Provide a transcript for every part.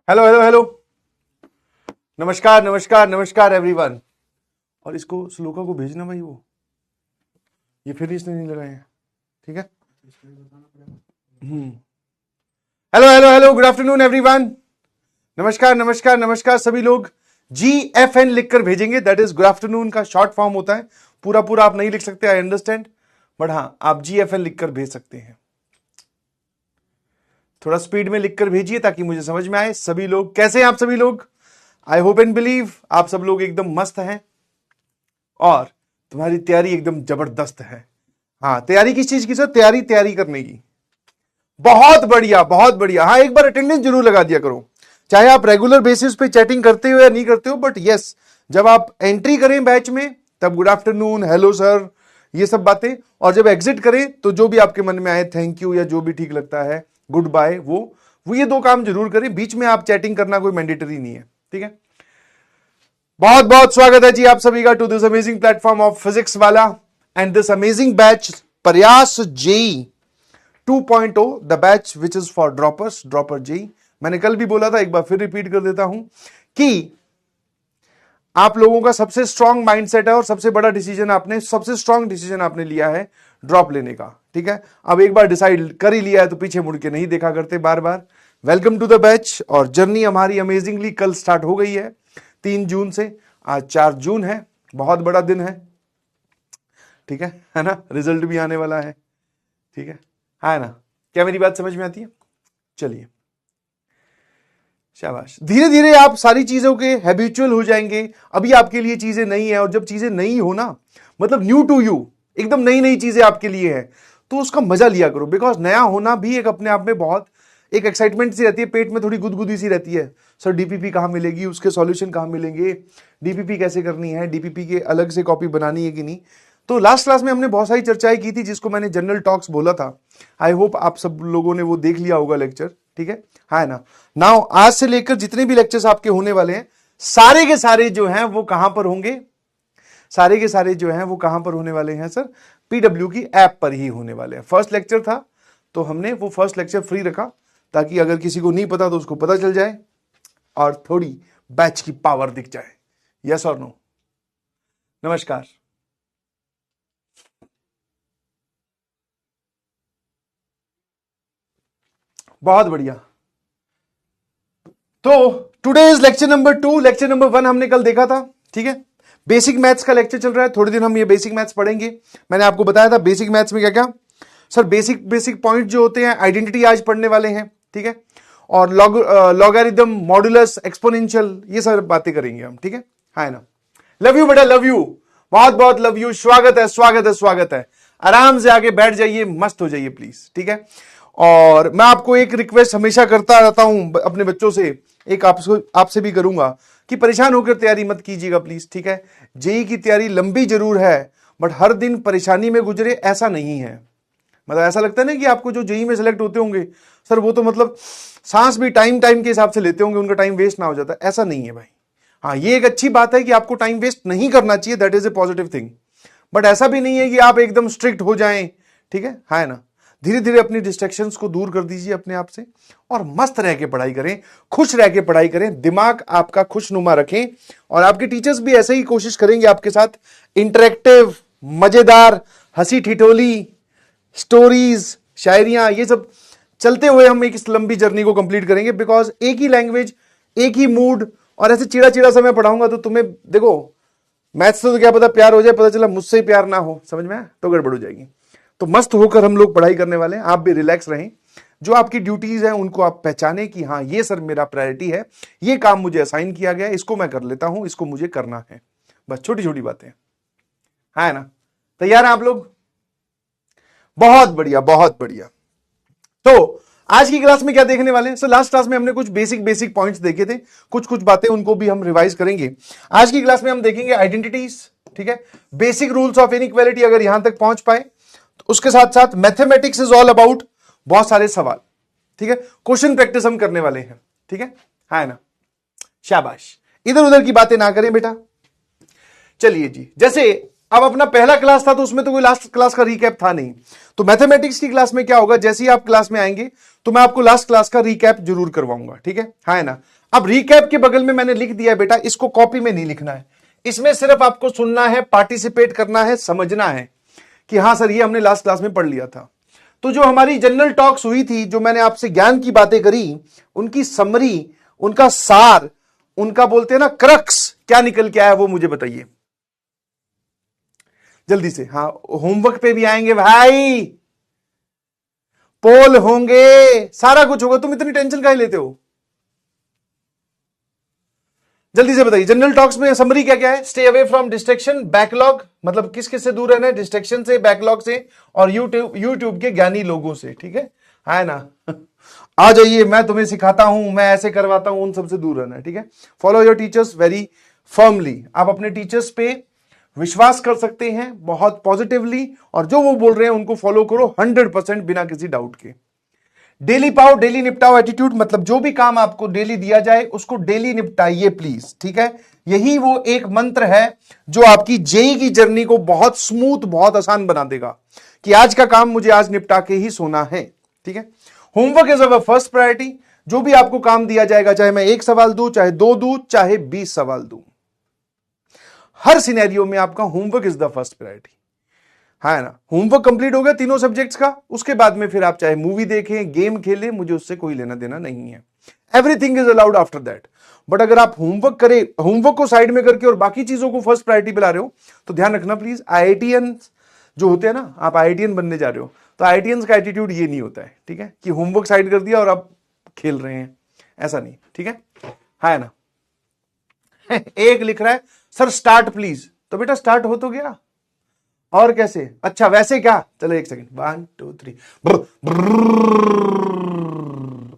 Hello hello hello, नमस्कार नमस्कार नमस्कार एवरीवन। और इसको श्लोका को भेजना भाई, वो ये फिर इसने नहीं लगाए हैं, ठीक है। Hello hello hello, good afternoon everyone. नमस्कार नमस्कार नमस्कार सभी लोग। GFN लिखकर भेजेंगे, दैट इज गुड आफ्टरनून का शॉर्ट फॉर्म होता है। पूरा पूरा आप नहीं लिख सकते, आई अंडरस्टैंड, बट हाँ आप GFN लिखकर भेज सकते हैं। थोड़ा स्पीड में लिखकर भेजिए ताकि मुझे समझ में आए। सभी लोग कैसे हैं आप सभी लोग? आई होप एंड बिलीव आप सब लोग एकदम मस्त हैं और तुम्हारी तैयारी एकदम जबरदस्त है। हाँ, तैयारी किस चीज की सर? तैयारी करने की। बहुत बढ़िया बहुत बढ़िया। हाँ, एक बार अटेंडेंस जरूर लगा दिया करो, चाहे आप रेगुलर बेसिस पे चैटिंग करते हो या नहीं करते हो, बट यस, जब आप एंट्री करें बैच में तब गुड आफ्टरनून, हेलो सर, ये सब बातें, और जब एग्जिट करें तो जो भी आपके मन में आए, थैंक यू या जो भी ठीक लगता है, गुड बाय, वो ये दो काम जरूर करें। बीच में आप चैटिंग करना कोई मैंडेटरी नहीं है, ठीक है। बहुत बहुत स्वागत है जी आप सभी का to this amazing platform of physics वाला and this amazing batch Prayas JEE 2.0, the batch which is for droppers, dropper JEE. मैंने कल भी बोला था, एक बार फिर रिपीट कर देता हूं कि आप लोगों का सबसे स्ट्रांग माइंडसेट है और सबसे बड़ा डिसीजन आपने, सबसे स्ट्रांग डिसीजन आपने लिया है ड्रॉप लेने का, ठीक है। अब एक बार डिसाइड कर ही लिया है तो पीछे मुड़ के नहीं देखा करते बार बार। Welcome to the batch. और जर्नी हमारी अमेजिंगली कल स्टार्ट हो गई है 3 जून से, आज 4 जून है, बहुत बड़ा दिन है, ठीक है ना। रिजल्ट भी आने वाला है, ठीक है ना। क्या मेरी बात समझ में आती है? चलिए, शाबाश। धीरे धीरे आप सारी चीजों के हैबिचुअल हो जाएंगे। अभी आपके लिए चीजें नई है, और जब चीजें नई हो ना, मतलब न्यू टू यू, एकदम नई नई चीजें आपके लिए है, तो उसका मजा लिया करो। बिकॉज नया होना भी एक अपने आप में बहुत एक एक्साइटमेंट सी रहती है, पेट में थोड़ी गुदगुदी सी रहती है। सर डीपीपी कहां मिलेगी, उसके सॉल्यूशन कहां मिलेंगे, डीपीपी कैसे करनी है, डीपीपी के अलग से कॉपी बनानी है कि नहीं। तो लास्ट क्लास में हमने बहुत सारी चर्चाएं की थी, जिसको मैंने जनरल टॉक्स बोला था। आई होप आप सब लोगों ने वो देख लिया होगा लेक्चर, ठीक है ना। नाउ आज से लेकर जितने भी लेक्चर्स आपके होने वाले हैं, सारे के सारे जो हैं वो कहां पर होंगे? सारे के सारे जो हैं वो कहां पर होने वाले हैं सर? पीडब्ल्यू की ऐप पर ही होने वाले हैं। फर्स्ट लेक्चर था तो हमने वो फर्स्ट लेक्चर फ्री रखा, ताकि अगर किसी को नहीं पता तो उसको पता चल जाए और थोड़ी बैच की पावर दिख जाए। यस और नो? नमस्कार। बहुत बढ़िया। तो today is lecture number 2। Lecture number 1 हमने कल देखा था, ठीक है। बेसिक मैथ्स का लेक्चर चल रहा है, थोड़ी दिन हम ये बेसिक मैथ्स पढ़ेंगे। मैंने आपको बताया था बेसिक मैथ्स में क्या क्या सर, बेसिक पॉइंट जो होते हैं, आइडेंटिटी आज पढ़ने वाले हैं, ठीक है। और लॉगरिथम, मॉडुलस, एक्सपोनेंशियल, ये सब बातें करेंगे हम, ठीक है ना। लव यू बेटा, लव यू, बहुत बहुत लव यू। स्वागत है स्वागत है स्वागत है। आराम से आके बैठ जाइए, मस्त हो जाइए प्लीज, ठीक है। और मैं आपको एक रिक्वेस्ट हमेशा करता रहता हूं अपने बच्चों से, एक आपसे भी करूंगा कि परेशान होकर तैयारी मत कीजिएगा प्लीज, ठीक है। जेई की तैयारी लंबी जरूर है, बट हर दिन परेशानी में गुजरे ऐसा नहीं है। मतलब ऐसा लगता है ना कि आपको जो जेई में सेलेक्ट होते होंगे सर, वो तो मतलब सांस भी टाइम टाइम के हिसाब से लेते होंगे, उनका टाइम वेस्ट ना हो जाता, ऐसा नहीं है भाई। हाँ, ये एक अच्छी बात है कि आपको टाइम वेस्ट नहीं करना चाहिए, that is A positive thing. But ऐसा भी नहीं है कि आप एकदम स्ट्रिक्ट हो जाएं, ठीक है ना। धीरे धीरे अपनी डिस्ट्रैक्शंस को दूर कर दीजिए अपने आप से, और मस्त रह के पढ़ाई करें, खुश रह के पढ़ाई करें, दिमाग आपका खुशनुमा रखें। और आपके टीचर्स भी ऐसे ही कोशिश करेंगे आपके साथ, इंटरेक्टिव, मजेदार, हंसी ठिठोली, स्टोरीज, शायरियां, ये सब चलते हुए हम एक इस लंबी जर्नी को कंप्लीट करेंगे। बिकॉज एक ही लैंग्वेज, एक ही मूड, और ऐसे चिड़ा चिड़ा समय पढ़ाऊंगा तो तुम्हें, देखो मैथ्स तो क्या पता प्यार हो जाए, पता चला मुझसे प्यार ना हो, समझ में आया, तो गड़बड़ हो जाएगी। तो मस्त होकर हम लोग पढ़ाई करने वाले हैं, आप भी रिलैक्स रहें। जो आपकी ड्यूटीज हैं उनको आप पहचाने कि हाँ ये सर मेरा प्रायोरिटी है, ये काम मुझे असाइन किया गया है, इसको मैं कर लेता हूं, इसको मुझे करना है। बस छोटी छोटी बातें, है ना। तैयार हैं आप लोग? बहुत बढ़िया बहुत बढ़िया। तो आज की क्लास में क्या देखने वाले हैं सर? लास्ट क्लास में हमने कुछ बेसिक पॉइंट्स देखे थे, कुछ बातें उनको भी हम रिवाइज करेंगे। आज की क्लास में हम देखेंगे आइडेंटिटीज, ठीक है, बेसिक रूल्स ऑफ इनइक्वालिटी, अगर यहां तक पहुंच पाए तो उसके साथ साथ मैथमेटिक्स इज ऑल अबाउट, बहुत सारे सवाल, ठीक है, क्वेश्चन प्रैक्टिस हम करने वाले हैं, ठीक है ना। शाबाश, इधर उधर की बातें ना करें बेटा। चलिए जी, जैसे अब अपना पहला क्लास था तो उसमें तो कोई लास्ट क्लास का रिकैप था नहीं, तो मैथमेटिक्स की क्लास में क्या होगा, जैसे ही आप क्लास में आएंगे तो मैं आपको लास्ट क्लास का रिकैप जरूर करवाऊंगा, ठीक है, हाँ ना। अब रिकैप के बगल में मैंने लिख दिया है बेटा, इसको कॉपी में नहीं लिखना है, इसमें सिर्फ आपको सुनना है, पार्टिसिपेट करना है, समझना है कि हाँ सर ये हमने लास्ट क्लास में पढ़ लिया था। तो जो हमारी जनरल टॉक्स हुई थी, जो मैंने आपसे ज्ञान की बातें करी, उनकी समरी, उनका सार, उनका बोलते हैं ना क्रक्स, क्या निकल के आया वो मुझे बताइए जल्दी से। हाँ होमवर्क पे भी आएंगे भाई, पोल होंगे, सारा कुछ होगा, तुम इतनी टेंशन काहे लेते हो, जल्दी से बताइए। जनरल टॉक्स में समरी क्या क्या है, stay away from distraction, backlog मतलब किस किस से दूर रहना है, डिस्ट्रैक्शन से, बैकलॉग से, और यूट्यूब के ज्ञानी लोगों से, ठीक है ना। आ जाइए, मैं तुम्हें सिखाता हूं, मैं ऐसे करवाता हूं, उन सबसे दूर रहना है, ठीक है। Follow your teachers very firmly, आप अपने टीचर्स पे विश्वास कर सकते हैं बहुत पॉजिटिवली, और जो वो बोल रहे हैं उनको फॉलो करो 100% बिना किसी डाउट के। डेली पाओ डेली निपटाओ एटीट्यूड, मतलब जो भी काम आपको डेली दिया जाए उसको डेली निपटाइए प्लीज, ठीक है। यही वो एक मंत्र है जो आपकी जेई की जर्नी को बहुत स्मूथ, बहुत आसान बना देगा कि आज का काम मुझे आज निपटा के ही सोना है, ठीक है। Homework is our first priority, जो भी आपको काम दिया जाएगा, चाहे मैं 1 सवाल दूं, चाहे 2 दूं, चाहे 20 सवाल दूं, हर सिनेरियो में आपका homework is the first priority, है ना। होमवर्क कंप्लीट हो गया तीनों सब्जेक्ट्स का, उसके बाद में फिर आप चाहे मूवी देखें, गेम खेलें, मुझे उससे कोई लेना देना नहीं है, everything is allowed after that. But अगर आप होमवर्क करें, होमवर्क को साइड में करके और बाकी चीजों को फर्स्ट प्रायोरिटी पे ला रहे हो, तो ध्यान रखना प्लीज, आईआईटीएन जो होते हैं ना, आप आईआईटीएन बनने जा रहे हो, तो आईआईटीएन का एटीट्यूड ये नहीं होता है, ठीक है, कि होमवर्क साइड कर दिया और आप खेल रहे हैं, ऐसा नहीं, ठीक है ना। एक लिख रहा है सर स्टार्ट प्लीज, तो बेटा स्टार्ट हो तो गया, और कैसे, अच्छा वैसे क्या, चलो 1 सेकंड, 1 2 3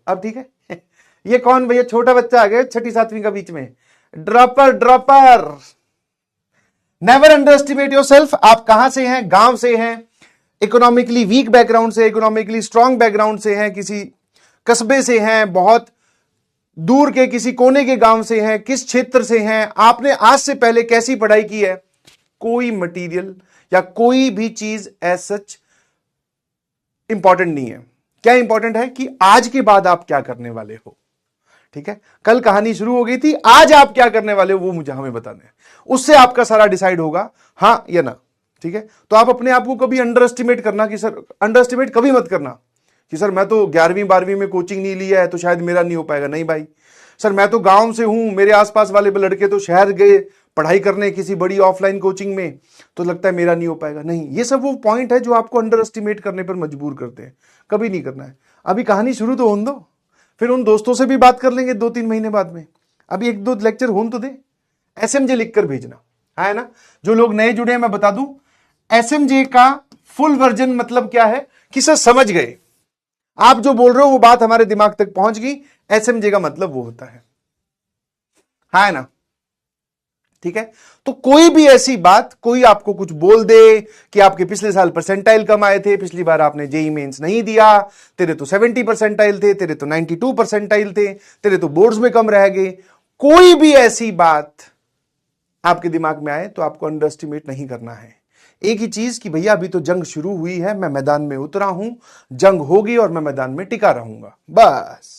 अब ठीक है। ये कौन भैया, छोटा बच्चा आ गया 6ठी 7वीं का बीच में, dropper dropper. Never under estimate your self, आप कहां से हैं, गांव से हैं, इकोनॉमिकली वीक बैकग्राउंड से, इकोनॉमिकली स्ट्रांग बैकग्राउंड से हैं, किसी कस्बे से हैं, बहुत दूर के किसी कोने के गांव से हैं, किस क्षेत्र से हैं, आपने आज से पहले कैसी पढ़ाई की है, कोई मटेरियल या कोई भी चीज एज सच इंपॉर्टेंट नहीं है। क्या इंपॉर्टेंट है कि आज के बाद आप क्या करने वाले हो, ठीक है। कल कहानी शुरू हो गई थी, आज आप क्या करने वाले हो वो मुझे हमें बताना है, उससे आपका सारा डिसाइड होगा हाँ या ना, ठीक है। तो आप अपने आप को कभी अंडर एस्टिमेट करना कि सर, अंडर एस्टिमेट कभी मत करना कि सर मैं तो 11वीं 12वीं में कोचिंग नहीं लिया है तो शायद मेरा नहीं हो पाएगा, नहीं भाई। सर मैं तो गांव से हूं, मेरे आसपास वाले लड़के तो शहर गए पढ़ाई करने किसी बड़ी ऑफलाइन कोचिंग में, तो लगता है मेरा नहीं हो पाएगा, नहीं। ये सब वो पॉइंट है जो आपको अंडर एस्टिमेट करने पर मजबूर करते हैं, कभी नहीं करना है। अभी कहानी शुरू तो होने दो, फिर उन दोस्तों से भी बात कर लेंगे 2-3 महीने बाद में, अभी 1-2 लेक्चर होने तो दे। एसएमजे लिखकर भेजना, है ना। जो लोग नए जुड़े हैं मैं बता दूं, एसएमजे का फुल वर्जन मतलब क्या है कि सर समझ गए, आप जो बोल रहे हो वो बात हमारे दिमाग तक पहुंच गई, एसएमजे का मतलब वो होता है ना, ठीक है। तो कोई भी ऐसी बात, कोई आपको कुछ बोल दे कि आपके पिछले साल परसेंटाइल कम आए थे, पिछली बार आपने जेई मेंस नहीं दिया, तेरे तो 70 परसेंटाइल थे, तेरे तो 92 परसेंटाइल थे, तेरे तो बोर्ड्स में कम रह गए, कोई भी ऐसी बात आपके दिमाग में आए तो आपको अंडर एस्टिमेट नहीं करना है। एक ही चीज कि भैया अभी तो जंग शुरू हुई है, मैं मैदान में उतरा हूं, जंग होगी और मैं मैदान में टिका रहूंगा, बस,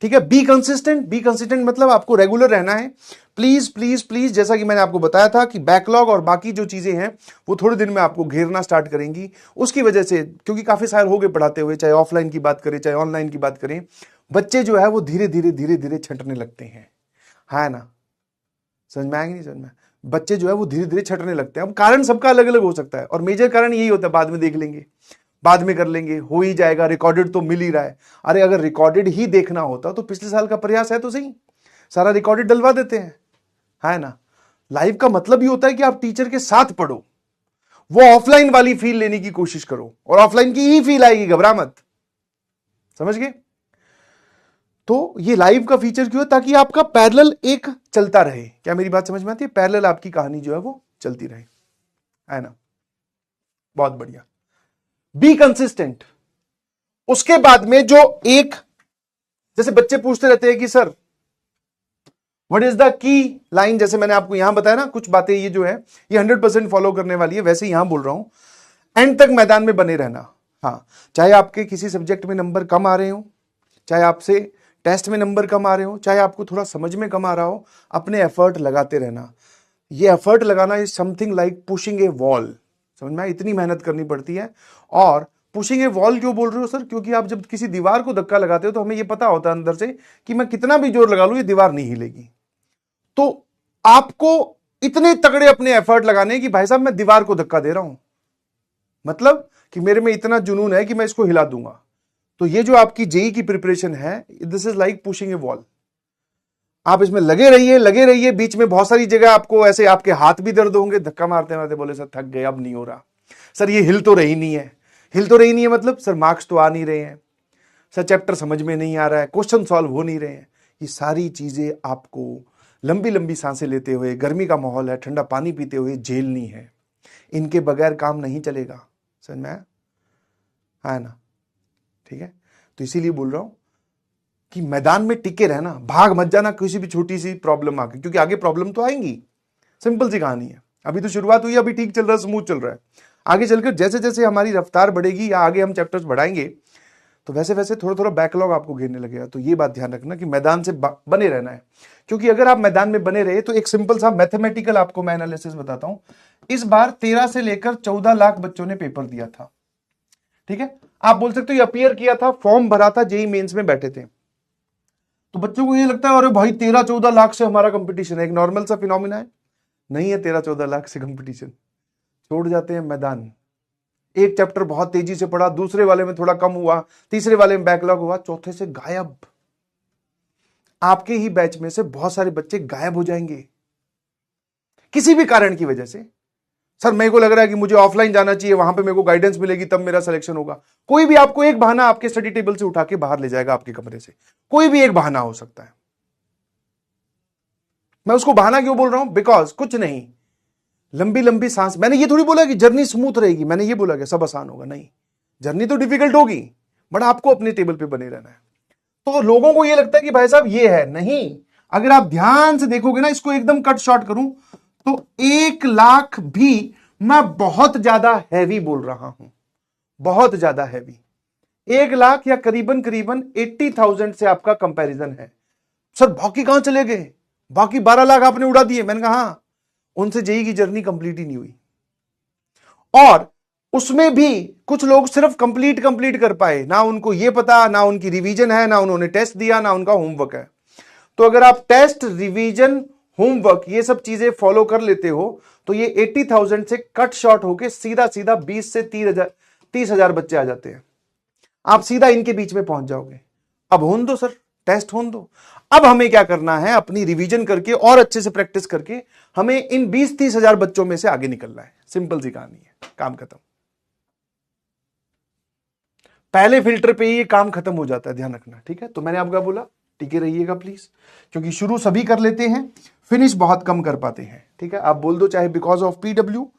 ठीक है। बी कंसिस्टेंट, बी कंसिस्टेंट मतलब आपको रेगुलर रहना है, प्लीज प्लीज प्लीज। जैसा कि मैंने आपको बताया था कि बैकलॉग और बाकी जो चीजें हैं वो थोड़े दिन में आपको घेरना स्टार्ट करेंगी, उसकी वजह से, क्योंकि काफी साल हो गए पढ़ाते हुए, चाहे ऑफलाइन की बात करें चाहे ऑनलाइन की बात करें, बच्चे जो है वो धीरे धीरे धीरे धीरे छंटने लगते हैं, है ना। समझ में आएगी नहीं समझ में, बच्चे जो है वो धीरे धीरे छटने लगते हैं। अब कारण सबका अलग अलग हो सकता है, और मेजर कारण यही होता है, बाद में देख लेंगे, बाद में कर लेंगे, हो ही जाएगा, रिकॉर्डेड तो मिल ही रहा है। अरे अगर रिकॉर्डेड ही देखना होता तो पिछले साल का प्रयास है तो सही, सारा रिकॉर्डेड डलवा देते हैं, है ना। लाइव का मतलब ही होता है कि आप टीचर के साथ पढ़ो, वो ऑफलाइन वाली फील लेने की कोशिश करो, और ऑफलाइन की ही फील आएगी, घबरा मत, समझ गए। तो ये लाइव का फीचर क्यों है, ताकि आपका पैरेलल एक चलता रहे। क्या मेरी बात समझ में आती है, पैरेलल आपकी कहानी जो है वो चलती रहे, है ना। बहुत बढ़िया, बी कंसिस्टेंट। उसके बाद में जो एक, जैसे बच्चे पूछते रहते हैं कि sir what is the key line, जैसे मैंने आपको यहां बताया ना कुछ बातें ये जो है ये 100% फॉलो करने वाली है, वैसे यहां बोल रहा हूं एंड तक मैदान में बने रहना। हाँ, चाहे आपके किसी सब्जेक्ट में नंबर कम आ रहे हो, चाहे आपसे टेस्ट में नंबर कम आ रहे हो, चाहे आपको थोड़ा समझ में कम आ रहा हो, अपने एफर्ट लगाते रहना। ये एफर्ट लगाना is something like pushing A wall, समझ में, इतनी मेहनत करनी पड़ती है। और पुशिंग ए वॉल क्यों बोल रहे हो सर? क्योंकि आप जब किसी दीवार को धक्का लगाते हो तो हमें यह पता होता है अंदर से कि मैं कितना भी जोर लगा लूं ये दीवार नहीं हिलेगी। तो आपको इतने तगड़े अपने एफर्ट लगाने कि भाई साहब मैं दीवार को धक्का दे रहा हूं, मतलब कि मेरे में इतना जुनून है कि मैं इसको हिला दूंगा। तो ये जो आपकी जेई की प्रिपरेशन है, this is like pushing A wall. आप इसमें लगे रहिए, बीच में बहुत सारी जगह आपको ऐसे आपके हाथ भी दर्द होंगे, धक्का मारते मारते बोले सर थक गए अब नहीं हो रहा, सर ये हिल तो रही नहीं है, मतलब सर मार्क्स तो आ नहीं रहे हैं, सर चैप्टर समझ में नहीं आ रहा है, क्वेश्चन सॉल्व हो नहीं रहे हैं। ये सारी चीजें आपको लंबी लंबी सांसें लेते हुए, गर्मी का माहौल है, ठंडा पानी पीते हुए झेलनी है। इनके बगैर काम नहीं चलेगा, समझ में आया ना? ठीक है, तो इसीलिए बोल रहा हूं कि मैदान में टिके रहना, भाग मत जाना किसी भी छोटी सी प्रॉब्लम आके, क्योंकि आगे प्रॉब्लम तो आएंगी। सिंपल सी कहानी है, अभी तो शुरुआत हुई है, अभी ठीक चल रहा है, स्मूथ चल रहा है। आगे चलकर जैसे जैसे हमारी रफ्तार बढ़ेगी या आगे हम चैप्टर्स बढ़ाएंगे तो वैसे वैसे थोड़ा थोड़ा बैकलॉग आपको घेरने लगेगा। तो ये बात ध्यान रखना कि मैदान से बने रहना है, क्योंकि अगर आप मैदान में बने रहे तो एक सिंपल सा मैथमेटिकल आपको मैं एनालिसिस बताता हूं। इस बार 13 से लेकर 14 लाख बच्चों ने पेपर दिया था, ठीक है। आप बोल सकते हो ये अपीयर किया था, फॉर्म भरा था, जेई मेंस में बैठे थे। तो बच्चों को ये लगता है अरे भाई 13-14 लाख से हमारा कंपटीशन है, एक नॉर्मल सा फिनोमिना है। नहीं है 13-14 लाख से कंपटीशन, छोड़ जाते हैं मैदान। एक चैप्टर बहुत तेजी से पढ़ा, दूसरे वाले में थोड़ा कम हुआ, तीसरे वाले में बैकलॉग हुआ, चौथे से गायब। आपके ही बैच में से बहुत सारे बच्चे गायब हो जाएंगे किसी भी कारण की वजह से। सर मेरे को लग रहा है कि मुझे ऑफलाइन जाना चाहिए, वहां पे मेरे को गाइडेंस मिलेगी तब मेरा सिलेक्शन होगा। कोई भी आपको एक बहाना आपके स्टडी टेबल से उठा के बाहर ले जाएगा आपके कमरे से, कोई भी एक बहाना हो सकता है। मैं उसको बहाना क्यों बोल रहा हूं? बिकॉज कुछ नहीं, लंबी लंबी सांस। मैंने ये थोड़ी बोला कि जर्नी स्मूथ रहेगी, मैंने ये बोला कि सब आसान होगा, नहीं, जर्नी तो डिफिकल्ट होगी, बट आपको अपने टेबल पे बने रहना है। तो लोगों को ये लगता है कि भाई साहब ये है, नहीं। अगर आप ध्यान से देखोगे ना, इसको एकदम कट शॉर्ट करूं तो 1 लाख भी मैं बहुत ज्यादा हैवी बोल रहा हूं, बहुत ज्यादा हैवी। 1 लाख या करीबन करीबन 80,000 से आपका कंपैरिजन है। सर बाकी कहां चले गए? बाकी 12 लाख आपने उड़ा दिए। मैंने कहा हां, उनसे जेई की जर्नी कंप्लीट ही नहीं हुई, और उसमें भी कुछ लोग सिर्फ कंप्लीट कर पाए, ना उनको ये पता, ना उनकी रिवीजन है, ना उन्होंने टेस्ट दिया, ना उनका होमवर्क है। तो अगर आप टेस्ट, रिवीजन, होमवर्क ये सब चीजें फॉलो कर लेते हो तो ये 80,000 से कट शॉर्ट होके सीधा सीधा 20 से 30,000 बच्चे आ जाते हैं। आप सीधा इनके बीच में पहुंच जाओगे। अब होने दो सर, टेस्ट होने दो। अब हमें क्या करना है? अपनी रिवीजन करके और अच्छे से प्रैक्टिस करके हमें इन 20-30 हजार बच्चों में से आगे निकलना है। सिंपल सी कहानी है, काम खत्म। पहले फिल्टर पे ही ये काम खत्म हो जाता है, ध्यान रखना, ठीक है। तो मैंने आपको बोला टिके रहिएगा प्लीज, क्योंकि शुरू सभी कर लेते हैं, फिनिश बहुत कम कर पाते हैं, ठीक है। आप बोल दो चाहे बिकॉज ऑफ पीडब्ल्यू,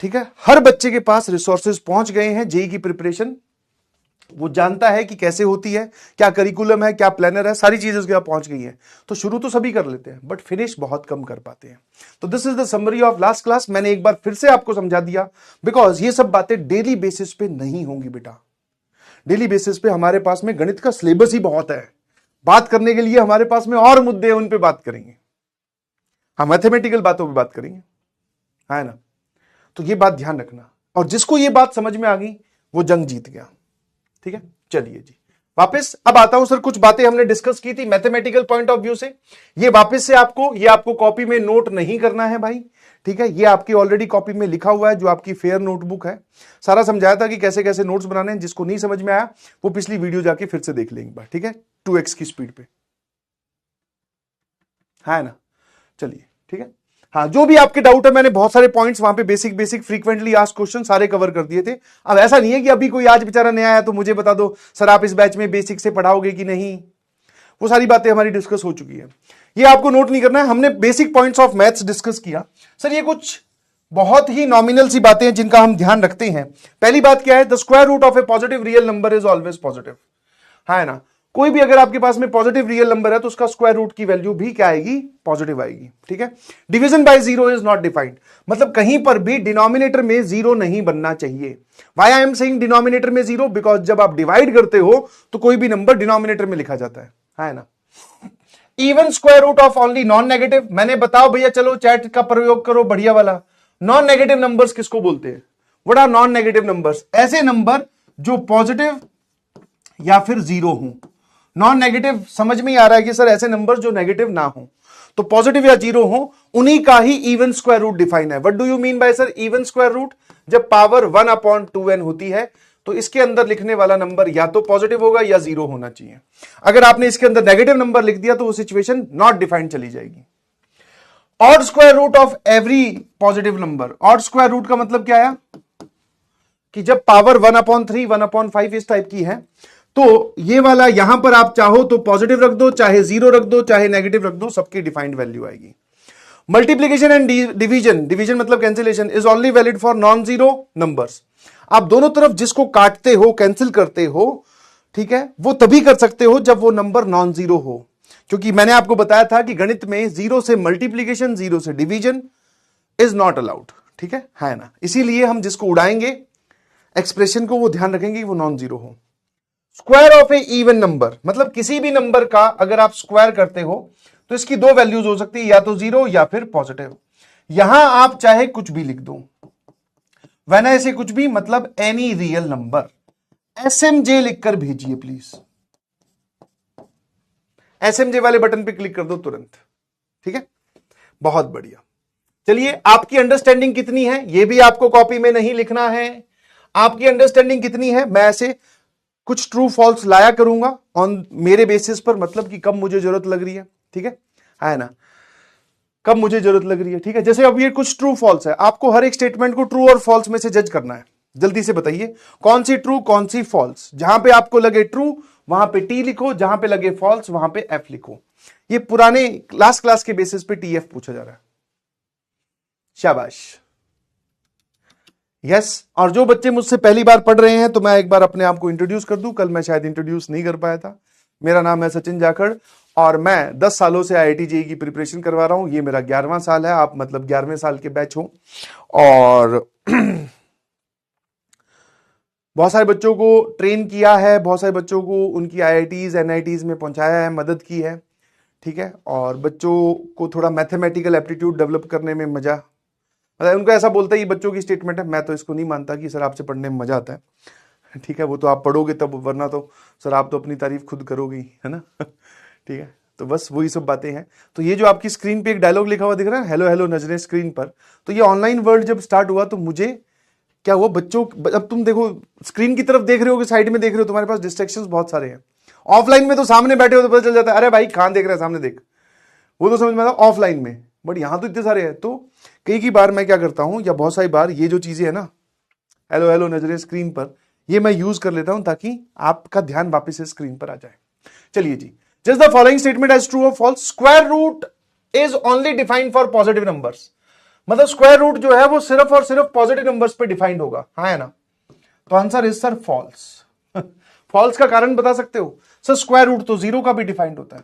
ठीक है। हर बच्चे के पास रिसोर्सेज पहुंच गए हैं जेई की प्रिपरेशन, वो जानता है कि कैसे होती है, क्या करिकुलम है, क्या प्लानर है, सारी चीजें उसके पास पहुंच गई है। तो शुरू तो सभी कर लेते हैं, बट फिनिश बहुत कम कर पाते हैं। तो this is the summary of last class. मैंने एक बार फिर से आपको समझा दिया, बिकॉज ये सब बातें डेली बेसिस पे नहीं होंगी बेटा। डेली बेसिस पे हमारे पास में गणित का सिलेबस ही बहुत है, बात करने के लिए हमारे पास में और मुद्दे हैं, उन पे बात करेंगे हम, मैथमेटिकल बातों पे बात करेंगे, है ना। तो ये बात ध्यान रखना, और जिसको ये बात समझ में आ गई वो जंग जीत गया, ठीक है। चलिए जी, वापस अब आता हूं सर, कुछ बातें हमने डिस्कस की थी मैथमेटिकल पॉइंट ऑफ व्यू से। ये वापस से आपको कॉपी में नोट नहीं करना है भाई, ठीक है। ये आपकी ऑलरेडी कॉपी में लिखा हुआ है, जो आपकी फेयर नोटबुक है। सारा समझाया था कि कैसे कैसे नोट्स बनाने हैं। जिसको नहीं समझ में आया वो पिछली वीडियो जाके फिर से देख लेंगे, ठीक है, 2x की स्पीड पे, है ना। चलिए, ठीक है। हाँ, जो भी आपके डाउट है, मैंने बहुत सारे पॉइंट्स वहां पे बेसिक फ्रीक्वेंटली आस्क्ड क्वेश्चन सारे कवर कर दिए थे। अब ऐसा नहीं है कि अभी कोई आज बेचारा नया आया तो मुझे बता दो सर आप इस बैच में बेसिक से पढ़ाओगे कि नहीं, वो सारी बातें हमारी डिस्कस हो चुकी है। ये आपको नोट नहीं करना है। हमने basic points of maths discuss किया सर। ये कुछ बहुत ही नॉमिनल सी बातें हैं जिनका हम ध्यान रखते हैं। पहली बात क्या है? The square root of a positive real number is always positive, है ना। कोई भी अगर आपके पास में पॉजिटिव रियल नंबर है तो उसका स्क्वायर रूट की वैल्यू भी क्या आएगी, पॉजिटिव आएगी। ठीक है। Division by zero is not defined, मतलब कहीं पर भी डिनोमिनेटर में जीरो नहीं बनना चाहिए। Why I am saying denominator में जीरो, बिकॉज जब आप डिवाइड करते हो तो कोई भी नंबर डिनोमिनेटर में लिखा जाता है ना। Even square root of only non negative, मैंने बताओ भैया, चलो चैट का प्रयोग करो बढ़िया वाला। नॉन नेगेटिव नंबर्स किसको बोलते हैं? What are non negative numbers? ऐसे नंबर जो पॉजिटिव या फिर जीरो हो। नॉन नेगेटिव समझ में ही आ रहा है कि सर ऐसे नंबर जो नेगेटिव ना हो, तो पॉजिटिव या जीरो हो, उन्हीं का ही इवन स्क्वायर रूट डिफाइन है। What do you mean by sir even square root? जब पावर 1/2n होती है तो इसके अंदर लिखने वाला नंबर या तो पॉजिटिव होगा या जीरो होना चाहिए। अगर आपने इसके अंदर नेगेटिव नंबर लिख दिया तो वो सिचुएशन नॉट डिफाइंड चली जाएगी। Odd square root of every positive number, odd square root का मतलब क्या है कि जब पावर 1/3 1/5 इस टाइप की है तो ये वाला यहां पर आप चाहो तो पॉजिटिव रख दो, चाहे जीरो रख दो, चाहे नेगेटिव रख दो, सबकी डिफाइंड वैल्यू आएगी। मल्टीप्लीकेशन एंड डिवीजन, डिवीजन मतलब cancellation, is only valid for non zero numbers. आप दोनों तरफ जिसको काटते हो, कैंसिल करते हो, ठीक है, वो तभी कर सकते हो जब वो नंबर नॉन जीरो हो, क्योंकि मैंने आपको बताया था कि गणित में जीरो से मल्टीप्लीकेशन, जीरो से डिवीजन इज नॉट अलाउड। ठीक है ना। इसीलिए हम जिसको उड़ाएंगे एक्सप्रेशन को, वो ध्यान रखेंगे कि वो नॉन जीरो हो। Square of A even number, मतलब किसी भी नंबर का अगर आप स्क्वायर करते हो तो इसकी दो वैल्यूज हो सकती है, या तो जीरो या फिर पॉजिटिव। यहां आप चाहे कुछ भी लिख दो, वैन ऐसे कुछ भी मतलब एनी रियल नंबर, एसएमजे लिखकर भेजिए प्लीज। एसएमजे वाले बटन पे क्लिक कर दो तुरंत। ठीक है, बहुत बढ़िया। चलिए, आपकी अंडरस्टैंडिंग कितनी है ये भी आपको कॉपी में नहीं लिखना है। आपकी अंडरस्टैंडिंग कितनी है, मैं ऐसे कुछ ट्रू फॉल्स लाया करूंगा ऑन मेरे बेसिस पर, मतलब कि कब मुझे जरूरत लग रही है। ठीक है ना, कब मुझे जरूरत लग रही है। ठीक है, जैसे अब ये कुछ ट्रू फॉल्स है, आपको हर एक स्टेटमेंट को ट्रू और फॉल्स में से जज करना है। जल्दी से बताइए कौन सी ट्रू कौन सी फॉल्स। जहां पे आपको लगे ट्रू वहां पे टी लिखो, जहां पे लगे फॉल्स वहां पे एफ लिखो। ये पुराने लास्ट क्लास के बेसिस पे टीएफ पूछा जा रहा है। शाबाश, यस। और जो बच्चे मुझसे पहली बार पढ़ रहे हैं तो मैं एक बार अपने आप को इंट्रोड्यूस कर दूं, कल मैं शायद इंट्रोड्यूस नहीं कर पाया था। मेरा नाम है सचिन जाखड़ और मैं 10 सालों से IIT JEE की प्रिपरेशन करवा रहा हूं। ये मेरा 11वां साल है, आप मतलब 11वें साल के बैच हो। और बहुत सारे बच्चों को ट्रेन किया है, बहुत सारे बच्चों को उनकी IITs NITs में पहुंचाया है, मदद की है। ठीक है, और बच्चों को थोड़ा मैथमेटिकल एप्टीट्यूड डेवलप करने में मजा, मतलब उनको ऐसा बोलता है, ये बच्चों की स्टेटमेंट है, मैं तो इसको नहीं मानता कि सर आपसे पढ़ने में मजा आता है। ठीक है, वो तो आप पढ़ोगे तब, वरना तो सर आप तो अपनी तारीफ खुद करोगे ही, है ना। ठीक है, तो बस वही सब बातें हैं। तो ये जो आपकी स्क्रीन पे एक डायलॉग लिखा हुआ दिख रहा है, हेलो हेलो नजरें स्क्रीन पर, तो ये ऑनलाइन वर्ल्ड जब स्टार्ट हुआ तो मुझे क्या हुआ, बच्चों, अब तुम देखो स्क्रीन की तरफ देख रहे हो कि साइड में देख रहे हो, तुम्हारे पास डिस्ट्रैक्शंस बहुत सारे हैं। ऑफलाइन में तो सामने बैठे हो तो पता चल जाता है, अरे भाई कहां देख रहा है, सामने देख, वो तो समझ में आता ऑफलाइन में, बट यहां तो इतने सारे हैं। तो कई बार मैं क्या करता हूं, या बहुत सारी बार ये जो चीजें है ना, हेलो हेलो नजरें स्क्रीन पर, ये मैं यूज कर लेता हूं ताकि आपका ध्यान वापस से स्क्रीन पर आ जाए। चलिए जी, just the following statement as true or false. Square root is only defined for positive numbers, मतलब स्क्वायर रूट जो है वो सिर्फ और सिर्फ पॉजिटिव नंबर्स पे डिफाइंड होगा, हाँ है ना। तो answer is sir false. False का कारण बता सकते हो? सर स्क्वायर रूट तो जीरो का भी डिफाइंड होता है।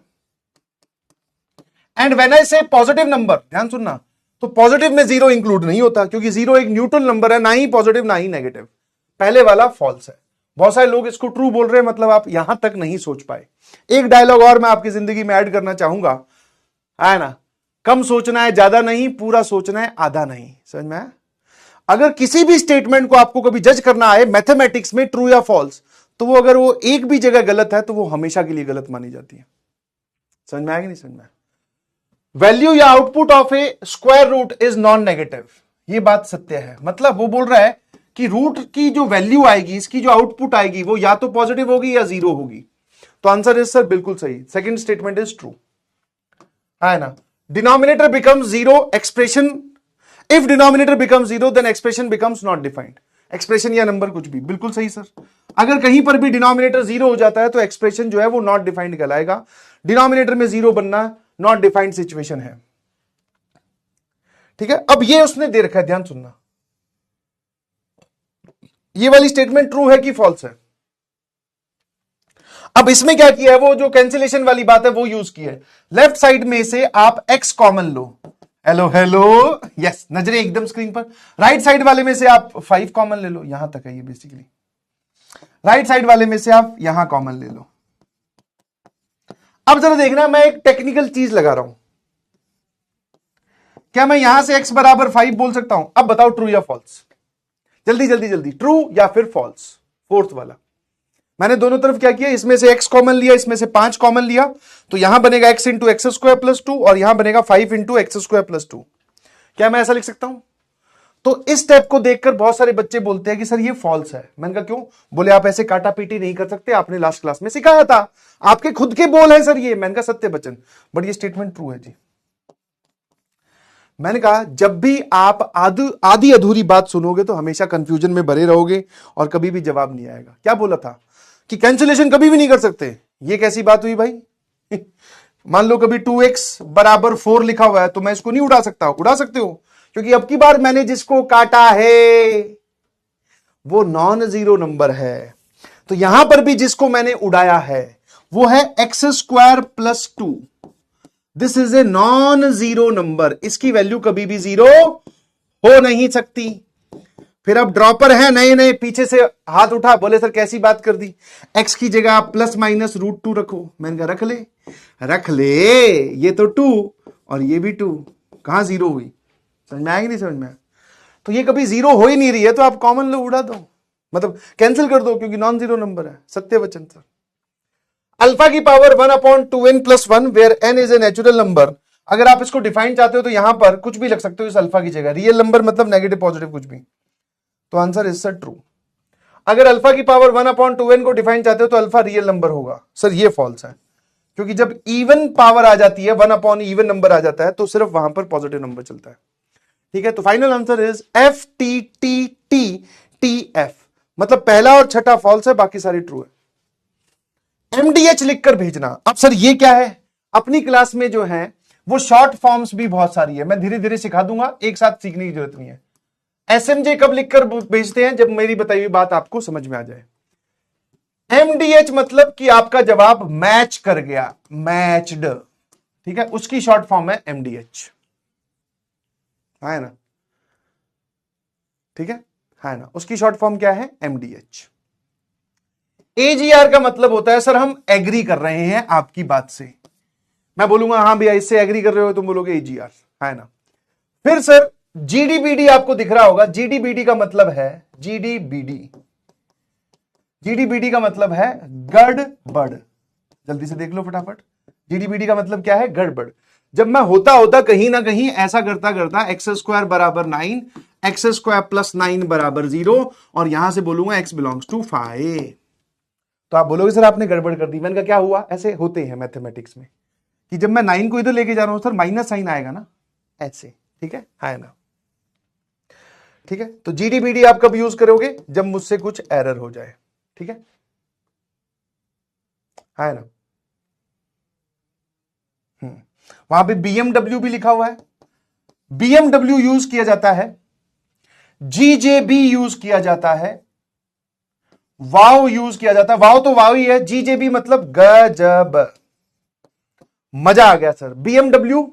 एंड व्हेन आई से पॉजिटिव नंबर, ध्यान सुनना, तो पॉजिटिव में जीरो इंक्लूड नहीं होता, क्योंकि जीरो एक न्यूट्रल नंबर है, ना ही पॉजिटिव ना ही नेगेटिव। पहले वाला फॉल्स है। बहुत सारे लोग इसको ट्रू बोल रहे हैं, मतलब आप यहां तक नहीं सोच पाए। एक डायलॉग और मैं आपकी जिंदगी में ऐड करना चाहूंगा, है ना, कम सोचना है ज्यादा नहीं, पूरा सोचना है आधा नहीं। समझ में आया? अगर किसी भी स्टेटमेंट को आपको कभी जज करना है मैथमेटिक्स में ट्रू या फॉल्स, तो वो अगर वो एक भी जगह गलत है तो वो हमेशा के लिए गलत मानी जाती है। समझ में आया कि नहीं समझ में? वैल्यू या output of a square root is non negative, ये बात सत्य है। मतलब वो बोल रहा है कि रूट की जो वैल्यू आएगी, इसकी जो आउटपुट आएगी, वो या तो पॉजिटिव होगी या जीरो होगी। तो आंसर इज सर बिल्कुल सही, सेकंड स्टेटमेंट इज ट्रू, है ना। Denominator becomes zero, expression, if denominator becomes zero then expression becomes not defined. Expression या नंबर कुछ भी, बिल्कुल सही सर। अगर कहीं पर भी डिनोमिनेटर जीरो हो जाता है तो एक्सप्रेशन जो है वो नॉट डिफाइंड कहलाएगा। डिनोमिनेटर में जीरो बनना नॉट डिफाइंड सिचुएशन है। ठीक है, अब ये उसने दे रखा है, ध्यान सुनना, ये वाली स्टेटमेंट ट्रू है कि फॉल्स है। अब इसमें क्या किया है, वो जो कैंसिलेशन वाली बात है वो यूज की है। लेफ्ट साइड में से आप x कॉमन लो, हेलो हेलो, यस, नजरें एकदम स्क्रीन पर। राइट साइड वाले में से आप 5 कॉमन ले लो, यहां तक है ये बेसिकली। राइट साइड वाले में से आप यहां कॉमन ले लो। अब जरा देखना, मैं एक टेक्निकल चीज लगा रहा हूं। क्या मैं यहां से x बराबर 5 बोल सकता हूं? अब बताओ ट्रू या फॉल्स, जल्दी जल्दी जल्दी, ट्रू या फिर फॉल्स। फोर्थ वाला मैंने दोनों तरफ क्या किया, इसमें से x कॉमन लिया, इसमें से 5 कॉमन लिया, तो यहां बनेगा x into x square plus 2 और यहां बनेगा 5 इंटू एक्स स्क्वायर प्लस 2। क्या मैं ऐसा लिख सकता हूं? तो इस स्टेप को देखकर बहुत सारे बच्चे बोलते हैं कि सर ये फॉल्स है। मैंने कहा क्यों? बोले आप ऐसे काटा पीटी नहीं कर सकते, आपने लास्ट क्लास में सिखाया था, आपके खुद के बोल है सर ये। मैंने कहा सत्य बचन, बट ये स्टेटमेंट ट्रू है जी। मैंने कहा जब भी आप आधी अधूरी बात सुनोगे तो हमेशा कंफ्यूजन में भरे रहोगे और कभी भी जवाब नहीं आएगा। क्या बोला था कि कैंसिलेशन कभी भी नहीं कर सकते, ये कैसी बात हुई भाई? मान लो कभी 2x बराबर 4 लिखा हुआ है तो मैं इसको नहीं उड़ा सकता? उड़ा सकते हो, क्योंकि अब की बार मैंने जिसको काटा है वो नॉन जीरो नंबर है। तो यहां पर भी जिसको मैंने उड़ाया है वो है x square plus 2। This is a non zero number, इसकी वैल्यू कभी भी जीरो हो नहीं सकती। फिर अब ड्रॉपर है नए नए, पीछे से हाथ उठा, बोले सर कैसी बात कर दी, x की जगह आप प्लस माइनस √2 रखो। मैंने कहा रख ले, ये तो 2 और ये भी 2, कहां जीरो हुई? समझ में आएगी नहीं समझ में? तो ये कभी जीरो हो ही नहीं रही है, तो आप कॉमन लो उड़ा दो, मतलब कैंसिल कर दो, क्योंकि नॉन जीरो नंबर है। सत्य वचन सर। अल्फा की power 1/2n + 1 where n is a natural number. अगर आप इसको डिफाइन चाहते हो तो यहां पर कुछ भी लग सकते हो इस अल्फा की जगह, रियल नंबर मतलब नेगेटिव पॉजिटिव कुछ भी, तो आंसर इज सर ट्रू। अगर अल्फा की पावर 1/2n को डिफाइन चाहते हो तो अल्फा रियल नंबर होगा, सर ये फॉल्स है, क्योंकि जब इवन पावर आ जाती है, 1 इवन नंबर आ जाता है तो सिर्फ वहां पर पॉजिटिव नंबर चलता है। ठीक है, तो फाइनल आंसर इज FTTTTF, मतलब पहला और छठा फॉल्स है, बाकी सारी ट्रू है। MDH लिखकर भेजना। अब सर ये क्या है? अपनी क्लास में जो है वो शॉर्ट फॉर्म्स भी बहुत सारी है, मैं धीरे धीरे सिखा दूंगा, एक साथ सीखने की जरूरत नहीं है। SMJ कब लिखकर भेजते हैं? जब मेरी बताई हुई बात आपको समझ में आ जाए। MDH मतलब कि आपका जवाब मैच कर गया, मैच्ड, ठीक है, उसकी शॉर्ट फॉर्म है MDH, है ना? ठीक है ना, उसकी शॉर्ट फॉर्म क्या है? MDH। AGR का मतलब होता है सर हम एग्री कर रहे हैं आपकी बात से। मैं बोलूंगा हाँ भैया इससे एग्री कर रहे हो, तुम बोलोगे AGR, है ना? फिर सर GDBD आपको दिख रहा होगा, GDBD का मतलब है GDBD का मतलब है गड़बड़। जल्दी से देख लो फटाफट, GDBD का मतलब क्या है? गड़बड़। जब मैं होता कहीं ना कहीं ऐसा करता x² बराबर 9, x² + 9 बराबर 0 और यहां से बोलूंगा x बिलोंग्स टू 5, तो आप बोलोगे सर आपने गड़बड़ कर दी। मैंने कहा क्या हुआ? ऐसे होते हैं मैथमेटिक्स में कि जब मैं 9 को इधर लेके जा रहा हूं सर माइनस साइन आएगा ना, ऐसे, ठीक है ना? ठीक है, तो GDBD आप कब यूज करोगे? जब मुझसे कुछ एरर हो जाए, ठीक है ना? वहां पे BMW भी लिखा हुआ है, BMW यूज किया जाता है, GJB यूज किया जाता है, वाव यूज किया जाता है। वाव तो वाव ही है, GJB मतलब गजब, मजा आ गया सर। BMW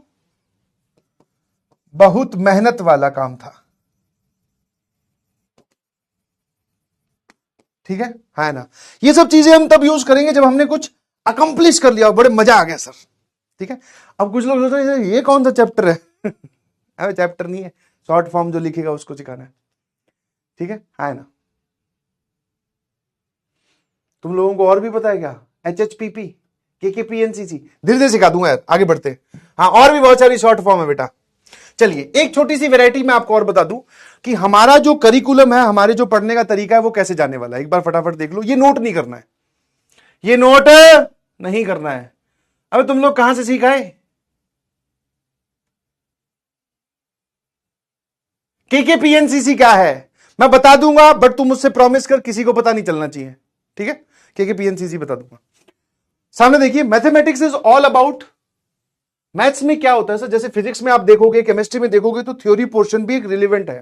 बहुत मेहनत वाला काम था, ठीक है ना? ये सब चीजें हम तब यूज करेंगे जब हमने कुछ अकम्प्लिश कर लिया, बड़े मजा आ गया सर, ठीक है? अब कुछ लोग सोच रहे हैं ये कौन सा चैप्टर है? अरे चैप्टर नहीं है, शॉर्ट फॉर्म जो लिखेगा उसको सिखाना है, ठीक है ना? तुम लोगों को और भी पता है क्या? HHPP, KKPNCC, धीरे धीरे सिखा दूंगा यार, आगे बढ़ते। हाँ, और भी बहुत सारी शॉर्ट फॉर्म है बेटा। चलिए एक छोटी सी वैरायटी मैं आपको और बता दूं कि हमारा जो करिकुलम है, हमारे जो पढ़ने का तरीका है वो कैसे जाने वाला है। एक बार फटाफट देख लो, ये नोट नहीं करना है, ये नोट नहीं करना है। अबे तुम लोग कहां से सीखा है? KKPNCC क्या है मैं बता दूंगा, बट तुम मुझसे प्रॉमिस कर किसी को पता नहीं चलना चाहिए, ठीक है? KKPNCC बता दूंगा। सामने देखिए, mathematics is all about, maths में क्या होता है सर, जैसे फिजिक्स में आप देखोगे, केमिस्ट्री में देखोगे तो थ्योरी पोर्शन भी एक रिलेवेंट है,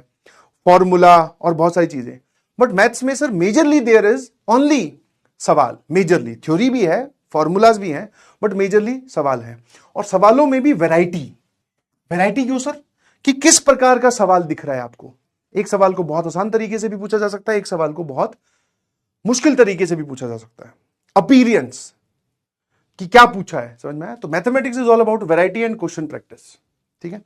फॉर्मूला और बहुत सारी चीजें, बट मैथ्स में sir majorly there is only सवाल, मेजरली थ्योरी भी है, फॉर्मूलाज भी हैं, बट मेजरली सवाल है। और सवालों में भी वैरायटी। वैरायटी क्यों सर? कि किस प्रकार का सवाल दिख रहा है आपको। एक सवाल को बहुत आसान तरीके से भी पूछा जा सकता है, एक सवाल को बहुत मुश्किल तरीके से भी पूछा जा सकता है। अपीरियंस कि क्या पूछा है, समझ में आया? तो mathematics is all about variety and question practice. ठीक है,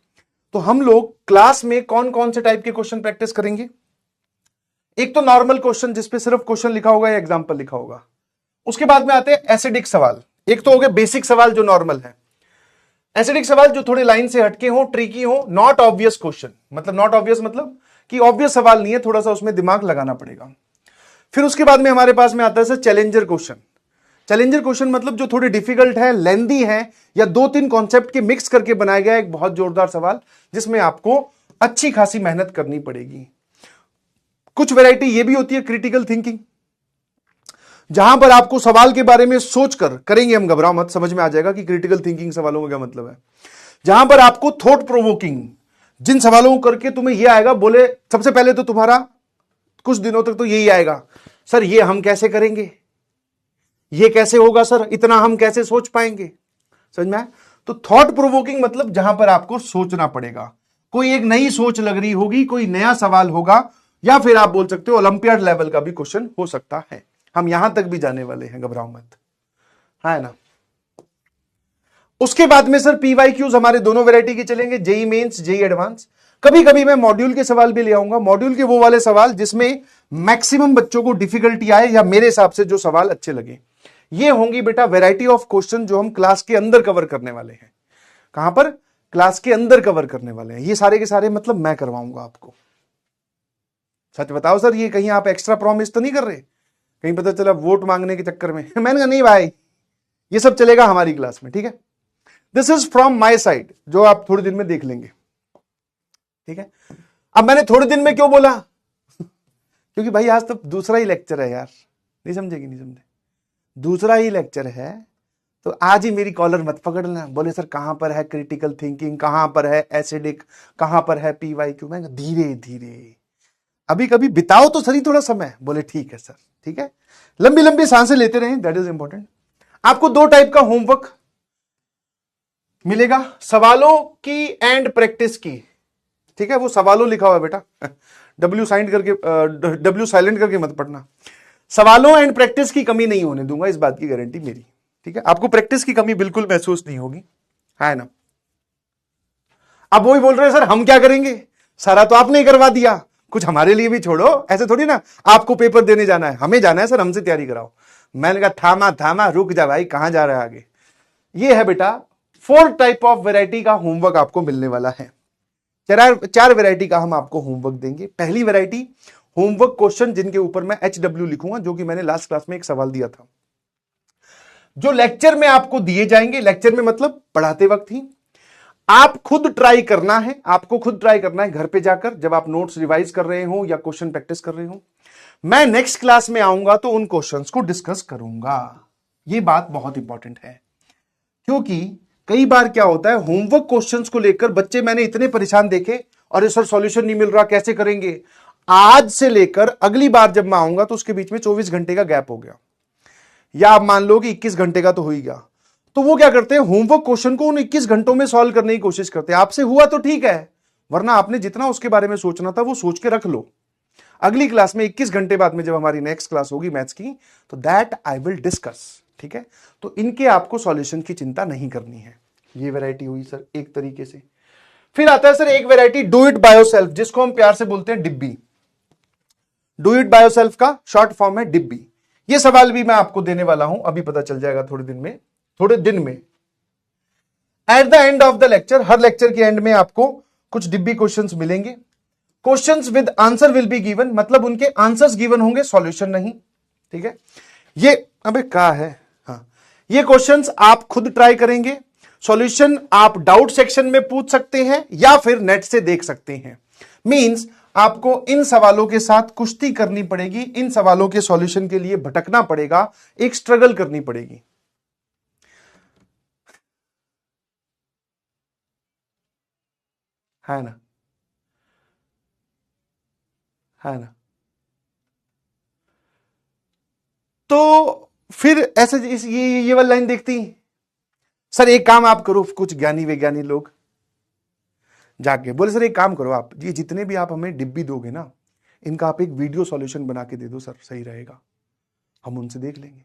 तो हम लोग क्लास में कौन कौन से टाइप के क्वेश्चन प्रैक्टिस करेंगे? एक तो नॉर्मल क्वेश्चन जिसपे सिर्फ क्वेश्चन लिखा होगा या एग्जांपल लिखा होगा। उसके बाद में आते हैं एसिडिक सवाल। एक तो हो गए बेसिक सवाल जो नॉर्मल है। एसिडिक सवाल जो थोड़े लाइन से हटके हो, ट्रिकी हो, नॉट ऑब्वियस क्वेश्चन। मतलब नॉट ऑब्वियस मतलब कि ऑब्वियस सवाल नहीं है, थोड़ा सा उसमें दिमाग लगाना पड़ेगा। फिर उसके बाद में हमारे पास में आता है sir challenger question. Challenger question मतलब जो थोड़े डिफिकल्ट है, लेंदी है, या दो तीन कॉन्सेप्ट के मिक्स करके बनाया गया एक बहुत जोरदार सवाल, जिसमें आपको अच्छी खासी मेहनत करनी पड़ेगी। कुछ वैरायटी ये भी होती है क्रिटिकल थिंकिंग, जहां पर आपको सवाल के बारे में सोचकर करेंगे, हम घबराओ मत, समझ में आ जाएगा कि क्रिटिकल थिंकिंग सवालों का क्या मतलब है। जहां पर आपको थॉट प्रोवोकिंग, जिन सवालों को करके तुम्हें यह आएगा, बोले सबसे पहले तो तुम्हारा कुछ दिनों तक तो यही आएगा, सर ये हम कैसे करेंगे, ये कैसे होगा सर, इतना हम कैसे सोच पाएंगे। समझ में आया? तो थॉट प्रोवोकिंग मतलब जहां पर आपको सोचना पड़ेगा, कोई एक नई सोच लग रही होगी, कोई नया सवाल होगा, या फिर आप बोल सकते हो ओलंपियाड लेवल का भी क्वेश्चन हो सकता है। हम यहां तक भी जाने वाले हैं, घबराओ मत, है ना। उसके बाद में सर पीवाईक्यूज हमारे दोनों वैरायटी के चलेंगे, जेई मेंस, जेई एडवांस। कभी कभी मैं मॉड्यूल के सवाल भी ले आऊंगा, मॉड्यूल के वो वाले सवाल जिसमें मैक्सिमम बच्चों को डिफिकल्टी आए, या मेरे हिसाब से जो सवाल अच्छे लगे। ये होंगी बेटा वैरायटी ऑफ क्वेश्चन जो हम क्लास के अंदर कवर करने वाले हैं। कहां पर? क्लास के अंदर कवर करने वाले हैं। ये सारे के सारे मतलब मैं करवाऊंगा आपको। सच बताओ सर, ये कहीं आप एक्स्ट्रा प्रॉमिस तो नहीं कर रहे, कहीं पता चला वोट मांगने के चक्कर में मैंने कहा नहीं भाई, ये सब चलेगा हमारी क्लास में। ठीक है, this is from my side, जो आप थोड़े दिन में देख लेंगे। ठीक है, अब मैंने थोड़े दिन में क्यों बोला क्योंकि भाई आज तो दूसरा ही लेक्चर है यार, नहीं समझेगी, नहीं समझे, दूसरा ही लेक्चर है, तो आज ही मेरी कॉलर मत पकड़ना, बोले सर कहां पर है क्रिटिकल थिंकिंग, कहां पर है एसिडिक, कहां पर है पीवाईक्यू। मैं धीरे धीरे, अभी कभी बिताओ तो सही थोड़ा समय। बोले ठीक है सर, ठीक है, लंबी लंबी सांसें लेते रहें, दैट इज इंपॉर्टेंट। आपको दो टाइप का होमवर्क मिलेगा, सवालों की एंड प्रैक्टिस की। ठीक है, वो सवालों लिखा हुआ है बेटा, डब्ल्यू साइलेंट करके मत पढ़ना। सवालों एंड प्रैक्टिस की कमी नहीं होने दूंगा, इस बात की गारंटी मेरी। ठीक है, आपको प्रैक्टिस की कमी बिल्कुल महसूस नहीं होगी, है ना। अब वही बोल रहे हैं सर हम क्या करेंगे, सारा तो आपने ही करवा दिया, कुछ हमारे लिए भी छोड़ो। ऐसे थोड़ी ना आपको पेपर देने जाना है, हमें जाना है सर, हमसे तैयारी कराओ। मैंने कहा थामा थामा, रुक जा भाई, कहां जा रहा है आगे। ये है बेटा 4 टाइप ऑफ वैरायटी का होमवर्क आपको मिलने वाला है। चार वैरायटी का हम आपको होमवर्क देंगे। पहली वैरायटी होमवर्क क्वेश्चन जिनके ऊपर मैं HW लिखूंगा, जो कि मैंने लास्ट क्लास में एक सवाल दिया था, जो लेक्चर में आपको दिए जाएंगे। लेक्चर में मतलब पढ़ाते वक्त ही आप खुद ट्राई करना है, आपको खुद ट्राई करना है घर पे जाकर, जब आप नोट्स रिवाइज कर रहे हो या क्वेश्चन प्रैक्टिस कर रहे हो। मैं नेक्स्ट क्लास में आऊंगा तो उन क्वेश्चंस को डिस्कस करूंगा। ये बात बहुत इंपॉर्टेंट है, क्योंकि कई बार क्या होता है होमवर्क क्वेश्चंस को लेकर बच्चे मैंने इतने परेशान देखे, और सर सॉल्यूशन नहीं मिल रहा, कैसे करेंगे। आज से लेकर अगली बार जब मैं आऊंगा तो उसके बीच में 24 घंटे का गैप हो गया, या आप मान लो कि 21 घंटे का तो हो ही गया। तो वो क्या करते हैं, होमवर्क क्वेश्चन को उन 21 घंटों में सॉल्व करने की कोशिश करते हैं। आपसे हुआ तो ठीक है, वरना आपने जितना उसके बारे में सोचना था वो सोच के रख लो। अगली क्लास में 21 घंटे बाद में जब हमारी नेक्स्ट क्लास होगी मैथ्स की, तो दैट आई विल डिस्कस। ठीक है, तो इनके आपको सॉल्यूशन की चिंता नहीं करनी है। ये वैरायटी हुई सर एक तरीके से। फिर आता है सर एक variety do it by yourself, जिसको हम प्यार से बोलते हैं डिब्बी। डू इट बाय योरसेल्फ का शॉर्ट फॉर्म है डिब्बी। ये सवाल भी मैं आपको देने वाला हूं, अभी पता चल जाएगा थोड़े दिन में। At the end of the lecture, her lecture के एंड में आपको कुछ डिब्बी क्वेश्चंस मिलेंगे। Questions with answer will be given, मतलब उनके आंसर्स गिवन होंगे, सॉल्यूशन नहीं। ठीक है, ये अबे क्या है, हाँ, ये क्वेश्चंस आप खुद ट्राई करेंगे। सॉल्यूशन आप डाउट सेक्शन में पूछ सकते हैं या फिर नेट से देख सकते हैं। मींस आपको इन सवालों के साथ कुश्ती करनी पड़ेगी, इन सवालों के सॉल्यूशन के लिए भटकना पड़ेगा, एक स्ट्रगल करनी पड़ेगी, है ना, है ना। तो फिर ऐसे ये वाली लाइन देखती, सर एक काम आप करो, कुछ ज्ञानी वैज्ञानी लोग जाके बोले सर एक काम करो, आप ये जितने भी आप हमें डिब्बी दोगे ना, इनका आप एक वीडियो सॉल्यूशन बना के दे दो सर, सही रहेगा, हम उनसे देख लेंगे।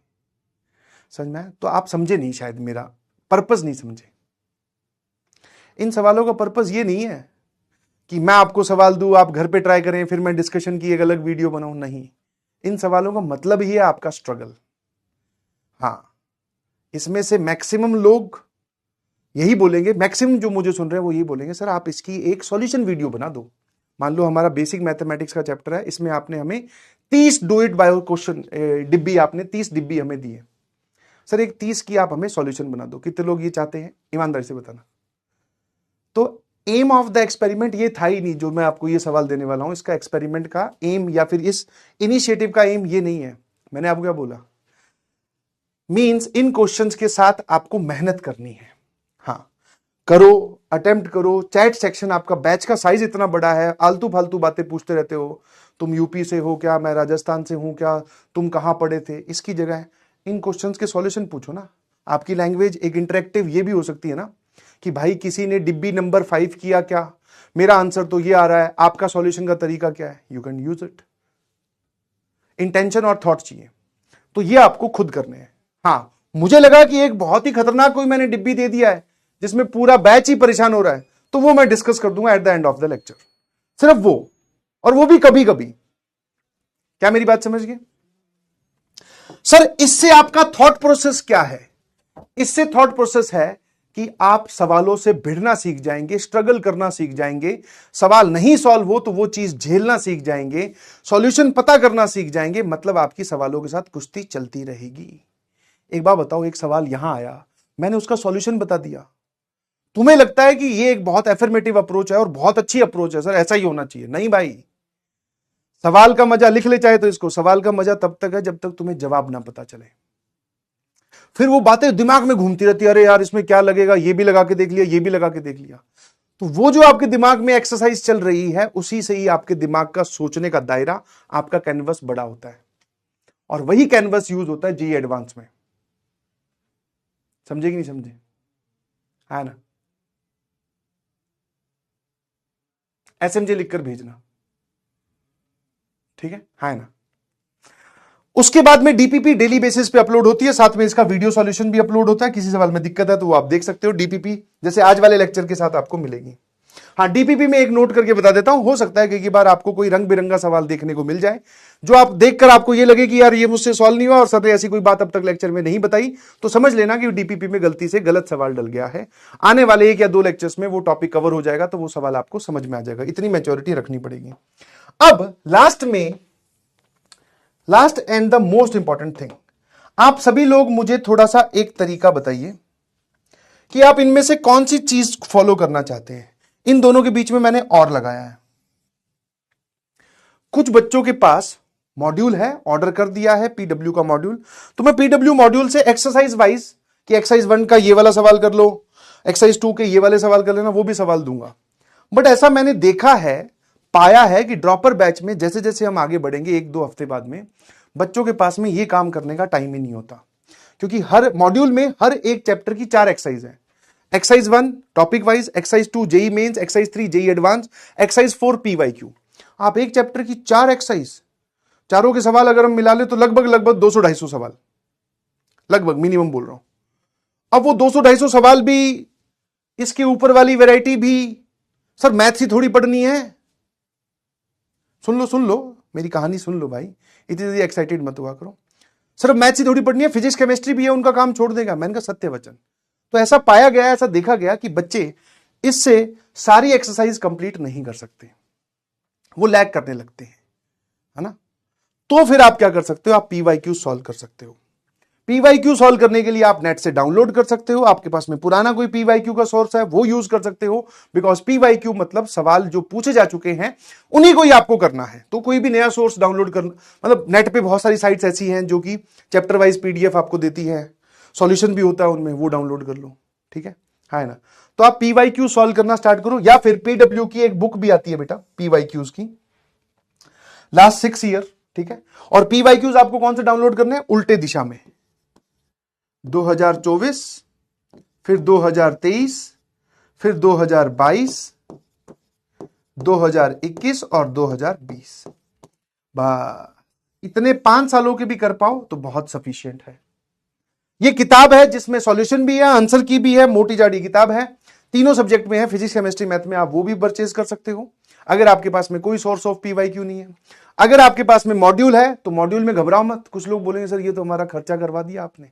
समझ में? तो आप समझे नहीं, शायद मेरा पर्पस नहीं समझे। इन सवालों का पर्पस ये नहीं है कि मैं आपको सवाल दूं, आप घर पे ट्राई करें, फिर मैं डिस्कशन की एक अलग वीडियो बनाऊं, नहीं। इन सवालों का मतलब ही है आपका स्ट्रगल। हाँ, इसमें से मैक्सिमम लोग यही बोलेंगे, मैक्सिमम जो मुझे सुन रहे हैं वो यही बोलेंगे, सर आप इसकी एक सॉल्यूशन वीडियो बना दो। मान लो हमारा बेसिक मैथमेटिक्स का चैप्टर है, इसमें आपने हमें 30 डू इट बायो क्वेश्चन डिब्बी, आपने 30 डिब्बी हमें दी है, सर एक 30 की आप हमें सॉल्यूशन बना दो। कितने लोग ये चाहते हैं, ईमानदारी से बताना। तो एम ऑफ द एक्सपेरिमेंट ये था ही नहीं जो मैं आपको ये सवाल देने वाला हूं। इसका एक्सपेरिमेंट का एम या फिर इस इनिशिएटिव का एम ये नहीं है। मैंने आपको क्या बोला, मींस इन क्वेश्चंस के साथ आपको मेहनत करनी है। हाँ, करो, अटेम्प्ट करो। चैट सेक्शन, आपका बैच का साइज इतना बड़ा है, आलतू फालतू बातें पूछते रहते हो, तुम यूपी से हो क्या, मैं राजस्थान से हूं क्या, तुम कहां पढ़े थे, इसकी जगह इन क्वेश्चंस के सॉल्यूशन पूछो ना। आपकी लैंग्वेज एक इंटरेक्टिव ये भी हो सकती है ना, कि भाई किसी ने डिब्बी नंबर 5 किया क्या, मेरा आंसर तो ये आ रहा है, आपका सॉल्यूशन का तरीका क्या है, you can use it. Intention और थॉट चाहिए, तो ये आपको खुद करने हैं। हाँ, मुझे लगा कि एक बहुत ही खतरनाक कोई मैंने डिब्बी दे दिया है जिसमें पूरा बैच ही परेशान हो रहा है, तो वो मैं डिस्कस कर दूंगा at the end of the lecture, सिर्फ वो, और वो भी कभी कभी। क्या मेरी बात समझ गए? सर इससे आपका थॉट प्रोसेस क्या है? इससे थॉट प्रोसेस है कि आप सवालों से भिड़ना सीख जाएंगे, स्ट्रगल करना सीख जाएंगे, सवाल नहीं सॉल्व हो तो वो चीज झेलना सीख जाएंगे, सॉल्यूशन पता करना सीख जाएंगे। मतलब आपकी सवालों के साथ कुश्ती चलती रहेगी। एक बात बताओ, एक सवाल यहां आया, मैंने उसका सॉल्यूशन बता दिया, तुम्हें लगता है कि ये एक बहुत एफर्मेटिव अप्रोच है और बहुत अच्छी अप्रोच है, सर ऐसा ही होना चाहिए? नहीं भाई, सवाल का मजा, लिख ले चाहे तो इसको, सवाल का मजा तब तक है जब तक तुम्हें जवाब ना पता चले। फिर वो बातें दिमाग में घूमती रहती है, अरे यार इसमें क्या लगेगा, ये भी लगा के देख लिया, ये भी लगा के देख लिया। तो वो जो आपके दिमाग में एक्सरसाइज चल रही है, उसी से ही आपके दिमाग का सोचने का दायरा, आपका कैनवस बड़ा होता है, और वही कैनवस यूज होता है जेईई एडवांस में। समझे कि नहीं समझे? है ना? एसएमजे लिखकर भेजना, ठीक है ना? उसके बाद में डीपीपी डेली बेसिस पे अपलोड होती है, साथ में इसका वीडियो सॉल्यूशन भी अपलोड होता है। किसी सवाल में दिक्कत है तो वो आप देख सकते हो, डीपीपी जैसे आज वाले लेक्चर के साथ आपको मिलेगी। हाँ, डीपीपी में एक नोट करके बता देता हूं, हो सकता है कि एक बार आपको कोई रंग बिरंगा सवाल देखने को मिल जाए जो आप देखकर आपको ये लगे कि यार ये मुझसे सॉल्व नहीं हुआ और सर ने ऐसी कोई बात अब तक लेक्चर में नहीं बताई, तो समझ लेना कि डीपीपी में गलती से गलत सवाल डल गया है। आने वाले 1 या 2 लेक्चर्स में वो टॉपिक कवर हो जाएगा, तो वो सवाल आपको समझ में आ जाएगा। इतनी मैच्योरिटी रखनी पड़ेगी। अब last and the most important thing, आप सभी लोग मुझे थोड़ा सा एक तरीका बताइए कि आप इनमें से कौन सी चीज फॉलो करना चाहते हैं। इन दोनों के बीच में मैंने और लगाया है। कुछ बच्चों के पास मॉड्यूल है, ऑर्डर कर दिया है पीडब्ल्यू का मॉड्यूल, तो मैं पीडब्ल्यू मॉड्यूल से एक्सरसाइज वाइज कि एक्सरसाइज 1 का ये वाला सवाल कर लो, एक्सरसाइज 2 के ये वाले सवाल कर लेना, वो भी सवाल दूंगा। बट ऐसा मैंने देखा है, पाया है कि ड्रॉपर बैच में जैसे जैसे हम आगे बढ़ेंगे 1-2 हफ्ते बाद में, बच्चों के पास में ये काम करने का टाइम ही नहीं होता, क्योंकि हर मॉड्यूल में हर एक चैप्टर की 4 एक्सरसाइज है। Exercise 1 topic wise, exercise 2 JEE Mains, exercise 3 JEE advance, exercise 4 PYQ. आप एक चैप्टर की 4 एक्सरसाइज, चारों के सवाल अगर हम मिला ले तो लगभग 200-250 सवाल, लगभग मिनिमम बोल रहा हूं। अब वो 200-250 सवाल भी, इसके ऊपर वाली वैरायटी भी, सर मैथ्स ही थोड़ी पढ़नी है। सुन लो मेरी कहानी सुन लो भाई, इतनी एक्साइटेड मत हुआ करो। सिर्फ मैथ्स ही थोड़ी पढ़नी है, फिजिक्स केमिस्ट्री भी है, उनका काम छोड़ देगा। मैंने कहा सत्य वचन। तो ऐसा पाया गया, ऐसा देखा गया कि बच्चे इससे सारी एक्सरसाइज कंप्लीट नहीं कर सकते, वो लैग करने लगते हैं, है ना? तो फिर आप क्या कर सकते हो, आप पीवाईक्यू सॉल्व कर सकते हो। पीवाईक्यू सॉल्व करने के लिए आप नेट से डाउनलोड कर सकते हो, आपके पास में पुराना कोई पीवाईक्यू का सोर्स है वो यूज कर सकते हो, बिकॉज पीवाईक्यू मतलब सवाल जो पूछे जा चुके हैं उन्हीं को ही आपको करना है। तो कोई भी नया सोर्स डाउनलोड करना, मतलब नेट पे बहुत सारी साइट्स ऐसी हैं जो कि चैप्टर वाइज पीडीएफ आपको देती है, सॉल्यूशन भी होता है उनमें, वो डाउनलोड कर लो, ठीक है ना? तो आप पीवाईक्यू सॉल्व करना स्टार्ट करो, या फिर पीडब्ल्यू की एक बुक भी आती है बेटा पीवाईक्यूज की, लास्ट 6 ईयर ठीक है। और पी वाई क्यूज आपको कौन से डाउनलोड करने हैं? उल्टे दिशा में, 2024, फिर 2023, फिर 2022, 2021 और 2020। इतने 5 सालों के भी कर पाओ तो बहुत सफिशिएंट है। ये किताब है जिसमें सॉल्यूशन भी है, आंसर की भी है, मोटी जाड़ी किताब है, तीनों सब्जेक्ट में है, फिजिक्स केमिस्ट्री मैथ में। आप वो भी परचेज कर सकते हो अगर आपके पास में कोई सोर्स ऑफ पीवाईक्यू नहीं है। अगर आपके पास में मॉड्यूल है तो मॉड्यूल में घबराओ मत। कुछ लोग बोलेंगे सर ये तो हमारा खर्चा करवा दिया आपने,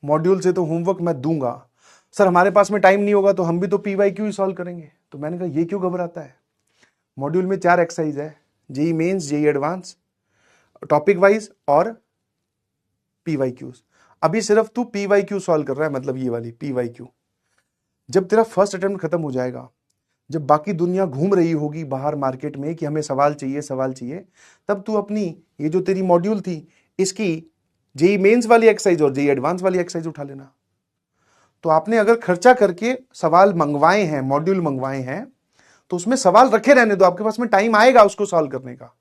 मॉड्यूल से तो होमवर्क मैं दूंगा, सर हमारे पास में टाइम नहीं होगा तो हम भी तो पीवाईक्यू ही सॉल्व करेंगे। तो मैंने कहा ये क्यों घबराता है, मॉड्यूल में 4 एक्सरसाइज है, JEE Mains, JEE advance, topic wise और पीवाईक्यूज। अभी सिर्फ तू पीवाईक्यू सॉल्व कर रहा है, मतलब ये वाली पीवाईक्यू। जब तेरा फर्स्ट अटेम्प्ट खत्म हो जाएगा, जब बाकी दुनिया घूम रही होगी बाहर मार्केट में कि हमें सवाल चाहिए सवाल चाहिए, तब तू अपनी ये जो तेरी मॉड्यूल थी इसकी जेई मेंस वाली एक्सरसाइज और जेई एडवांस वाली एक्सरसाइज उठा लेना। तो आपने अगर खर्चा करके सवाल मंगवाए हैं, मॉड्यूल मंगवाए हैं, तो उसमें सवाल रखे रहने दो, आपके पास में टाइम आएगा उसको सॉल्व करने का।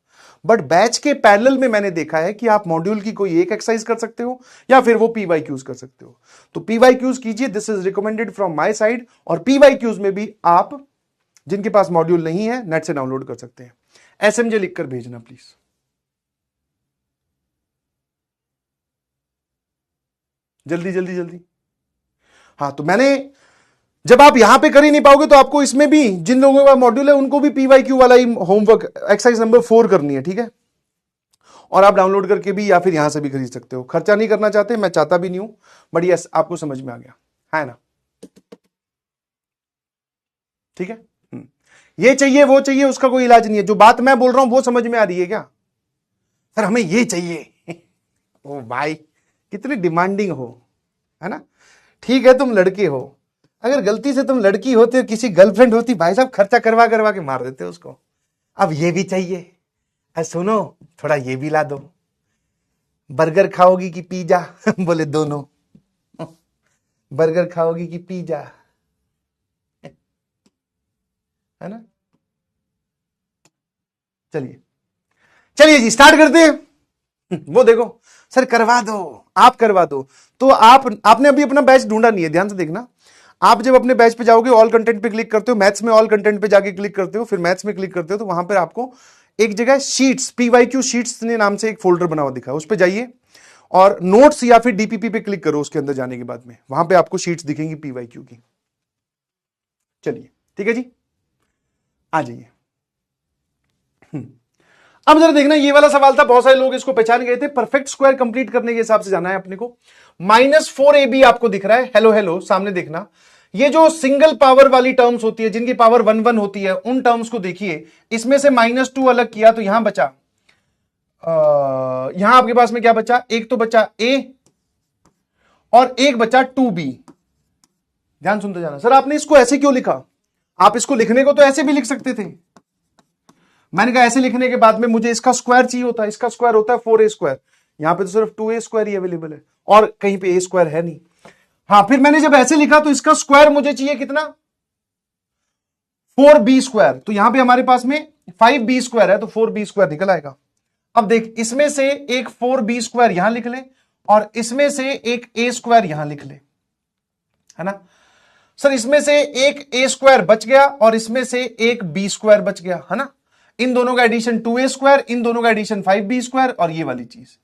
बट बैच के पैरेलल में मैंने देखा है कि आप मॉड्यूल की कोई एक एक्सरसाइज कर सकते हो या फिर वो पीवाईक्यूज कर सकते हो। तो पीवाईक्यूज कीजिए, this is recommended from my side. और पीवाईक्यूज में भी आप जिनके पास मॉड्यूल नहीं है नेट से डाउनलोड कर सकते हैं। एसएमजे लिखकर भेजना प्लीज। जल्दी जल्दी जल्दी। हाँ, तो मैंने जब आप यहां पे कर ही नहीं पाओगे तो आपको इसमें भी, जिन लोगों के पास मॉड्यूल है उनको भी पीवाईक्यू वाला ही होमवर्क एक्सरसाइज नंबर 4 करनी है, ठीक है। और आप डाउनलोड करके भी या फिर यहां से भी खरीद सकते हो। खर्चा नहीं करना चाहते, मैं चाहता भी नहीं हूं, बट यस आपको समझ में आ गया है ना, ठीक है। ये चाहिए वो चाहिए उसका कोई इलाज नहीं है। जो बात मैं बोल रहा हूं वो समझ में आ रही है क्या? सर हमें ये चाहिए ओ भाई कितनी डिमांडिंग हो, है ना। ठीक है तुम लड़के हो, अगर गलती से तुम लड़की होते, किसी गर्लफ्रेंड होती, भाई साहब खर्चा करवा करवा के मार देते उसको। अब ये भी चाहिए, सुनो थोड़ा ये भी ला दो, बर्गर खाओगी कि पिज्जा बोले दोनों बर्गर खाओगी कि पिज्जा, है ना। चलिए चलिए जी स्टार्ट करते हैं। वो देखो सर करवा दो, आप करवा दो। तो आपने अभी अपना बैच ढूंढा नहीं है, ध्यान से देखना। आप जब अपने बैच पे जाओगे ऑल कंटेंट पे क्लिक करते हो, मैथ्स में ऑल कंटेंट पे जाके क्लिक करते हो, फिर मैथ्स में क्लिक करते हो, तो वहां पर आपको एक जगह शीट्स, पीवाईक्यू शीट्स ने नाम से एक फोल्डर बना हुआ दिखा है, उस पर जाइए और नोट्स या फिर डीपीपी पे क्लिक करो। उसके अंदर जाने के बाद में वहां पे आपको शीट्स दिखेंगी पीवाईक्यू की। चलिए ठीक है जी, आ जाइए। अब जरा देखना, ये वाला सवाल था, बहुत सारे लोग इसको पहचान गए थे। परफेक्ट स्क्वायर कंप्लीट करने के हिसाब से जाना है अपने को। -4ab आपको दिख रहा है, हेलो हेलो सामने देखना। ये जो सिंगल पावर वाली टर्म्स होती है, जिनकी पावर 1 1 होती है, उन टर्म्स को देखिए। इसमें से -2 अलग किया तो यहां बचा, यहां आपके पास में क्या बचा? एक तो बचा a और एक बचा 2b। ध्यान सुनते जाना। सर आपने इसको ऐसे क्यों लिखा? आप इसको लिखने को तो ऐसे भी लिख सकते थे। मैंने कहा ऐसे लिखने के बाद में मुझे इसका स्क्वायर चाहिए होता है, इसका स्क्वायर होता है 4a स्क्वायर, यहां पे तो सिर्फ 2a स्क्वायर ही अवेलेबल है और कहीं पे a स्क्वायर है नहीं। हाँ, फिर मैंने जब ऐसे लिखा तो इसका स्क्वायर मुझे चाहिए कितना? 4b square. तो यहां पे हमारे पास में 5b स्क्वायर है, तो 4b स्क्वायर निकल आएगा। अब देख, इसमें से एक 4b स्क्वायर यहां लिख ले और इसमें से एक a स्क्वायर यहां लिख ले, है ना। सर इसमें से एक a स्क्वायर बच गया और इसमें से एक b स्क्वायर बच गया, है ना। इन दोनों का एडिशन 2a स्क्वायर, इन दोनों का एडिशन 5b स्क्वायर और ये वाली चीज।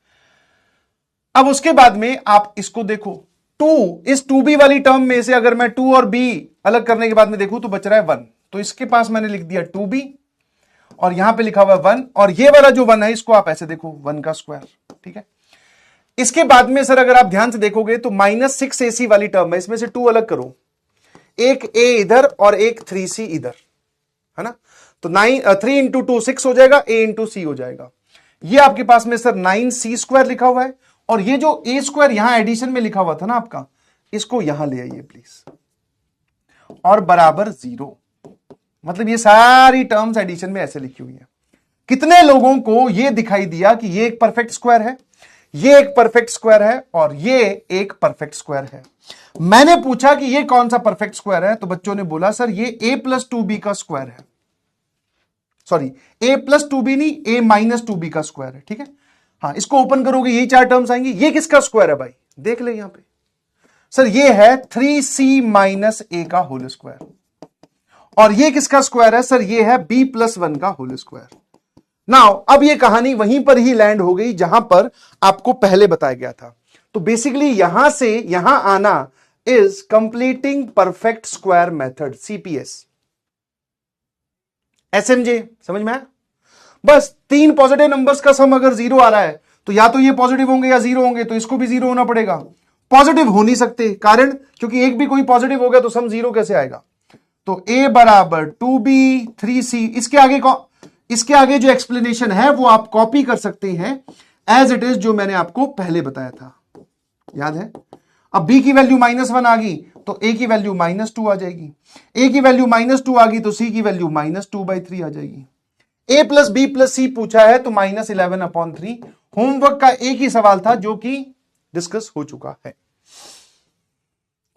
अब उसके बाद में आप इसको देखो, 2, इस 2b वाली टर्म में से अगर मैं 2 और b अलग करने के बाद में देखूं तो बच रहा है 1, तो इसके पास मैंने लिख दिया 2b और यहां पे लिखा हुआ 1, और ये वाला जो 1 है इसको आप ऐसे देखो 1 का स्क्वायर, ठीक है। इसके बाद में सर अगर आप ध्यान से देखोगे तो -6ac वाली टर्म है, इसमें से 2 अलग करो, एक a इधर और एक 3c इधर, है ना। तो 3 इंटू 2 6 हो जाएगा, a इंटू c हो जाएगा। ये आपके पास में सर 9c स्क्वायर लिखा हुआ है, और ये जो a स्क्वायर यहां एडिशन में लिखा हुआ था ना आपका, इसको यहां ले आइए प्लीज, और बराबर 0। मतलब ये सारी टर्म्स एडिशन में ऐसे लिखी हुई है। कितने लोगों को ये दिखाई दिया कि ये एक परफेक्ट स्क्वायर है, ये एक परफेक्ट स्क्वायर है और ये एक परफेक्ट स्क्वायर है? मैंने पूछा कि ये कौन सा परफेक्ट स्क्वायर है, तो बच्चों ने बोला सर ये a + 2b का स्क्वायर है। सॉरी a प्लस 2b नहीं, a माइनस 2b का स्क्वायर है, ठीक है। हाँ, इसको ओपन करोगे यही चार टर्म्स आएंगे। ये किसका स्क्वायर है भाई, देख ले यहां पे सर, ये है 3c माइनस a का होल स्क्वायर। और ये किसका स्क्वायर है सर, ये है b प्लस 1 का होल स्क्वायर। नाउ अब ये कहानी वहीं पर ही लैंड हो गई जहां पर आपको पहले बताया गया था। तो बेसिकली यहां से यहां आना is completing perfect square method, CPS। SMJ समझ में आया? बस तीन पॉजिटिव नंबर्स का सम अगर जीरो आ रहा है तो या तो ये पॉजिटिव होंगे या जीरो होंगे, तो इसको भी जीरो होना पड़ेगा। पॉजिटिव हो नहीं सकते, कारण क्योंकि एक भी कोई पॉजिटिव हो गया तो सम जीरो कैसे आएगा। तो a बराबर 2b 3c, इसके आगे जो एक्सप्लेनेशन है वो आप कॉपी कर सकते हैं एज इट इज, जो मैंने आपको पहले बताया था, याद है। अब b की वैल्यू -1 आ गई तो a की वैल्यू -2 आ जाएगी, a की वैल्यू -2 आ गई तो c की वैल्यू -2/3 आ जाएगी। a प्लस बी प्लस सी पूछा है तो -11/3। होमवर्क का एक ही सवाल था जो कि डिस्कस हो चुका है,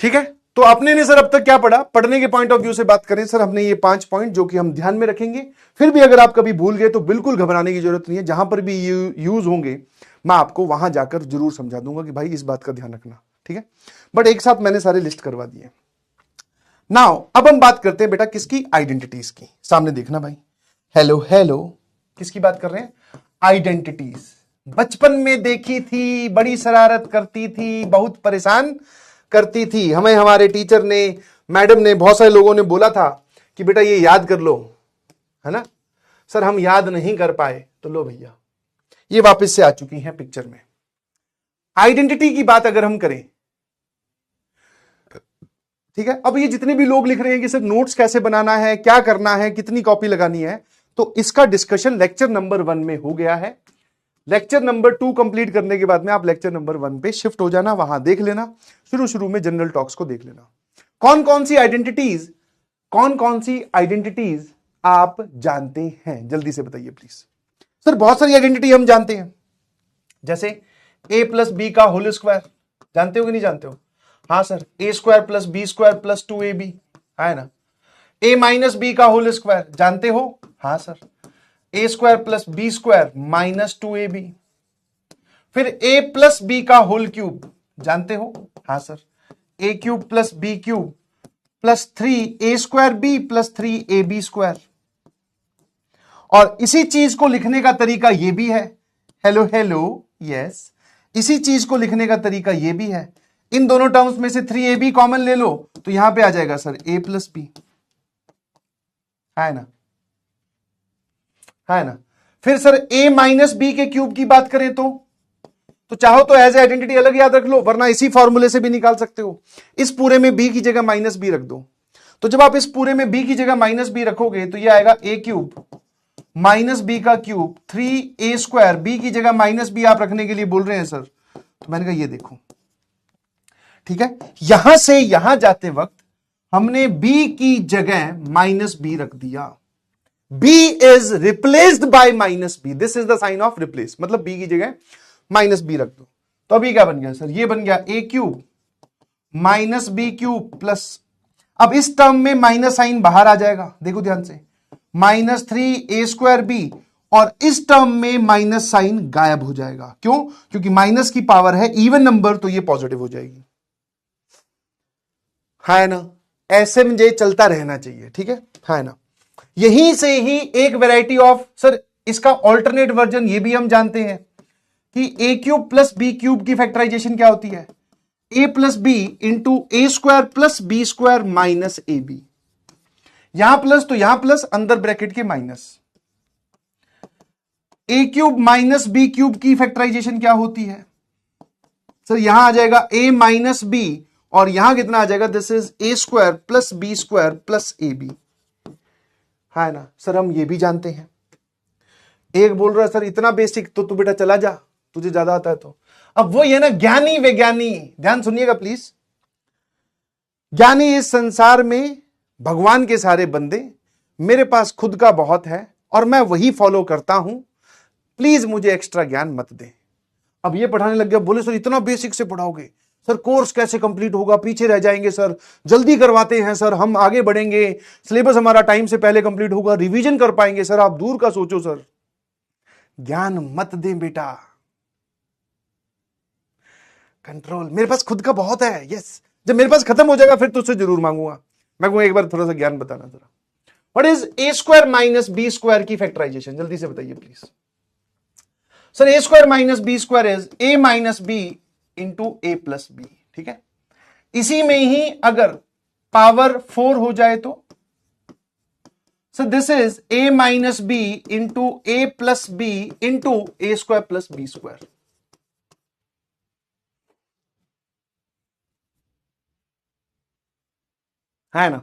ठीक है। तो आपने ने सर अब तक क्या पढ़ा, पढ़ने के पॉइंट ऑफ व्यू से बात करें सर, हमने ये 5 पॉइंट जो कि हम ध्यान में रखेंगे। फिर भी अगर आप कभी भूल गए तो बिल्कुल घबराने की जरूरत नहीं है, जहां पर भी यूज होंगे मैं आपको वहां जाकर जरूर समझा दूंगा कि भाई इस बात का ध्यान रखना, ठीक है। बट एक साथ मैंने सारे लिस्ट करवा दिए। नाउ अब हम बात करते हैं बेटा किसकी, आइडेंटिटीज की। सामने देखना भाई, हेलो हेलो, किसकी बात कर रहे हैं, आइडेंटिटीज। बचपन में देखी थी, बड़ी शरारत करती थी, बहुत परेशान करती थी। हमें हमारे टीचर ने, मैडम ने, बहुत सारे लोगों ने बोला था कि बेटा ये याद कर लो, है ना। सर हम याद नहीं कर पाए, तो लो भैया ये वापस से आ चुकी हैं पिक्चर में। आइडेंटिटी की बात अगर हम करें, ठीक है। अब ये जितने भी लोग लिख रहे हैं कि सर नोट्स कैसे बनाना है, क्या करना है, कितनी कॉपी लगानी है, तो इसका डिस्कशन लेक्चर नंबर 1 में हो गया है। लेक्चर नंबर 2 कंप्लीट करने के बाद में आप लेक्चर नंबर 1 पे शिफ्ट हो जाना, वहां देख लेना, शुरू में जनरल टॉक्स को देख लेना। कौन कौन सी आइडेंटिटीज आप जानते हैं, जल्दी से बताइए प्लीज। सर बहुत सारी आइडेंटिटी हम जानते हैं, जैसे a प्लस बी का होल स्क्वायर, जानते हो कि नहीं जानते हो। हाँ sir, a square plus B square plus 2ab है ना। a माइनस बी का होल स्क्वायर जानते हो, हाँ sir, a square plus B square -2ab। फिर a प्लस बी का होल क्यूब जानते हो, हाँ sir, a cube plus B cube plus 3a square b plus 3ab square. और इसी चीज को लिखने का तरीका ये भी है, हेलो हेलो, यस, इसी चीज को लिखने का तरीका ये भी है। इन दोनों टर्म्स में से 3ab कॉमन ले लो तो यहां पे आ जाएगा सर a प्लस बी, है ना, है ना। फिर सर a माइनस बी के क्यूब की बात करें तो चाहो तो एज ए आइडेंटिटी अलग याद रख लो, वरना इसी फॉर्मूले से भी निकाल सकते हो। इस पूरे में b की जगह -b रख दो, तो जब आप इस पूरे में b की जगह -b रखोगे तो ये आएगा a क्यूब माइनस बी का क्यूब 3a स्क्वायर। b की जगह -b आप रखने के लिए बोल रहे हैं सर, तो मैंने कहा ये देखो, ठीक है। यहां से यहां जाते वक्त हमने b की जगह -b रख दिया, b is replaced by -b, this is the sign of replace, मतलब b की जगह -b रख दो। तो अभी क्या बन गया सर, ये बन गया a cube -b cube plus, अब इस टर्म में माइनस साइन बाहर आ जाएगा, देखो ध्यान से, -3a स्क्वायर b, और इस टर्म में माइनस साइन गायब हो जाएगा। क्यों, क्योंकि माइनस की पावर है इवन नंबर, तो ये पॉजिटिव हो जाएगी, है ना। SMJ चलता रहना चाहिए, ठीक है ना। यहीं से ही एक वैरायटी ऑफ, सर इसका ऑल्टरनेट वर्जन ये भी हम जानते हैं कि a cube plus B cube की फैक्टराइजेशन क्या होती है, a plus b into A square plus B square minus A b. यहां प्लस तो यहां प्लस, अंदर ब्रैकेट के minus. a cube minus b cube की फैक्टराइजेशन क्या होती है सर, यहां आ जाएगा a माइनस बी, और यहां कितना आ जाएगा, this is a square plus B square plus a b, है ना। सर हम ये भी जानते हैं। एक बोल रहा है सर इतना बेसिक, तो तू बेटा चला जा, तुझे ज्यादा आता है तो। अब वो ये ना ज्ञानी वैज्ञानी, ध्यान सुनिएगा प्लीज। ज्ञानी इस संसार में भगवान के सारे बंदे, मेरे पास खुद का बहुत है और मैं वही फॉलो करता हूं, प्लीज मुझे एक्स्ट्रा ज्ञान मत दे। अब ये पढ़ाने लग गया, बोले सर इतना बेसिक से पढ़ाओगे, सर कोर्स कैसे कंप्लीट होगा, पीछे रह जाएंगे सर, जल्दी करवाते हैं सर, हम आगे बढ़ेंगे, सिलेबस हमारा टाइम से पहले कंप्लीट होगा, रिवीजन कर पाएंगे सर, आप दूर का सोचो सर। ज्ञान मत दें बेटा, कंट्रोल मेरे पास खुद का बहुत है। यस, जब मेरे पास खत्म हो जाएगा फिर तुझसे जरूर मांगूंगा। मैं कहूंगा एक बार थोड़ा सा ज्ञान बताना जरा। What is A square minus b square की फैक्टराइजेशन, जल्दी से बताइए please. Sir A square minus b square is a minus b into a plus b, ठीक है। इसी में ही अगर पावर 4 हो जाए तो so this is a minus b into a plus b into A square plus B square. है ना,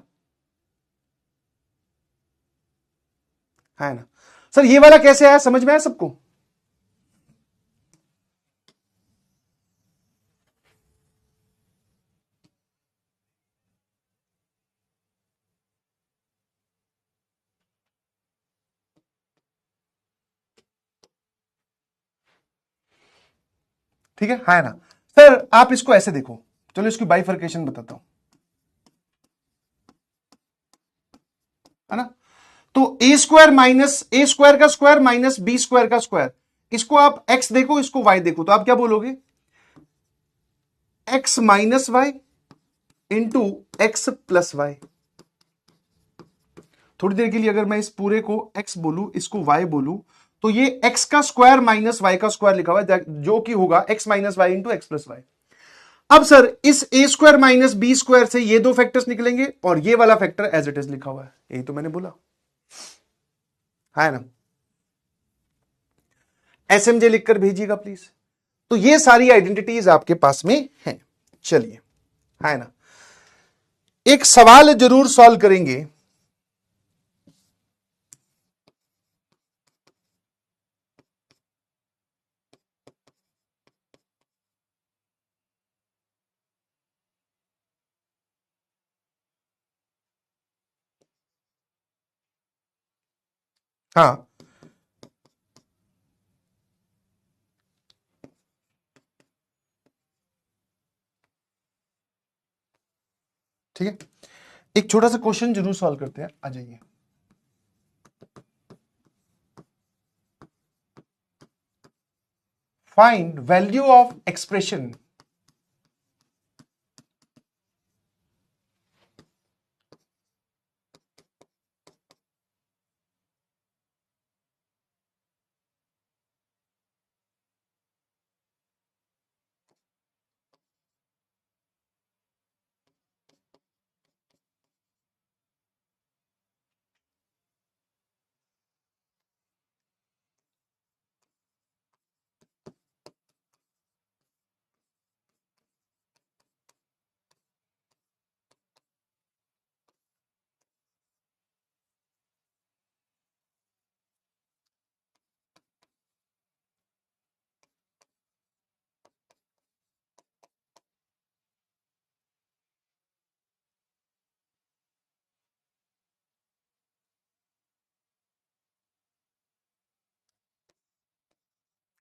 है ना। सर ये वाला कैसे आया, समझ में आया सबको? ठीक है ना। सर आप इसको ऐसे देखो, चलो इसकी बाइफर्केशन बताता हूं, है ना। तो ए स्क्वायर माइनस ए स्क्वायर का स्क्वायर माइनस बी स्क्वायर का स्क्वायर, इसको आप एक्स देखो, इसको वाई देखो, तो आप क्या बोलोगे? X minus y into x plus y. थोड़ी देर के लिए अगर मैं इस पूरे को x बोलूं, इसको y बोलूं, तो ये x का स्क्वायर माइनस y का स्क्वायर लिखा हुआ है, जो कि होगा x minus y into x plus y. अब सर इस a square minus b square से ये दो फैक्टर्स निकलेंगे और ये वाला फैक्टर एज इट इज लिखा हुआ है, यही तो मैंने बोला है ना। एसएमजे लिखकर भेजिएगा प्लीज। तो ये सारी आइडेंटिटीज आपके पास में हैं। चलिए, है ना, एक सवाल जरूर सॉल्व करेंगे। हाँ, ठीक है, एक छोटा सा क्वेश्चन जरूर सॉल्व करते हैं, आ जाइए। फाइंड वैल्यू ऑफ एक्सप्रेशन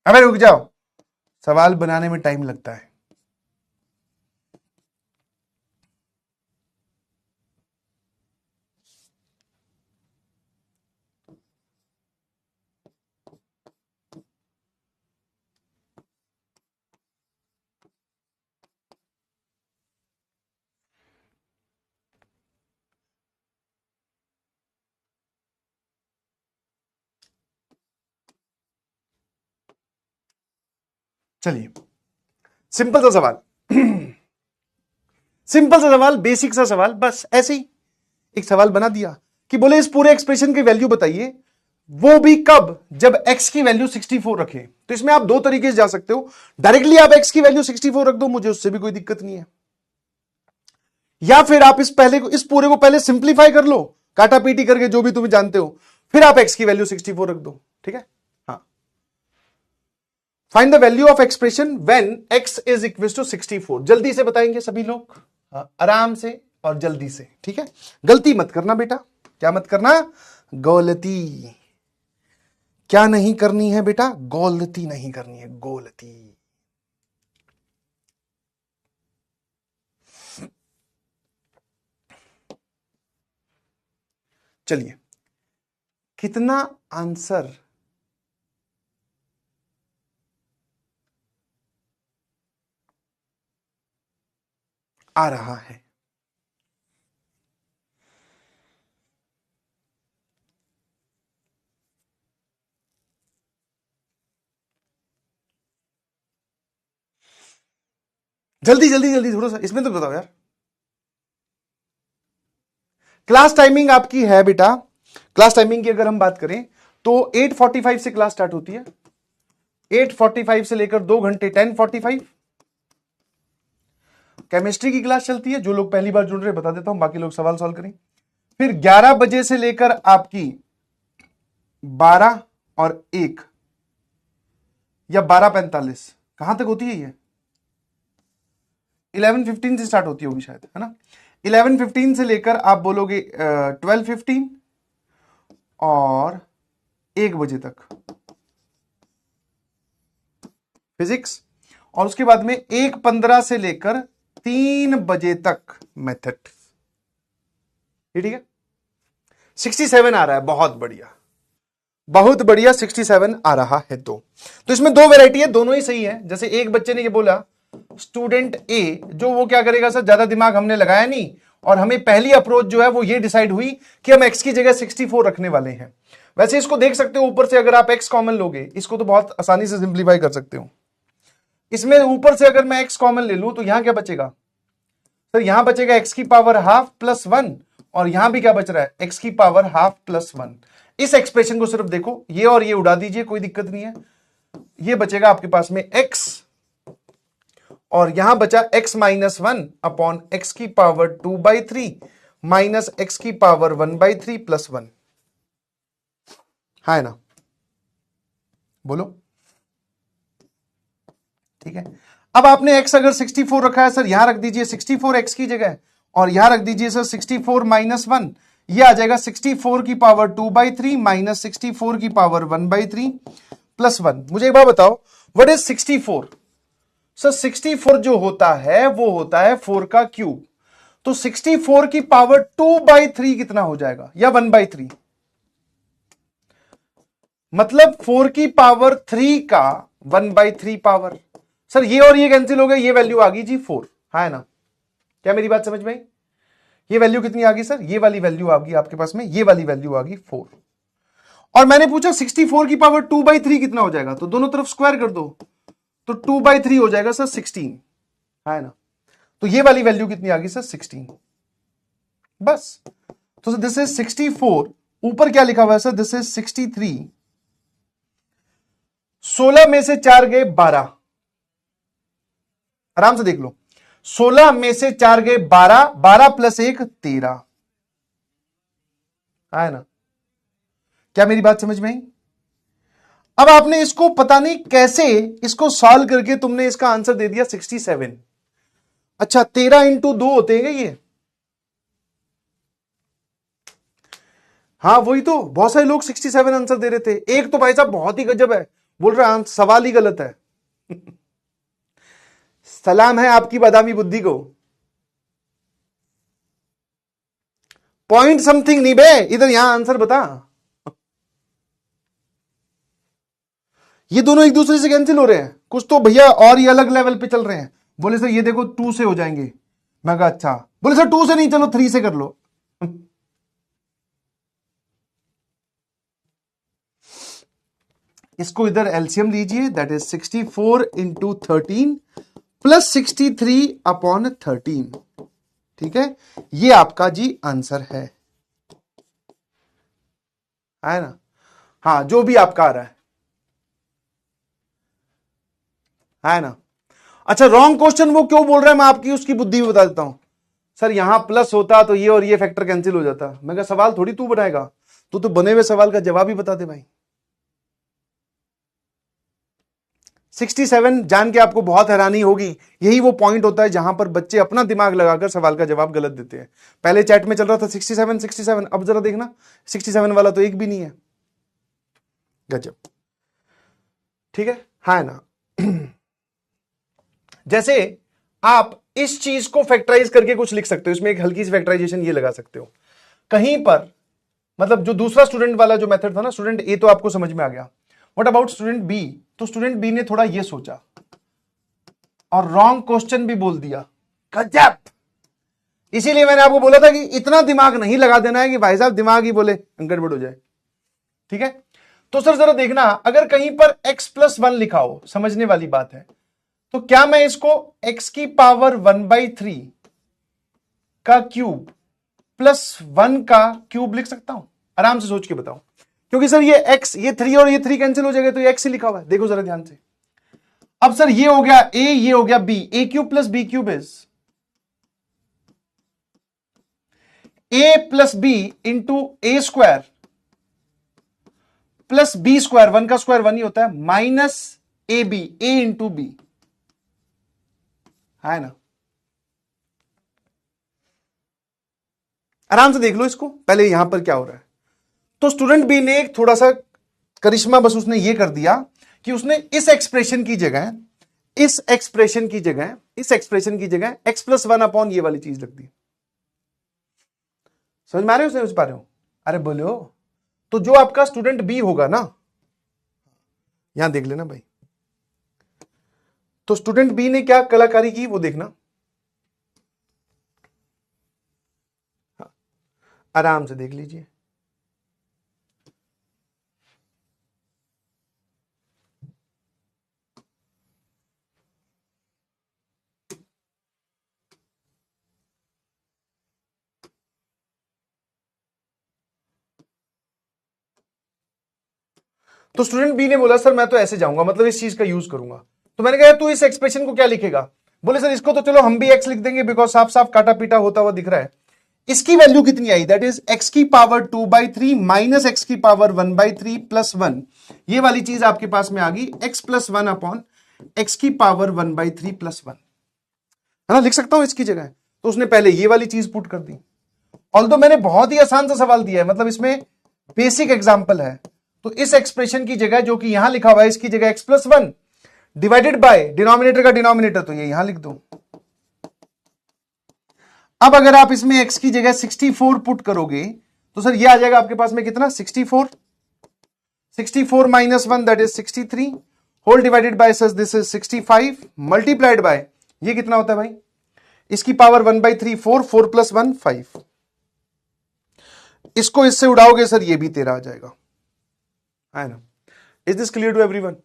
अबे रुक जाओ, सवाल बनाने में टाइम लगता है। चलिए, सिंपल सा सवाल, सिंपल सा सवाल, बेसिक सा सवाल, बस ऐसे ही एक सवाल बना दिया कि बोले इस पूरे एक्सप्रेशन की वैल्यू बताइए, वो भी कब, जब x की वैल्यू 64 रखे। तो इसमें आप दो तरीके से जा सकते हो, डायरेक्टली आप x की वैल्यू 64 रख दो, मुझे उससे भी कोई दिक्कत नहीं है, या फिर आप इस पूरे को पहले सिंप्लीफाई कर लो, काटा पीटी करके, जो भी तुम्हें जानते हो, फिर आप x की वैल्यू 64 रख दो, ठीक है। हाँ, find the value of expression when x is equal to 64। जल्दी से बताएंगे सभी लोग, हाँ, आराम से और जल्दी से, ठीक है। गलती मत करना बेटा, क्या मत करना? गलती क्या नहीं करनी है बेटा? गलती नहीं करनी है, गलती। चलिए, कितना आंसर आ रहा है? जल्दी जल्दी जल्दी, थोड़ा सा इसमें तो बताओ यार। क्लास टाइमिंग आपकी है बेटा, क्लास टाइमिंग की अगर हम बात करें तो 8:45 से क्लास स्टार्ट होती है। 8:45 से लेकर 2 घंटे 10:45 केमिस्ट्री की क्लास चलती है। जो लोग पहली बार जुड़ रहे बता देता हूं, बाकी लोग सवाल सॉल्व करें। फिर 11 बजे से लेकर आपकी 12 और 1 या 12:45 कहां तक होती है ये? 11:15 से स्टार्ट होती होगी शायद, है ना? 11:15 से लेकर आप बोलोगे 12:15 और 1 बजे तक फिजिक्स, और उसके बाद में 1:15 से लेकर 3 बजे तक मेथड। ठीक है, 67 आ रहा है, बहुत बढ़िया बहुत बढ़िया, 67 आ रहा है। तो इसमें 2 वैरायटी है, दोनों ही सही है। जैसे एक बच्चे ने ये बोला स्टूडेंट ए, जो वो क्या करेगा सर, ज्यादा दिमाग हमने लगाया नहीं और हमें पहली अप्रोच जो है वो ये डिसाइड हुई कि हम x की जगह 64 रखने वाले हैं। वैसे इसको देख सकते हो ऊपर से, अगर आप x कॉमन लोगे इसको तो बहुत आसानी से सिंप्लीफाई कर सकते हो। इसमें ऊपर से अगर मैं x कॉमन ले लूं तो यहां क्या बचेगा सर? यहां बचेगा x की पावर हाफ प्लस 1, और यहां भी क्या बच रहा है? x की पावर हाफ प्लस 1। इस एक्सप्रेशन को सिर्फ देखो, ये और ये उड़ा दीजिए, कोई दिक्कत नहीं है। ये बचेगा आपके पास में x, और यहां बचा x माइनस 1 अपॉन x की पावर 2/3 माइनस x की पावर 1/3 प्लस 1, है ना? बोलो, ठीक है। अब आपने x अगर 64 रखा है सर, यहां रख दीजिए 64 x की जगह, और यहां रख दीजिए सर 64 माइनस 1, ये आ जाएगा 64 की पावर 2/3 माइनस 64 की पावर 1/3 प्लस 1। मुझे एक बात बताओ, व्हाट इज 64? सर 64 जो होता है वो होता है 4 का क्यूब। तो 64 की पावर 2/3 कितना हो जाएगा, या 1/3? मतलब 4 की पावर 3 का 1/3 पावर। सर ये और ये कैंसिल हो गए, ये वैल्यू आ गई जी 4, है ना? क्या मेरी बात समझ में आई? ये वैल्यू कितनी आ गई सर? ये वाली वैल्यू आ गई आपके पास में, ये वाली वैल्यू आ गई 4। और मैंने पूछा 64 की पावर 2/3 कितना हो जाएगा, तो दोनों तरफ स्क्वायर कर दो, तो 2/3 हो जाएगा सर 16, है ना? तो ये वाली वैल्यू कितनी आ गई सर? 16, बस। तो दिस इज 64, ऊपर क्या लिखा हुआ है सर? This is 63। 16 में से 4 गए 12, आराम से देख लो, 16 में से 4 गए 12, 12 प्लस 1 13, है ना? क्या मेरी बात समझ में आई? अब आपने इसको पता नहीं कैसे इसको सॉल्व करके तुमने इसका आंसर दे दिया 67। अच्छा 13 इंटू 2 होते हैं ये? हाँ वही तो, बहुत सारे लोग 67 आंसर दे रहे थे। एक तो भाई साहब बहुत ही गजब है, बोल रहा सवाल ही गलत है। सलाम है आपकी बादामी बुद्धि को। पॉइंट समथिंग नहीं बे, इधर यहां आंसर बता। ये दोनों एक दूसरे से कैंसिल हो रहे हैं, कुछ तो भैया और ये अलग लेवल पे चल रहे हैं। बोले सर ये देखो 2 से हो जाएंगे, मैं कहा अच्छा। बोले सर 2 से नहीं, चलो 3 से कर लो। इसको इधर एलसीएम लीजिए, that is 64 into 13 plus 63 upon 13, ठीक है? ये आपका जी आंसर है ना? हाँ जो भी आपका आ रहा है ना? अच्छा रॉन्ग क्वेश्चन वो क्यों बोल रहा है, मैं आपकी उसकी बुद्धि भी बता देता हूं। सर यहां प्लस होता तो ये और ये फैक्टर कैंसिल हो जाता। मैं कहा सवाल थोड़ी तू बनाएगा, तू तो बने हुए सवाल का जवाब ही बता दे भाई। 67 जान के आपको बहुत हैरानी होगी, यही वो पॉइंट होता है जहां पर बच्चे अपना दिमाग लगाकर सवाल का जवाब गलत देते हैं। पहले चैट में चल रहा था 67 67, अब जरा देखना 67 वाला तो एक भी नहीं है। गजब, ठीक है, हाँ ना? जैसे आप इस चीज को फैक्टराइज करके कुछ लिख सकते हो, इसमें एक हल्की सी फैक्टराइजेशन ये लगा सकते हो कहीं पर, मतलब जो दूसरा स्टूडेंट वाला जो मेथड था ना, स्टूडेंट ए तो आपको समझ में आ गया, व्हाट अबाउट स्टूडेंट बी? तो स्टूडेंट बी ने थोड़ा ये सोचा और रॉन्ग क्वेश्चन भी बोल दिया। गजब! इसीलिए मैंने आपको बोला था कि इतना दिमाग नहीं लगा देना है कि भाई साहब दिमाग ही बोले गड़बड़ हो जाए। ठीक है, तो सर जरा देखना, अगर कहीं पर x+1 लिखा हो, समझने वाली बात है, तो क्या मैं इसको x की पावर 1/3 का क्यूब प्लस 1 का क्यूब लिख सकता हूं? आराम से सोच के बताओ, क्योंकि सर ये x, ये 3 और ये 3 कैंसिल हो जाएगा, तो ये x ही लिखा हुआ है। देखो जरा ध्यान से, अब सर ये हो गया a, ये हो गया b, a cube plus b cube is a plus b into a square plus b square, 1 का स्क्वायर 1 ही होता है, minus A b, a into b, है ना? आराम से देख लो इसको, पहले यहां पर क्या हो रहा है। तो स्टूडेंट बी ने एक थोड़ा सा करिश्मा बस उसने ये कर दिया कि उसने इस एक्सप्रेशन की जगह x+1 अपॉन ये वाली चीज रख दी। समझ में आ रहे हो, समझ पा रहे हो? अरे बोलो, तो जो आपका स्टूडेंट बी होगा ना, यहां देख लेना भाई, तो स्टूडेंट बी ने क्या कलाकारी की वो देखना, आराम से देख लीजिए। तो स्टूडेंट बी ने बोला सर मैं तो ऐसे जाऊंगा, मतलब इस चीज का यूज करूंगा। तो मैंने कहा तू इस एक्सप्रेशन को क्या लिखेगा? बोले सर इसको तो चलो हम भी x लिख देंगे, बिकॉज साफ साफ काटा पीटा होता हुआ दिख रहा है। इसकी वैल्यू कितनी आई? दैट इज x की पावर 2/3 माइनस x की पावर 1/3 प्लस 1, ये वाली चीज आपके पास में आ गई x+1 अपॉन x की पावर 1/3 प्लस 1, है ना? लिख सकता हूं इसकी जगह। तो उसने पहले ये वाली चीज पुट कर दी। ऑल्दो मैंने बहुत ही आसान सा सवाल दिया है, मतलब इसमें बेसिक एग्जांपल है, तो इस एक्सप्रेशन की जगह जो कि यहां लिखा हुआ है, इसकी जगह x+1 डिवाइडेड बाय डिनोमिनेटर का डिनोमिनेटर, तो ये यहां लिख दो। अब अगर आप इसमें x की जगह 64 पुट करोगे तो सर ये आ जाएगा आपके पास में कितना? 64 minus 1 that is 63 whole divided by sir this is 65 multiplied by ये कितना होता है भाई? इसकी पावर 1/3 4 प्लस 1 5, इसको इससे उड़ाओगे सर ये भी 13 आ जाएगा, है ना? Is this clear to everyone?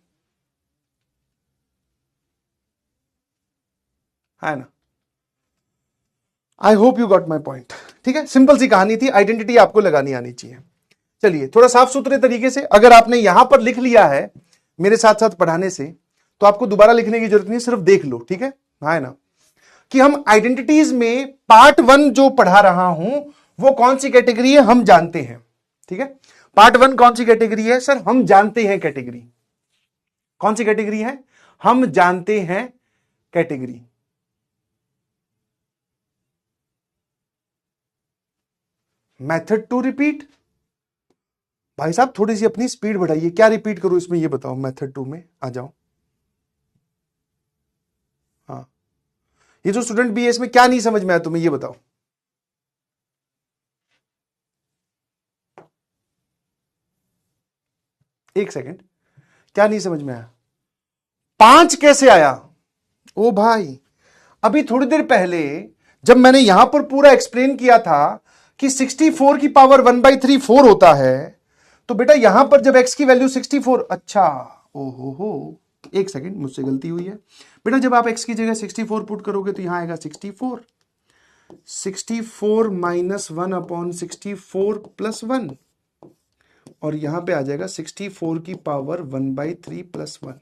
है ना? I hope you got my point. ठीक है, सिंपल सी कहानी थी, आइडेंटिटी आपको लगानी आनी चाहिए। चलिए थोड़ा साफ सुथरे तरीके से, अगर आपने यहां पर लिख लिया है मेरे साथ साथ पढ़ाने से, तो आपको दोबारा लिखने की जरूरत नहीं, सिर्फ देख लो। ठीक है ना? कि हम आइडेंटिटीज में पार्ट 1 जो पढ़ा रहा हूं वो कौन सी कैटेगरी है हम जानते हैं। ठीक है, पार्ट 1 कौन सी कैटेगरी है सर? हम जानते हैं कैटेगरी। कौन सी कैटेगरी है? हम जानते हैं कैटेगरी। मेथड टू रिपीट, भाई साहब थोड़ी सी अपनी स्पीड बढ़ाइए, क्या रिपीट करूं इसमें ये बताओ। मेथड 2 में आ जाओ। हाँ, ये जो स्टूडेंट बी है इसमें क्या नहीं समझ में आया तुम्हें ये बताओ। एक सेकंड, क्या नहीं समझ में आया? 5 कैसे आया? ओ भाई, अभी थोड़ी देर पहले जब मैंने यहां पर पूरा एक्सप्लेन किया था कि 64 की पावर 1/3 4 होता है, तो बेटा यहां पर जब x की वैल्यू 64, अच्छा ओहो, एक सेकंड मुझसे गलती हुई है बेटा, जब आप x की जगह 64 पुट करोगे तो यहां आएगा 64 माइनस 1 अपॉन 64 प्लस 1, और यहां पे आ जाएगा 64 की पावर 1/3 प्लस 1।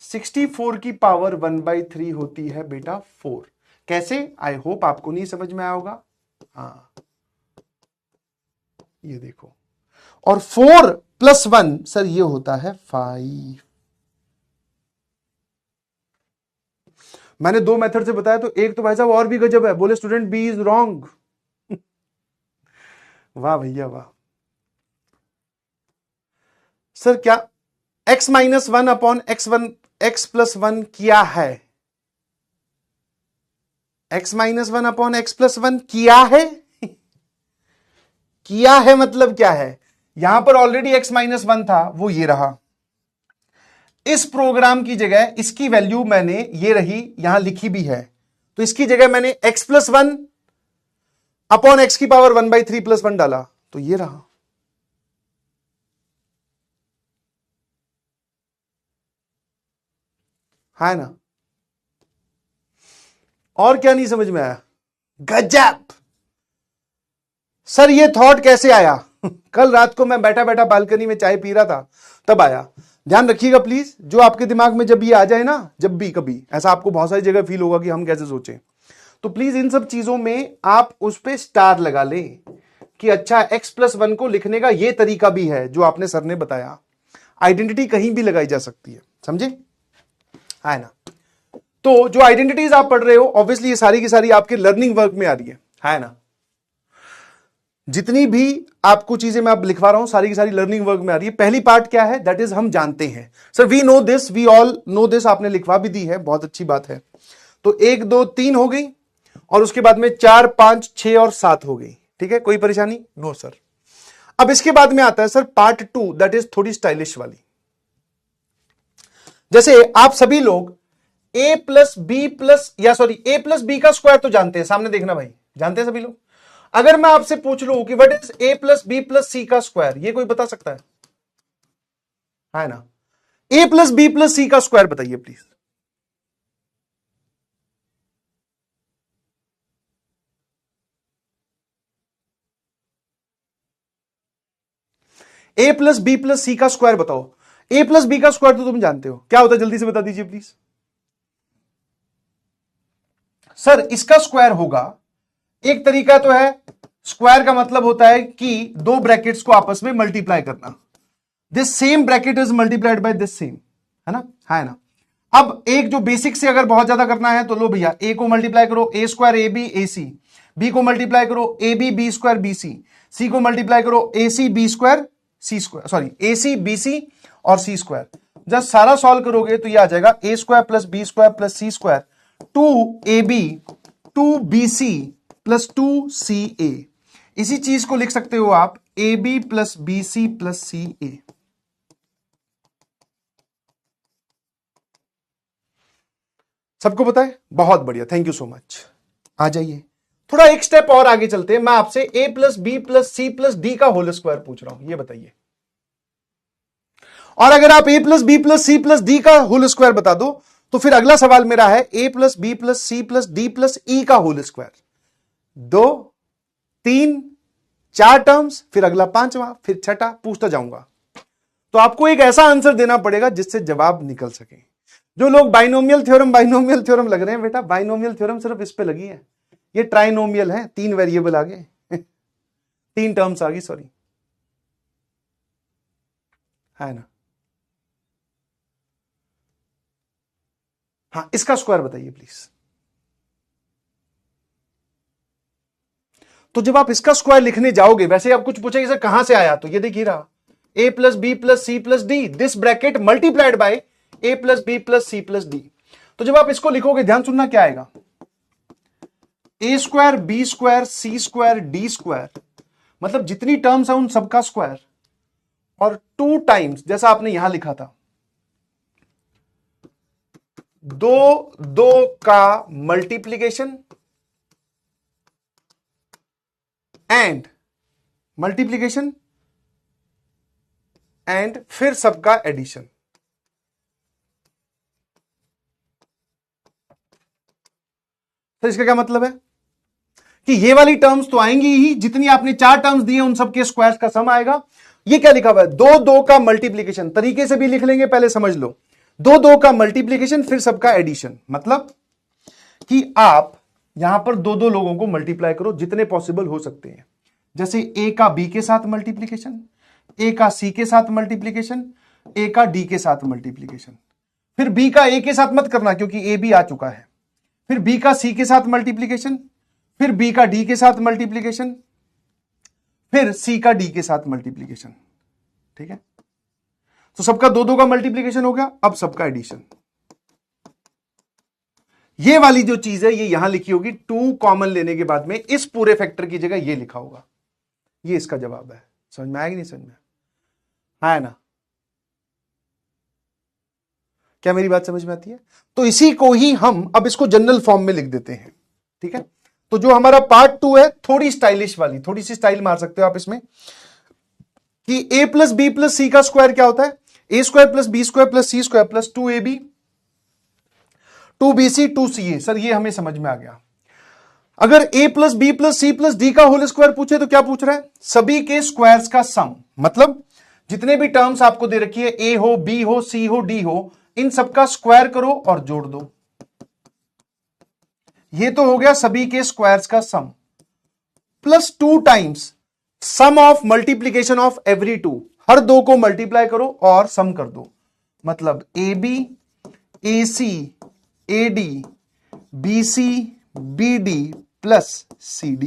64 की पावर 1/3 होती है बेटा 4। कैसे? आई होप आपको नहीं समझ में आया होगा। हाँ, ये देखो, और 4 प्लस 1 सर ये होता है 5। मैंने 2 मेथड से बताया, तो एक तो भाई साहब और भी गजब है, बोले स्टूडेंट बी इज रॉन्ग। वाह भैया वाह। सर क्या x-1 अपॉन x+1 किया है? x-1 अपॉन x+1 किया है किया है मतलब क्या है, यहां पर ऑलरेडी x-1 था, वो ये रहा। इस प्रोग्राम की जगह इसकी वैल्यू मैंने ये रही, यहां लिखी भी है, तो इसकी जगह मैंने x+1 अपॉन x की पावर 1/3+1 डाला, तो ये रहा। है ना? और क्या नहीं समझ में आया? गजब सर, ये थॉट कैसे आया? कल रात को मैं बैठा बैठा बालकनी में चाय पी रहा था, तब आया। ध्यान रखिएगा प्लीज, जो आपके दिमाग में जब ये आ जाए ना, जब भी कभी ऐसा आपको बहुत सारी जगह फील होगा कि हम कैसे सोचें, तो प्लीज इन सब चीजों में आप उस पे स्टार लगा लें कि अच्छा x+1 को लिखने का ये तरीका भी है जो आपने सर ने बताया। आइडेंटिटी कहीं भी लगाई जा सकती है, समझे? है ना? तो जो आइडेंटिटीज आप पढ़ रहे हो, ऑब्वियसली ये सारी की सारी आपके लर्निंग वर्क में आ रही है ना? जितनी भी आपको चीजें मैं अब लिखवा रहा हूं, सारी की सारी लर्निंग वर्क में आ रही है। पहली पार्ट क्या है? दैट इज हम जानते हैं। Sir we know this, we all know this, आपने लिखवा भी दी है, बहुत अच्छी बात है। तो 1 2 3 हो गई, और उसके बाद में 4 5 6 और 7 हो गई। ठीक है, कोई परेशानी? No sir. अब इसके बाद में आता है सर पार्ट 2, दैट इज थोड़ी स्टाइलिश वाली। जैसे आप सभी लोग a प्लस बी प्लस या सॉरी a प्लस बी का स्क्वायर तो जानते हैं, सामने देखना भाई, जानते हैं सभी लोग। अगर मैं आपसे पूछ लूं कि what is a plus B plus C का स्क्वायर, ये कोई बता सकता है ना? a plus B plus C का स्क्वायर बताइए please. a plus B plus C का स्क्वायर बताओ। a प्लस बी का स्क्वायर तो तुम जानते हो, क्या होता है जल्दी से बता दीजिए प्लीज। सर इसका स्क्वायर होगा, एक तरीका तो है, स्क्वायर का मतलब होता है कि दो ब्रैकेट्स को आपस में मल्टीप्लाई करना। This same bracket is multiplied by this same, है ना? अब एक जो बेसिक से अगर बहुत ज्यादा करना है तो लो भैया, ए को मल्टीप्लाई करो A square A B A C, B को मल्टीप्लाई करो A B B square B C, C को मल्टीप्लाई करो A C B square C square, sorry A C B C और सी स्क्वायर। जब सारा सॉल्व करोगे तो ये आ जाएगा A square plus B square plus C square 2ab 2bc plus 2ca। इसी चीज को लिख सकते हो आप ab plus B C plus C A. सबको पता है? बहुत बढ़िया, थैंक यू सो मच। आ जाइए थोड़ा एक स्टेप और आगे चलते हैं। मैं आपसे a plus B plus C plus D का होल स्क्वायर पूछ रहा हूं, ये बताइए। और अगर आप a plus B plus C plus D का होल स्क्वायर बता दो तो फिर अगला सवाल मेरा है a plus B plus C plus D plus E का होल स्क्वायर। 2 3 4 टर्म्स, फिर अगला 5वां, फिर 6ठा, पूछता जाऊंगा। तो आपको एक ऐसा आंसर देना पड़ेगा जिससे जवाब निकल सके। जो लोग बाइनोमियल थ्योरम लग रहे हैं, बेटा बाइनोमियल थ्योरम सिर्फ इस पे लगी है, ये ट्राइनोमियल है, 3 वेरिएबल आ गए 3 टर्म्स आ गई, सॉरी, है ना? हाँ, इसका स्क्वायर बताइए प्लीज। तो जब आप इसका स्क्वायर लिखने जाओगे, वैसे आप कुछ पूछेंगे सर कहां से आया, तो ये देखिए रहा a plus B plus C plus d, this bracket multiplied by a plus B plus C plus d. तो जब आप इसको लिखोगे, ध्यान सुनना क्या आएगा, a square B square C square d square, मतलब जितनी टर्म्स है उन सबका स्क्वायर, और 2 टाइम्स जैसा आपने यहां लिखा था, 2 का मल्टीप्लीकेशन एंड फिर सबका एडिशन। तो इसका क्या मतलब है कि ये वाली टर्म्स तो आएंगी ही, जितनी आपने 4 टर्म्स दिए उन सबके स्क्वायर्स का सम आएगा। ये क्या लिखा हुआ है, 2 का मल्टीप्लीकेशन, तरीके से भी लिख लेंगे, पहले समझ लो, 2 का मल्टीप्लीकेशन फिर सबका एडिशन, मतलब कि आप यहां पर 2 लोगों को मल्टीप्लाई करो जितने पॉसिबल हो सकते हैं। जैसे ए का बी के साथ मल्टीप्लीकेशन, ए का सी के साथ मल्टीप्लीकेशन, ए का डी के साथ मल्टीप्लीकेशन, फिर बी का ए के साथ मत करना क्योंकि ए भी आ चुका है, फिर बी का सी के साथ मल्टीप्लीकेशन, फिर बी का डी के साथ मल्टीप्लीकेशन, फिर सी का डी के साथ मल्टीप्लीकेशन। ठीक है, तो सबका 2 का मल्टीप्लीकेशन हो गया, अब सबका एडिशन। ये वाली जो चीज है ये यहां लिखी होगी, 2 कॉमन लेने के बाद में इस पूरे फैक्टर की जगह ये लिखा होगा। ये इसका जवाब है। समझ में आया कि नहीं समझ में? है ना? क्या मेरी बात समझ में आती है? तो इसी को ही हम अब इसको जनरल फॉर्म में लिख देते हैं। ठीक है, तो जो हमारा पार्ट 2 है, थोड़ी स्टाइलिश वाली, थोड़ी सी स्टाइल मार सकते हो आप इसमें कि a plus B plus C का स्क्वायर क्या होता है? A square plus B square plus C square plus 2ab 2bc 2ca। Sir ये हमें समझ में आ गया। अगर a plus B plus C plus D का होल स्क्वायर पूछे तो क्या पूछ रहा है? सभी के स्क्वायर्स का सम, मतलब जितने भी टर्म्स आपको दे रखी है, a हो, b हो, c हो, d हो, इन सबका स्क्वायर करो और जोड़ दो। ये तो हो गया सभी के स्क्वायर्स का sum, plus 2 times sum of multiplication of every 2, हर दो को मल्टीप्लाई करो और सम कर दो। मतलब ab ac ad bc bd plus cd।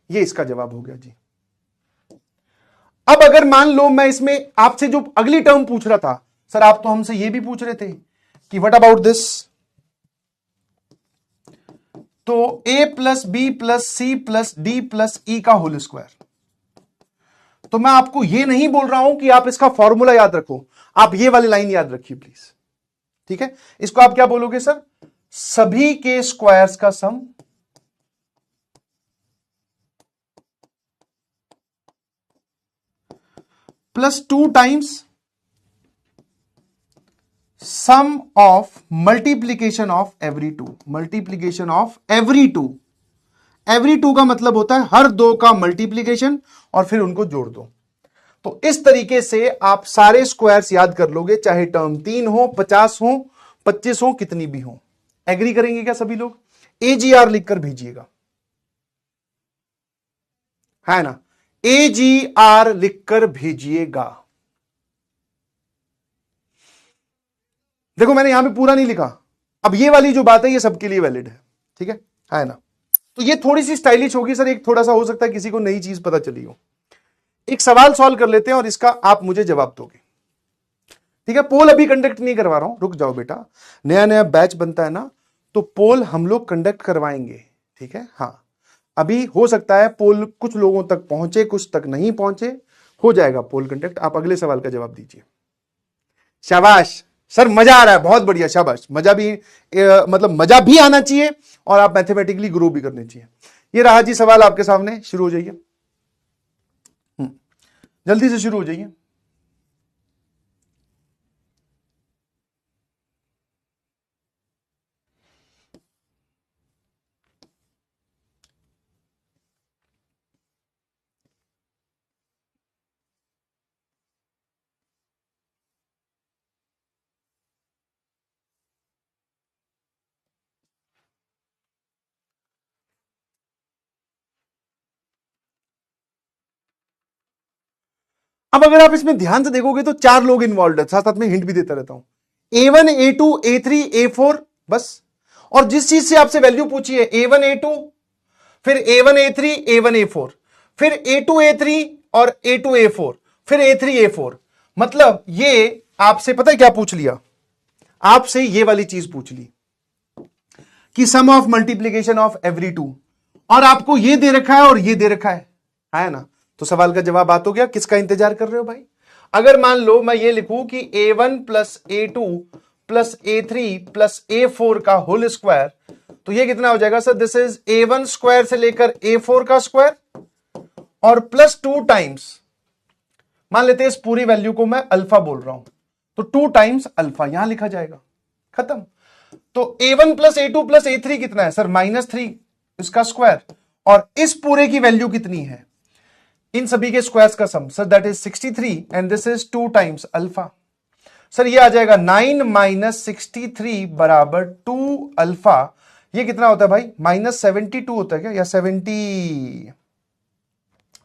ये इसका जवाब हो गया जी। अब अगर मान लो मैं इसमें आपसे जो अगली टर्म पूछ रहा था, सर आप तो हमसे ये भी पूछ रहे थे कि व्हाट अबाउट दिस, तो a plus B plus C plus D plus E का होल स्क्वायर। तो मैं आपको ये नहीं बोल रहा हूं कि आप इसका फॉर्मूला याद रखो, आप ये वाली लाइन याद रखिए प्लीज। ठीक है, इसको आप क्या बोलोगे सर? सभी के स्क्वायर्स का sum plus 2 times sum of multiplication of every 2, multiplication of every 2। Every 2 का मतलब होता है हर दो का मल्टीप्लीकेशन और फिर उनको जोड़ दो। तो इस तरीके से आप सारे स्क्वायर्स याद कर लोगे, चाहे टर्म 3 हो, 50 हो, 25 हो, कितनी भी हो। एग्री करेंगे क्या सभी लोग? AGR लिखकर भेजिएगा, है ना? AGR लिखकर भेजिएगा। देखो मैंने यहां पे पूरा नहीं लिखा, अब ये वाली जो बात है ये सबके लिए वैलिड है। ठीक है ना? तो ये थोड़ी सी स्टाइलिश होगी सर, एक थोड़ा सा हो सकता है किसी को नई चीज पता चली हो। एक सवाल सॉल्व कर लेते हैं और इसका आप मुझे जवाब दोगे। ठीक है, पोल अभी कंडक्ट नहीं करवा रहा हूं, रुक जाओ बेटा, नया नया बैच बनता है ना, तो पोल हम लोग कंडक्ट करवाएंगे। ठीक है, हाँ अभी हो सकता है पोल कुछ लोगों तक पहुंचे, कुछ तक नहीं पहुंचे, हो जाएगा पोल कंडक्ट। आप अगले सवाल का जवाब दीजिए। शाबाश सर, मजा आ रहा है, बहुत बढ़िया, शाबाश। मजा भी मतलब मजा भी आना चाहिए और आप मैथमेटिकली ग्रो भी करने चाहिए। ये रहा जी सवाल आपके सामने, शुरू हो जाइए, जल्दी से शुरू हो जाइए। अब अगर आप इसमें ध्यान से देखोगे तो 4 लोग इन्वॉल्व है, साथ साथ में हिंट भी देता रहता हूं। A1 A2 A3 A4 बस। और जिस चीज से आपसे वैल्यू पूछी है A1 A2, फिर A1 A3 A1 A4, फिर A2 A3 और A2 A4, फिर A3 A4, मतलब ये आपसे पता है क्या पूछ लिया? आपसे ये वाली चीज पूछ ली कि सम ऑफ मल्टीप्लीकेशन ऑफ एवरी 2, और आपको ये दे रखा है और ये दे रखा है ना? तो सवाल का जवाब आ तो गया। किसका इंतजार कर रहे हो भाई? अगर मान लो मैं ये लिखूं कि A1 plus A2 plus A3 plus A4 का होल स्क्वायर, तो ये कितना हो जाएगा sir? This is A1 square से लेकर A4 का स्क्वायर और प्लस 2 टाइम्स, मान लेते हैं इस पूरी वैल्यू को मैं अल्फा बोल रहा हूं, तो 2 टाइम्स अल्फा यहां लिखा जाएगा, खत्म। तो A1 plus A2 plus A3 कितना है सर? -3 इसका स्क्वायर, और इस पूरे की वैल्यू कितनी है? इन सभी के स्क्वायर्स का sum, sir that is 63 and this is 2 times alpha. Sir ये आ जाएगा 9 माइनस 63 बराबर 2 अल्फा। ये कितना होता है भाई? -72 होता है क्या, या 70,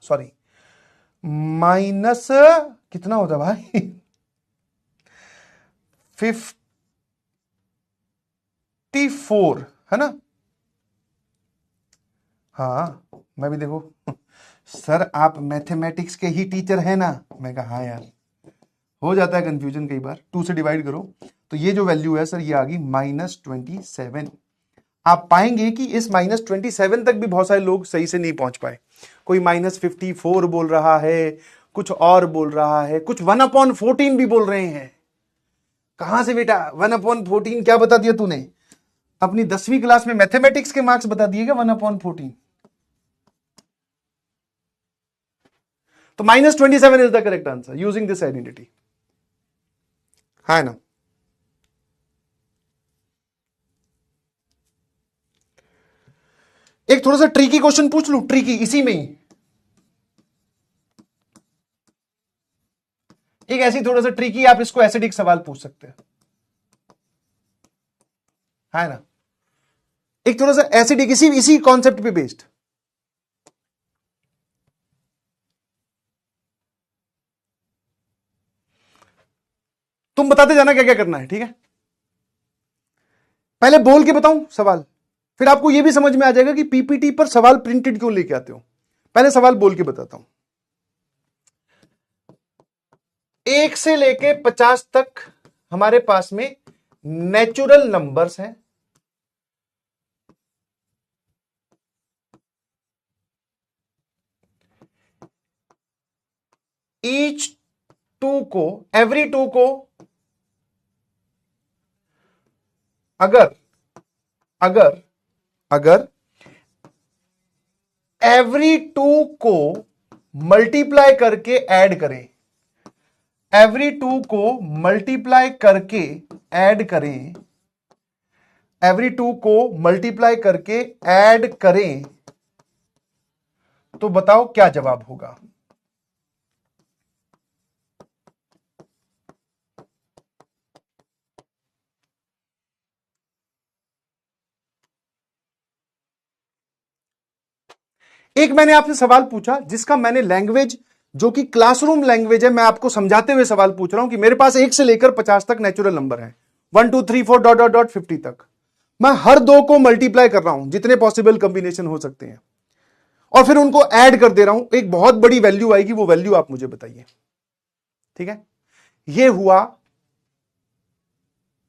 सॉरी माइनस कितना होता है भाई? 54 है ना? हाँ मैं भी देखो सर आप मैथमेटिक्स के ही टीचर हैं ना? मैं कहा हाँ यार, हो जाता है कंफ्यूजन कई बार। 2 से डिवाइड करो तो ये जो वैल्यू है सर ये आ गई -27। आप पाएंगे कि इस -27 तक भी बहुत सारे लोग सही से नहीं पहुंच पाए। कोई -54 बोल रहा है, कुछ और बोल रहा है, कुछ 1/14 भी बोल रहे हैं। कहां से बेटा 1/14 क्या बता दिया तूने? अपनी 10वीं क्लास में मैथमेटिक्स के मार्क्स बता दिएगा 1/14। तो -27 is the correct answer using this identity, है ना। एक थोड़ा सा ट्रिकी क्वेश्चन पूछ लू, ट्रिकी इसी में ही, एक ऐसी थोड़ा सा ट्रिकी, आप इसको एसिडिक सवाल पूछ सकते हैं, है ना। एक थोड़ा सा एसिडिक इसी इसी कॉन्सेप्ट पे बेस्ड। तुम बताते जाना क्या क्या करना है, ठीक है। पहले बोल के बताऊं सवाल, फिर आपको यह भी समझ में आ जाएगा कि पीपीटी पर सवाल प्रिंटेड क्यों लेके आते हो। पहले सवाल बोल के बताता हूं। 1 से लेके 50 तक हमारे पास में नेचुरल नंबर्स हैं। ईच टू को, एवरी टू को, अगर अगर अगर एवरी टू को मल्टीप्लाई करके ऐड करें, एवरी टू को मल्टीप्लाई करके ऐड करें, एवरी टू को मल्टीप्लाई करके ऐड करें, तो बताओ क्या जवाब होगा। एक मैंने आपसे सवाल पूछा जिसका मैंने लैंग्वेज, जो कि क्लासरूम लैंग्वेज है, मैं आपको समझाते हुए सवाल पूछ रहा हूं कि मेरे पास 1 से लेकर 50 तक नेचुरल नंबर है, 1 2 3 4 डॉट डॉट डॉट 50 तक। मैं हर दो को मल्टीप्लाई कर रहा हूं, जितने पॉसिबल कॉम्बिनेशन हो सकते हैं, और फिर उनको ऐड कर दे रहा हूं। एक बहुत बड़ी वैल्यू आएगी, वो वैल्यू आप मुझे बताइए, ठीक है। ये हुआ।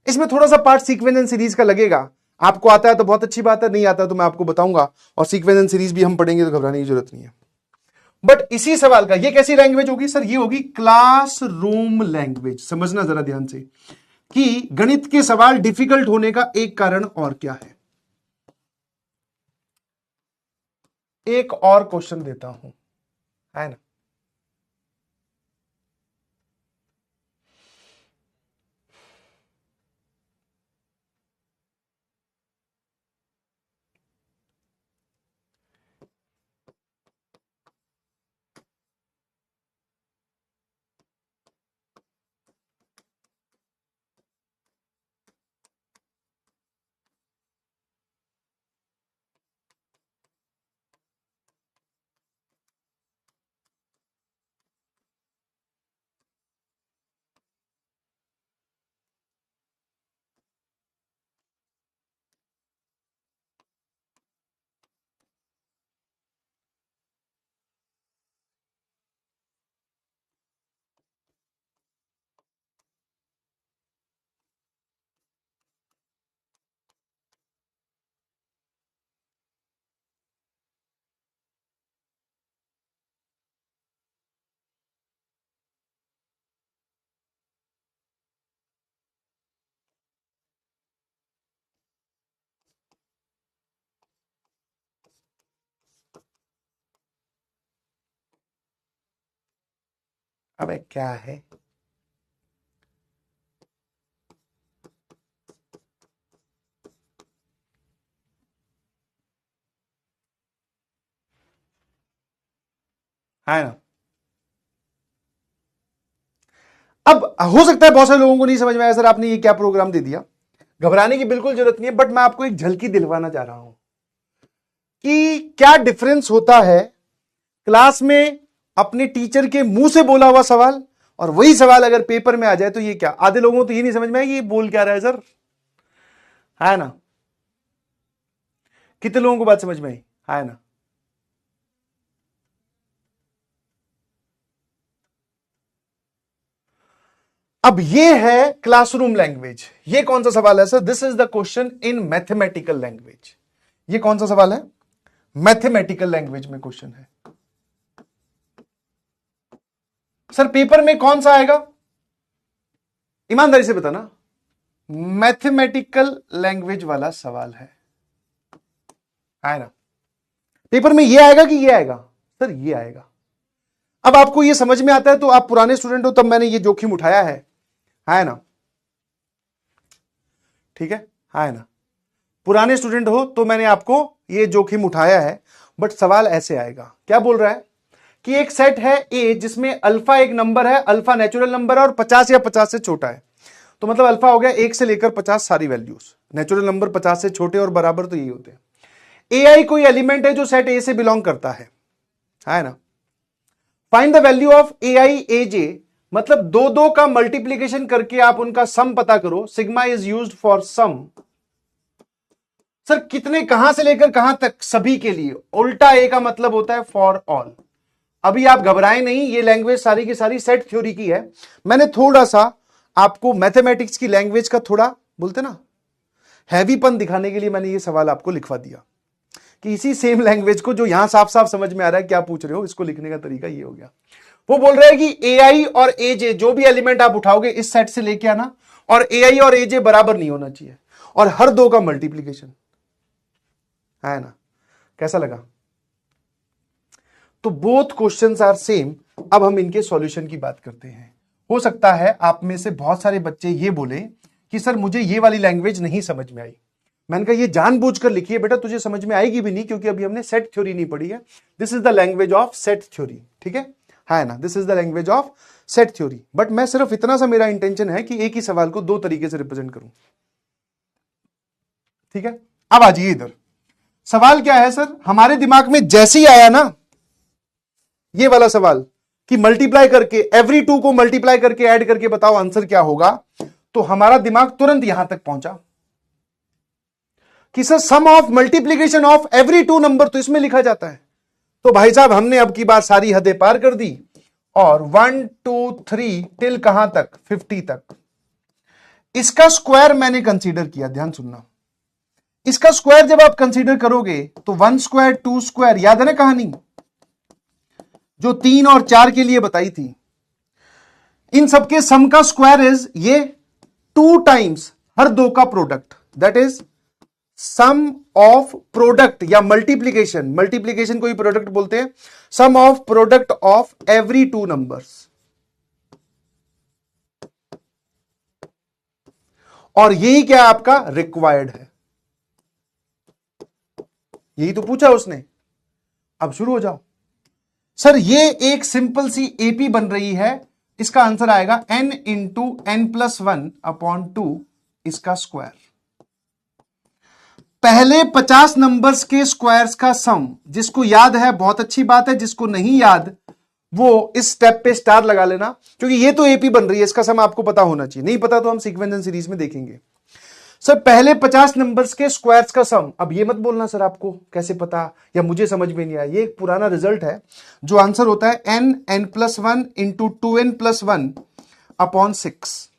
इसमें थोड़ा सा पार्ट सीक्वेंस एंड सीरीज का लगेगा। आपको आता है तो बहुत अच्छी बात है, नहीं आता तो मैं आपको बताऊंगा, और सीक्वेंस एंड सीरीज भी हम पढ़ेंगे, तो घबराने की जरूरत नहीं है। बट इसी सवाल का, ये कैसी लैंग्वेज होगी सर? ये होगी क्लासरूम लैंग्वेज। समझना जरा ध्यान से कि गणित के सवाल डिफिकल्ट होने का एक कारण और क्या है। एक और क्वेश्चन देता हूं, है ना। अबे क्या है, है ना। अब हो सकता है बहुत सारे लोगों को नहीं समझ में आया, सर आपने ये क्या प्रोग्राम दे दिया। घबराने की बिल्कुल जरूरत नहीं है, बट मैं आपको एक झलकी दिलवाना चाह रहा हूं कि क्या डिफरेंस होता है क्लास में अपने टीचर के मुंह से बोला हुआ सवाल, और वही सवाल अगर पेपर में आ जाए तो ये क्या। आधे लोगों को तो ये नहीं समझ में आया कि ये बोल क्या रहा है सर, है ना। कितने लोगों को बात समझ में आई, है ना। अब ये है क्लासरूम लैंग्वेज। ये कौन सा सवाल है sir? This is the question in mathematical language. ये कौन सा सवाल है? मैथमेटिकल लैंग्वेज में क्वेश्चन है। सर पेपर में कौन सा आएगा? ईमानदारी से बताना। मैथमेटिकल लैंग्वेज वाला सवाल है ना? पेपर में ये आएगा कि ये आएगा? सर ये आएगा। अब आपको ये समझ में आता है तो आप पुराने स्टूडेंट हो, तब मैंने ये जोखिम उठाया है ना? ठीक है ना? पुराने स्टूडेंट हो तो मैंने आपको ये जोखिम उठाया है। बट सवाल ऐसे आएगा, क्या बोल रहा है कि एक सेट है ए जिसमें अल्फा एक नंबर है, अल्फा नेचुरल नंबर है और 50 या 50 से छोटा है। तो मतलब अल्फा हो गया 1 से लेकर 50 सारी वैल्यूज, नेचुरल नंबर 50 से छोटे और बराबर तो यही होते हैं। AI कोई एलिमेंट है जो सेट ए से बिलोंग करता है ना? Find the value of AI AJ, मतलब दो दो का मल्टीप्लीकेशन करके आप उनका सम पता करो। Sigma is used for sum. Sir कितने, कहां से लेकर कहां तक? सभी के लिए। उल्टा ए का मतलब होता है फॉर ऑल। अभी आप घबराएं नहीं, ये लैंग्वेज सारी की सारी सेट थ्योरी की है। मैंने थोड़ा सा आपको मैथमेटिक्स की लैंग्वेज का थोड़ा बोलते ना हैवीपन दिखाने के लिए मैंने ये सवाल आपको लिखवा दिया कि इसी सेम लैंग्वेज को जो यहां साफ साफ समझ में आ रहा है क्या पूछ रहे हो, इसको लिखने का तरीका ये हो गया। वो बोल रहे हैं कि AI और AJ जो भी एलिमेंट आप उठाओगे इस सेट से लेके आना, और AI और AJ बराबर नहीं होना चाहिए, और हर दो का मल्टीप्लीकेशन है ना? कैसा लगा? तो बोथ क्वेश्चंस आर सेम। अब हम इनके सॉल्यूशन की बात करते हैं। हो सकता है आप में से बहुत सारे बच्चे ये बोले कि सर मुझे ये वाली लैंग्वेज नहीं समझ में आई। मैंने कहा ये जानबूझकर लिखी है बेटा, तुझे समझ में आएगी भी नहीं, क्योंकि अभी हमने सेट थ्योरी नहीं पढ़ी है। This is the language of set theory. ठीक है ना? This is the language of set theory. But मैं सिर्फ इतना सा मेरा इंटेंशन है कि एक ही सवाल को दो तरीके से रिप्रेजेंट करूं। ठीक है, अब आ जाइए इधर। सवाल क्या है सर? हमारे दिमाग में जैसे ही आया ना ये वाला सवाल कि मल्टीप्लाई करके, एवरी टू को मल्टीप्लाई करके ऐड करके बताओ आंसर क्या होगा, तो हमारा दिमाग तुरंत यहां तक पहुंचा कि sir sum of multiplication of every two number तो इसमें लिखा जाता है। तो भाई साहब हमने अब की बार सारी हदें पार कर दी, और 1 2 3 टिल कहां तक? 50 तक। इसका स्क्वायर मैंने कंसीडर किया, ध्यान सुनना। इसका स्क्वायर जब आप कंसीडर करोगे तो 1 स्क्वायर 2 स्क्वायर, याद है ना कहानी जो 3 और 4 के लिए बताई थी? इन सबके सम का स्क्वायर इज ये 2 टाइम्स हर दो का product, that is sum of product या मल्टीप्लीकेशन। मल्टीप्लीकेशन को ही प्रोडक्ट बोलते हैं। Sum of product of every two numbers. और यही क्या आपका रिक्वायर्ड है, यही तो पूछा उसने। अब शुरू हो जाओ। सर ये एक सिंपल सी एपी बन रही है, इसका आंसर आएगा n इंटू n+1 अपॉन 2 इसका स्क्वायर। पहले 50 नंबर्स के स्क्वायर्स का सम, जिसको याद है बहुत अच्छी बात है, जिसको नहीं याद वो इस स्टेप पे स्टार लगा लेना, क्योंकि ये तो एपी बन रही है, इसका सम आपको पता होना चाहिए। नहीं पता तो हम सीक्वेंस एंड सीरीज में देखेंगे। सर पहले 50 नंबर्स के स्क्वायर्स का सम। अब ये मत बोलना सर आपको कैसे पता या मुझे समझ में नहीं आया, ये एक पुराना रिजल्ट है। जो आंसर होता है n+1 इंटू 2n+1 अपॉन 6।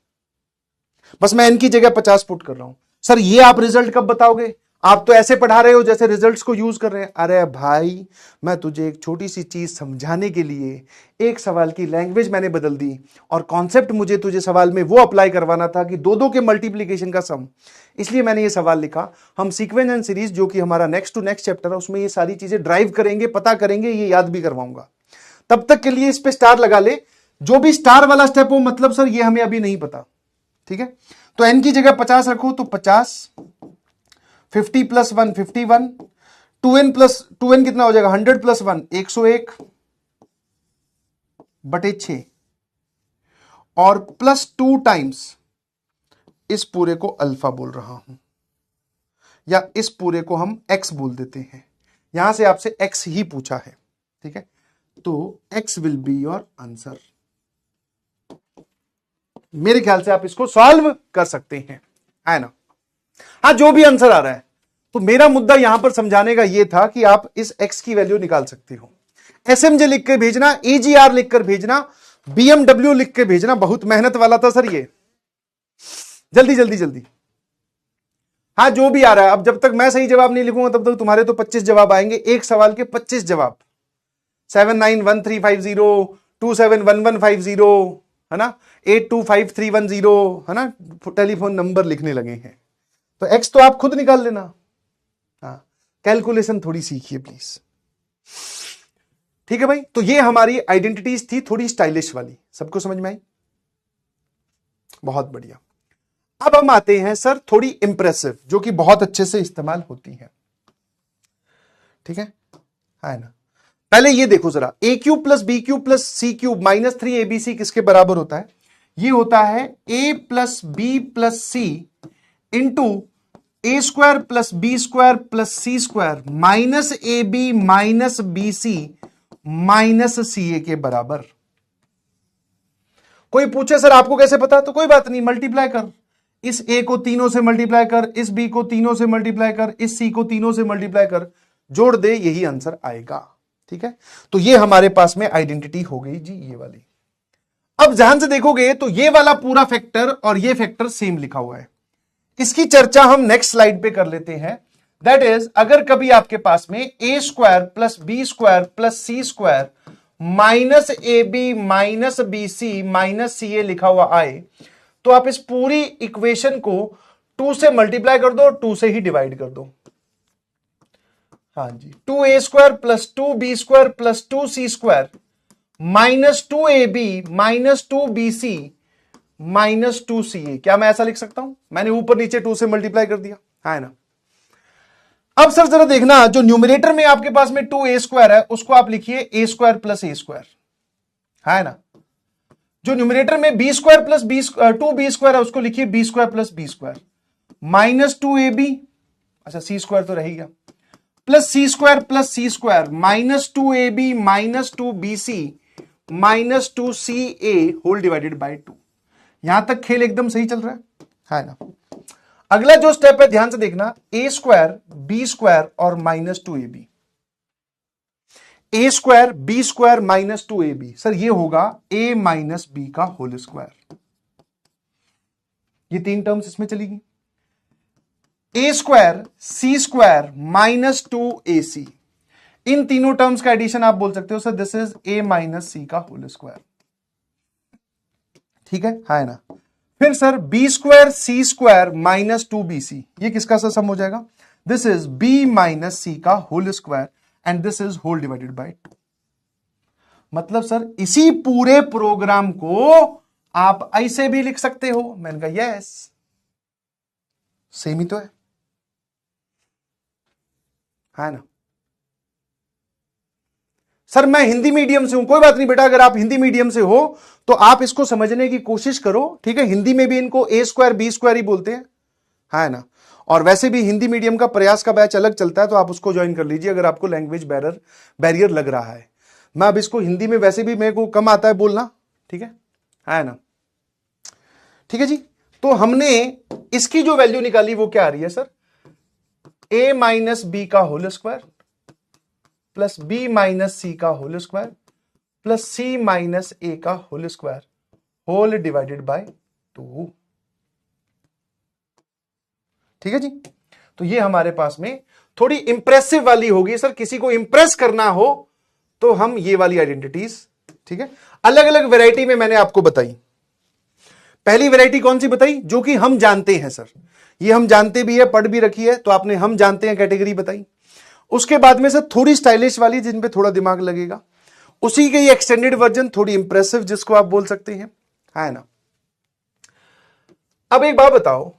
बस मैं n की जगह 50 पुट कर रहा हूं। सर ये आप रिजल्ट कब बताओगे? आप तो ऐसे पढ़ा रहे हो जैसे रिजल्ट्स को यूज कर रहे हैं। अरे भाई मैं तुझे एक छोटी सी चीज समझाने के लिए एक सवाल की लैंग्वेज मैंने बदल दी, और कॉन्सेप्ट मुझे तुझे सवाल में वो अप्लाई करवाना था कि दो दो के मल्टीप्लीकेशन का सम, इसलिए मैंने ये सवाल लिखा। हम सीक्वेंस एंड सीरीज जो कि हमारा नेक्स्ट टू नेक्स्ट चैप्टर है उसमें ये सारी चीजें ड्राइव करेंगे, पता करेंगे, ये याद भी करवाऊंगा। तब तक के लिए इस पे स्टार लगा ले। जो भी स्टार वाला स्टेप हो मतलब सर ये हमें अभी नहीं पता। ठीक है, तो n की जगह 50 रखो तो 50, 50+1 51, 2n कितना हो जाएगा? 100+1 101 बटे 6, और +2 टाइम्स इस पूरे को अल्फा बोल रहा हूं, या इस पूरे को हम x बोल देते हैं। यहां से आपसे x ही पूछा है। ठीक है, तो x will be your answer. मेरे ख्याल से आप इसको सॉल्व कर सकते हैं, है ना? हाँ, जो भी आंसर आ रहा है। तो मेरा मुद्दा यहां पर समझाने का यह था कि आप इस x की वैल्यू निकाल सकते हो। SMJ लिख कर भेजना, AGR लिख कर भेजना, BMW लिख के भेजना, बहुत मेहनत वाला था सर ये। जल्दी जल्दी जल्दी। हाँ जो भी आ रहा है, अब जब तक मैं सही जवाब नहीं लिखूंगा तब तक तुम्हारे तो 25 जवाब आएंगे, एक सवाल के 25 जवाब। 791350 271150 है ना, 825310 है ना, टेलीफोन नंबर लिखने लगे हैं। तो एक्स तो आप खुद निकाल लेना। हाँ कैलकुलेशन थोड़ी सीखिए प्लीज। ठीक है भाई, तो ये हमारी आइडेंटिटीज थी थोड़ी स्टाइलिश वाली, सबको समझ में आई? बहुत बढ़िया। अब हम आते हैं सर थोड़ी इंप्रेसिव, जो कि बहुत अच्छे से इस्तेमाल होती है। ठीक है ना। पहले ये देखो जरा, A cube plus B cube plus C cube minus 3abc किसके बराबर होता है? ये होता है a plus B plus C into A square plus B square plus C square minus A B minus B C minus C A के बराबर। कोई पूछे सर आपको कैसे पता, तो कोई बात नहीं, मल्टीप्लाई कर, इस ए को तीनों से मल्टीप्लाई कर, इस बी को तीनों से मल्टीप्लाई कर, इस सी को तीनों से मल्टीप्लाई कर, जोड़ दे, यही आंसर आएगा। ठीक है, तो ये हमारे पास में आइडेंटिटी हो गई जी, ये वाली। अब ध्यान से देखोगे तो ये वाला पूरा फैक्टर और ये फैक्टर सेम लिखा हुआ है। इसकी चर्चा हम नेक्स्ट स्लाइड पे कर लेते हैं। दैट इज, अगर कभी आपके पास में A square plus B square plus C square minus A B minus B C minus C A लिखा हुआ आए, तो आप इस पूरी इक्वेशन को 2 से मल्टीप्लाई कर दो, 2 से ही डिवाइड कर दो। हाँ जी, 2a square plus 2b square plus 2c square minus 2ab minus 2bc minus 2ca। क्या मैं ऐसा लिख सकता हूं? मैंने ऊपर नीचे 2 से मल्टीप्लाई कर दिया, है ना। अब सर जरा देखना, जो न्यूमरेटर में आपके पास में 2a स्क्वायर है उसको आप लिखिए a square plus a square, है ना। जो न्यूमरेटर में b square plus 2b square है उसको लिखिए b square plus b square minus 2ab, अच्छा c स्क्वायर तो रहेगा, plus C square minus 2ab minus 2bc minus 2ca whole divided by 2। यहां तक खेल एकदम सही चल रहा है ना। अगला जो स्टेप है ध्यान से देखना, a स्क्वायर बी स्क्वायर और minus 2ab, a square B square minus 2ab, sir ये होगा a माइनस बी का होल स्क्वायर। ये 3 टर्म्स इसमें चलेगी। A square C square minus 2ac, इन तीनों टर्म्स का एडिशन आप बोल सकते हो sir this is a minus सी का होल स्क्वायर। ठीक है ना। फिर सर बी स्क्वायर सी स्क्वायर माइनस 2bc, ये किसका सर सम हो जाएगा? दिस इज b माइनस सी का whole square and this is whole divided by 2। मतलब सर इसी पूरे प्रोग्राम को आप ऐसे भी लिख सकते हो। मैंने कहा यस, सेम ही तो है ना। सर मैं हिंदी मीडियम से हूं, कोई बात नहीं बेटा, अगर आप हिंदी मीडियम से हो तो आप इसको समझने की कोशिश करो। ठीक है, हिंदी में भी इनको ए स्क्वायर बी स्क्वायर ही बोलते हैं, है ना। और वैसे भी हिंदी मीडियम का प्रयास का बैच अलग चलता है, तो आप उसको ज्वाइन कर लीजिए अगर आपको लैंग्वेज बैरियर लग रहा है। मैं अब इसको हिंदी में वैसे भी मेरे को कम आता है बोलना, ठीक है ना। ठीक है जी, तो हमने इसकी जो वैल्यू निकाली वो क्या आ रही है सर? a माइनस बी का whole square plus b minus सी का whole square plus c minus a का whole square whole divided by 2। ठीक है जी, तो ये हमारे पास में थोड़ी इंप्रेसिव वाली होगी। सर किसी को इंप्रेस करना हो तो हम ये वाली आइडेंटिटीज, ठीक है, अलग अलग वैरायटी में मैंने आपको बताई। पहली वैरायटी कौन सी बताई? जो कि हम जानते हैं सर, ये हम जानते भी है, पढ़ भी रखी है, तो आपने हम जानते हैं कैटेगरी बताई। उसके बाद में सर थोड़ी स्टाइलिश वाली जिन पे थोड़ा दिमाग लगेगा, उसी के एक्सटेंडेड वर्जन थोड़ी इंप्रेसिव जिसको आप बोल सकते हैं, है ना। अब एक बात बताओ,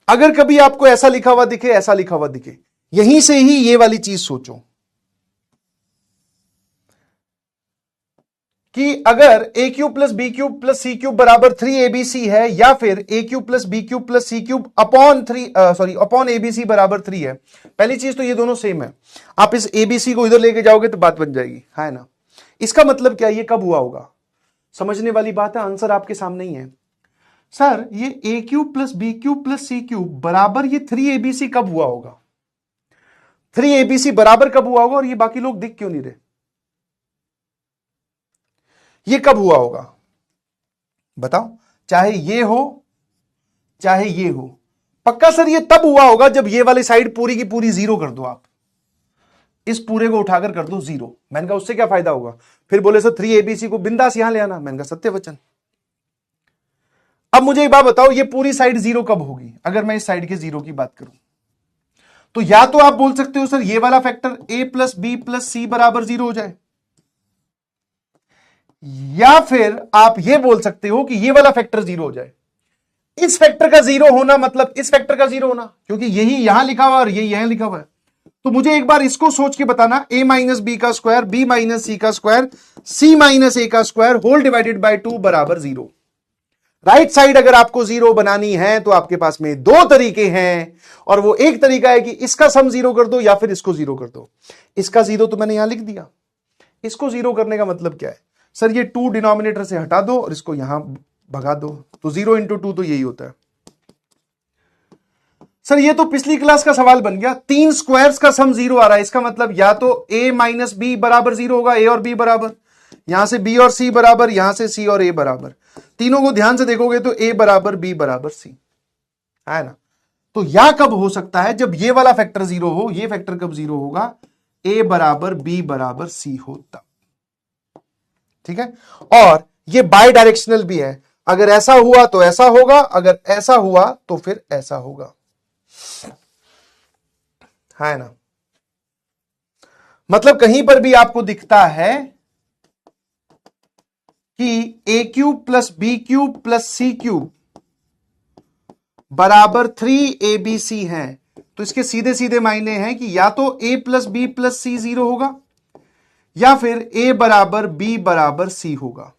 अगर कभी आपको ऐसा लिखा हुआ दिखे, ऐसा लिखा हुआ दिखे, यहीं से ही ये वाली चीज सोचो कि अगर A cube plus B cube plus C cube बराबर 3abc है, या फिर A cube plus B cube plus C cube upon ABC बराबर 3 है। पहली चीज तो ये दोनों सेम है, आप इस एबीसी को इधर लेके जाओगे तो बात बन जाएगी, है ना। इसका मतलब क्या, ये कब हुआ होगा? समझने वाली बात है, आंसर आपके सामने ही है। सर ये A cube plus B cube plus C cube बराबर ये 3abc कब हुआ होगा? 3abc बराबर कब हुआ होगा? और ये बाकी लोग दिख क्यों नहीं रहे? ये कब हुआ होगा बताओ? चाहे ये हो चाहे ये हो, पक्का सर ये तब हुआ होगा जब ये वाली साइड पूरी की पूरी जीरो कर दो। आप इस पूरे को उठाकर कर दो जीरो। मैंने कहा उससे क्या फायदा होगा? फिर बोले सर 3ABC को बिंदास यहां ले आना। मैंने कहा सत्य वचन। अब मुझे एक बात बताओ, ये पूरी साइड जीरो कब होगी? अगर मैं इस साइड के जीरो की बात करूं तो या तो आप बोल सकते हो सर ये वाला factor a plus B plus C बराबर जीरो हो जाए, या फिर आप ये बोल सकते हो कि ये वाला फैक्टर जीरो हो जाए। इस फैक्टर का जीरो होना मतलब इस फैक्टर का जीरो होना, क्योंकि यही यहां लिखा हुआ और यही यहां लिखा हुआ है। तो मुझे एक बार इसको सोच के बताना, a माइनस बी का स्क्वायर b माइनस सी का स्क्वायर c माइनस a का स्क्वायर होल डिवाइडेड बाय 2 बराबर जीरो। राइट साइड अगर आपको जीरो बनानी है तो आपके पास में दो तरीके हैं, और वो एक तरीका है कि इसका सम जीरो कर दो या फिर इसको जीरो कर दो। इसका जीरो तो मैंने यहां लिख दिया। इसको जीरो करने का मतलब क्या है? सर ये 2 डिनोमिनेटर से हटा दो और इसको यहां भगा दो, तो 0 इंटू 2 तो यही होता है। सर ये तो पिछली क्लास का सवाल बन गया। 3 स्क्वायर्स का सम जीरो आ रहा है, इसका मतलब या तो a माइनस बी बराबर जीरो होगा, a और b बराबर, यहां से b और c बराबर, यहां से c और a बराबर। तीनों को ध्यान से देखोगे तो a बराबर b बराबर c है ना। तो या कब हो सकता है? जब ये वाला फैक्टर जीरो हो। ये फैक्टर कब जीरो होगा? a बराबर b बराबर c हो तब। ठीक है, और ये बाय डायरेक्शनल भी है। अगर ऐसा हुआ तो ऐसा होगा, अगर ऐसा हुआ तो फिर ऐसा होगा, है ना। मतलब कहीं पर भी आपको दिखता है कि a cube plus B cube plus C cube बराबर 3abc है, तो इसके सीधे सीधे मायने हैं कि या तो a plus B plus c zero होगा या फिर a बराबर b बराबर c होगा।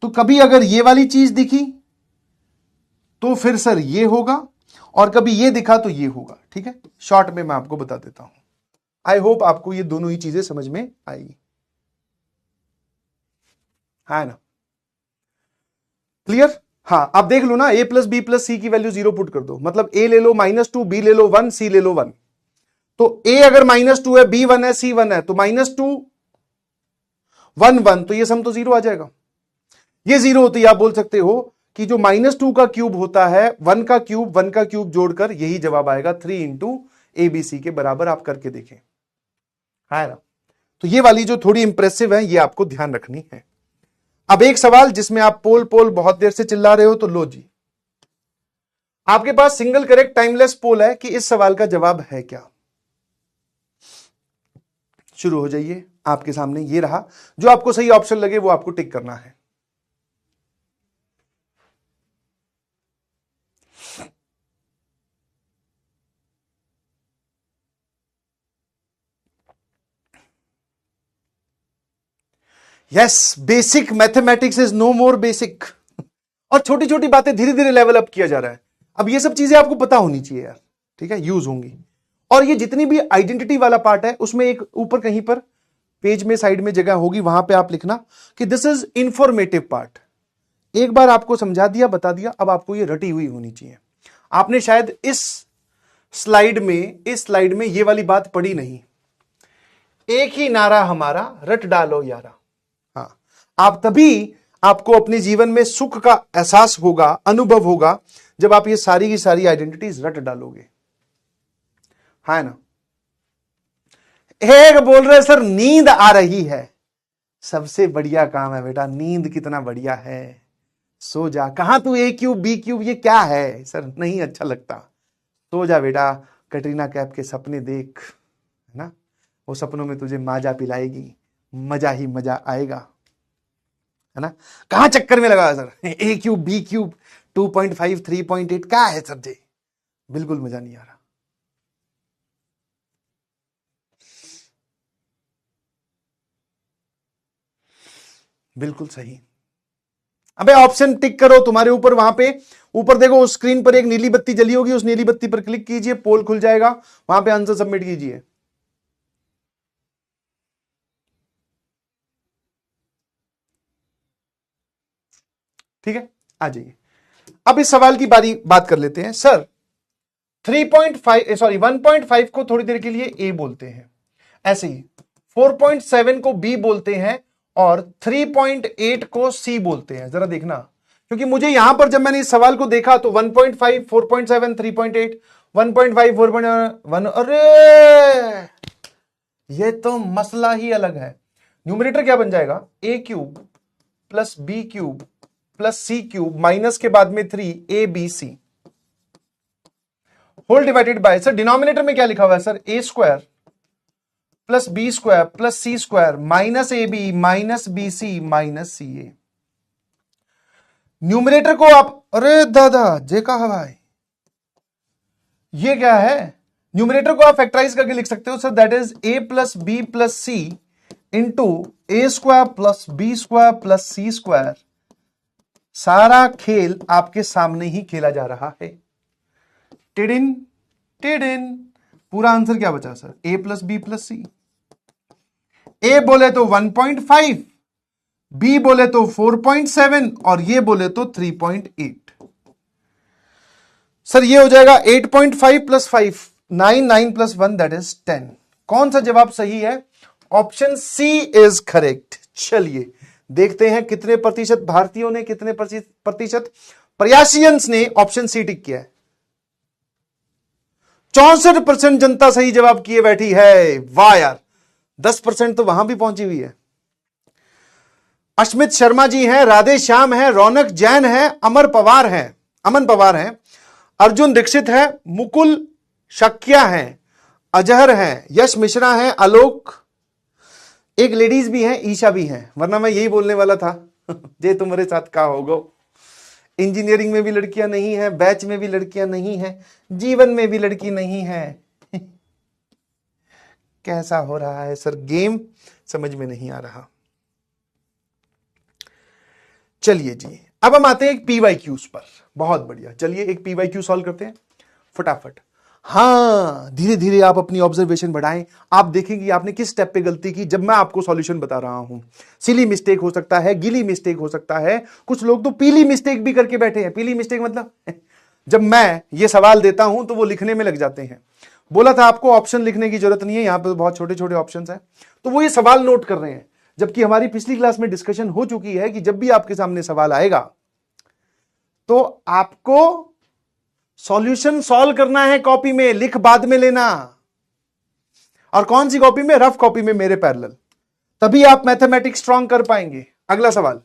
तो कभी अगर ये वाली चीज दिखी तो फिर सर ये होगा, और कभी ये दिखा तो ये होगा। ठीक है, शॉर्ट में मैं आपको बता देता हूं। आई होप आपको ये दोनों ही चीजें समझ में आएगी, है ना। क्लियर? हाँ, आप देख लो ना, a प्लस बी प्लस सी की वैल्यू जीरो पुट कर दो, मतलब a ले लो -2, b ले लो 1, c ले लो 1। तो a अगर -2 है, b 1 है, c 1 है, तो -2 1 1, तो ये सम तो जीरो आ जाएगा। ये जीरो होती है, आप बोल सकते हो कि जो -2 का क्यूब होता है 1 का क्यूब जोड़कर यही जवाब आएगा 3 इंटू ABC के बराबर। आप करके देखें, है ना। तो ये वाली जो थोड़ी इंप्रेसिव है, ये आपको ध्यान रखनी है। अब एक सवाल जिसमें आप पोल पोल बहुत देर से चिल्ला रहे हो, तो लो जी, आपके पास सिंगल करेक्ट टाइमलेस पोल है कि इस सवाल का जवाब है क्या? शुरू हो जाइए। आपके सामने ये रहा, जो आपको सही ऑप्शन लगे वो आपको टिक करना है। Yes, basic mathematics is no more basic. और छोटी छोटी बातें धीरे धीरे लेवल अप किया जा रहा है। अब ये सब चीजें आपको पता होनी चाहिए यार, ठीक है, यूज होंगी। और ये जितनी भी आइडेंटिटी वाला पार्ट है, उसमें एक ऊपर कहीं पर पेज में साइड में जगह होगी, वहां पे आप लिखना कि दिस इज इंफॉर्मेटिव पार्ट। एक बार आपको समझा दिया, बता दिया, अब आपको ये रटी हुई होनी चाहिए। आपने शायद इस स्लाइड में ये वाली बात पढ़ी नहीं। एक ही नारा हमारा, रट डालो यारा। हाँ, आप तभी आपको अपने जीवन में सुख का एहसास होगा, अनुभव होगा, जब आप ये सारी की सारी आइडेंटिटीज रट डालोगे, है ना। एक बोल रहे सर नींद आ रही है। सबसे बढ़िया काम है बेटा, नींद कितना बढ़िया है। सो जा। कहां तू a क्यूब b क्यूब ये क्या है सर, नहीं अच्छा लगता। सो जा बेटा, कटरीना कैफ के सपने देख, है ना। वो सपनों में तुझे माजा पिलाएगी, मजा ही मजा आएगा, है ना। कहां चक्कर में लगा sir, a cube b cube 2.5 3.8 क्या है सर जी, बिल्कुल मजा नहीं आ रहा। बिल्कुल सही। अबे ऑप्शन टिक करो, तुम्हारे ऊपर वहां पे ऊपर देखो, उस स्क्रीन पर एक नीली बत्ती जली होगी, उस नीली बत्ती पर क्लिक कीजिए, पोल खुल जाएगा, वहां पे आंसर सबमिट कीजिए। ठीक है, आ जाइए। अब इस सवाल की बात कर लेते हैं। सर 1.5 को थोड़ी देर के लिए ए बोलते हैं, ऐसे ही 4.7 को बी बोलते हैं, और 3.8 को सी बोलते हैं। जरा देखना, क्योंकि मुझे यहां पर जब मैंने इस सवाल को देखा तो 1.5, 4.7, 3.8, 1.5, 4.1, अरे ये तो मसला ही अलग है। न्यूमरेटर क्या बन जाएगा? A cube plus B cube plus C cube minus के बाद में 3abc whole divided by, sir denominator में क्या लिखा हुआ है sir? A square plus B square plus C square minus A B minus B C minus C A. Numerator को आप, अरे दादा जे कहा भाई, ये क्या है? न्यूमरेटर को आप फैक्टराइज करके लिख सकते हो sir, that is a plus B plus C into A square plus B square plus C square. सारा खेल आपके सामने ही खेला जा रहा है। टिडिन टिडिन, पूरा आंसर क्या बचा सर? ए प्लस बी प्लस सी। ए बोले तो 1.5, बी बोले तो 4.7 और ये बोले तो 3.8। सर ये हो जाएगा 8.5 प्लस 5, 9, 9 प्लस 1 दैट इज 10। कौन सा जवाब सही है? Option c is correct. चलिए देखते हैं कितने प्रतिशत भारतीयों ने, कितने प्रतिशत प्रयासियंस ने ऑप्शन सी टिक किया है। 64% जनता सही जवाब किए बैठी है। वाह यार, 10% तो वहां भी पहुंची हुई है। अश्मित शर्मा जी हैं, राधे श्याम है, रौनक जैन है, अमन पवार है, अर्जुन दीक्षित है, मुकुल शक्या है, अजहर है, यश मिश्रा है, आलोक, एक लेडीज भी है, ईशा भी है। वरना मैं यही बोलने वाला था जे तुम्हारे साथ का होगा। इंजीनियरिंग में भी लड़कियां नहीं है, बैच में भी लड़कियां नहीं है, जीवन में भी लड़की नहीं है। कैसा हो रहा है सर गेम, समझ में नहीं आ रहा। चलिए जी, अब हम आते हैं एक पीवाईक्यूज पर। बहुत बढ़िया, चलिए एक पीवाईक्यू सॉल्व करते हैं फटाफट। हाँ, धीरे धीरे आप अपनी ऑब्जर्वेशन बढ़ाएं। आप देखेंगे आपने किस स्टेप पे गलती की जब मैं आपको सॉल्यूशन बता रहा हूं। सिली मिस्टेक हो सकता है, गिली मिस्टेक हो सकता है, कुछ लोग तो पीली मिस्टेक भी करके बैठे हैं। पीली मिस्टेक मतलब जब मैं ये सवाल देता हूं तो वो लिखने में लग जाते हैं। बोला था आपको ऑप्शन लिखने की जरूरत नहीं है, यहां पर बहुत छोटे छोटे ऑप्शन है, तो वो ये सवाल नोट कर रहे हैं। जबकि हमारी पिछली क्लास में डिस्कशन हो चुकी है कि जब भी आपके सामने सवाल आएगा तो आपको सॉल्यूशन सॉल्व करना है कॉपी में, लिख बाद में लेना। और कौन सी कॉपी में? रफ कॉपी में, मेरे पैरेलल। तभी आप मैथमेटिक्स स्ट्रांग कर पाएंगे। अगला सवाल,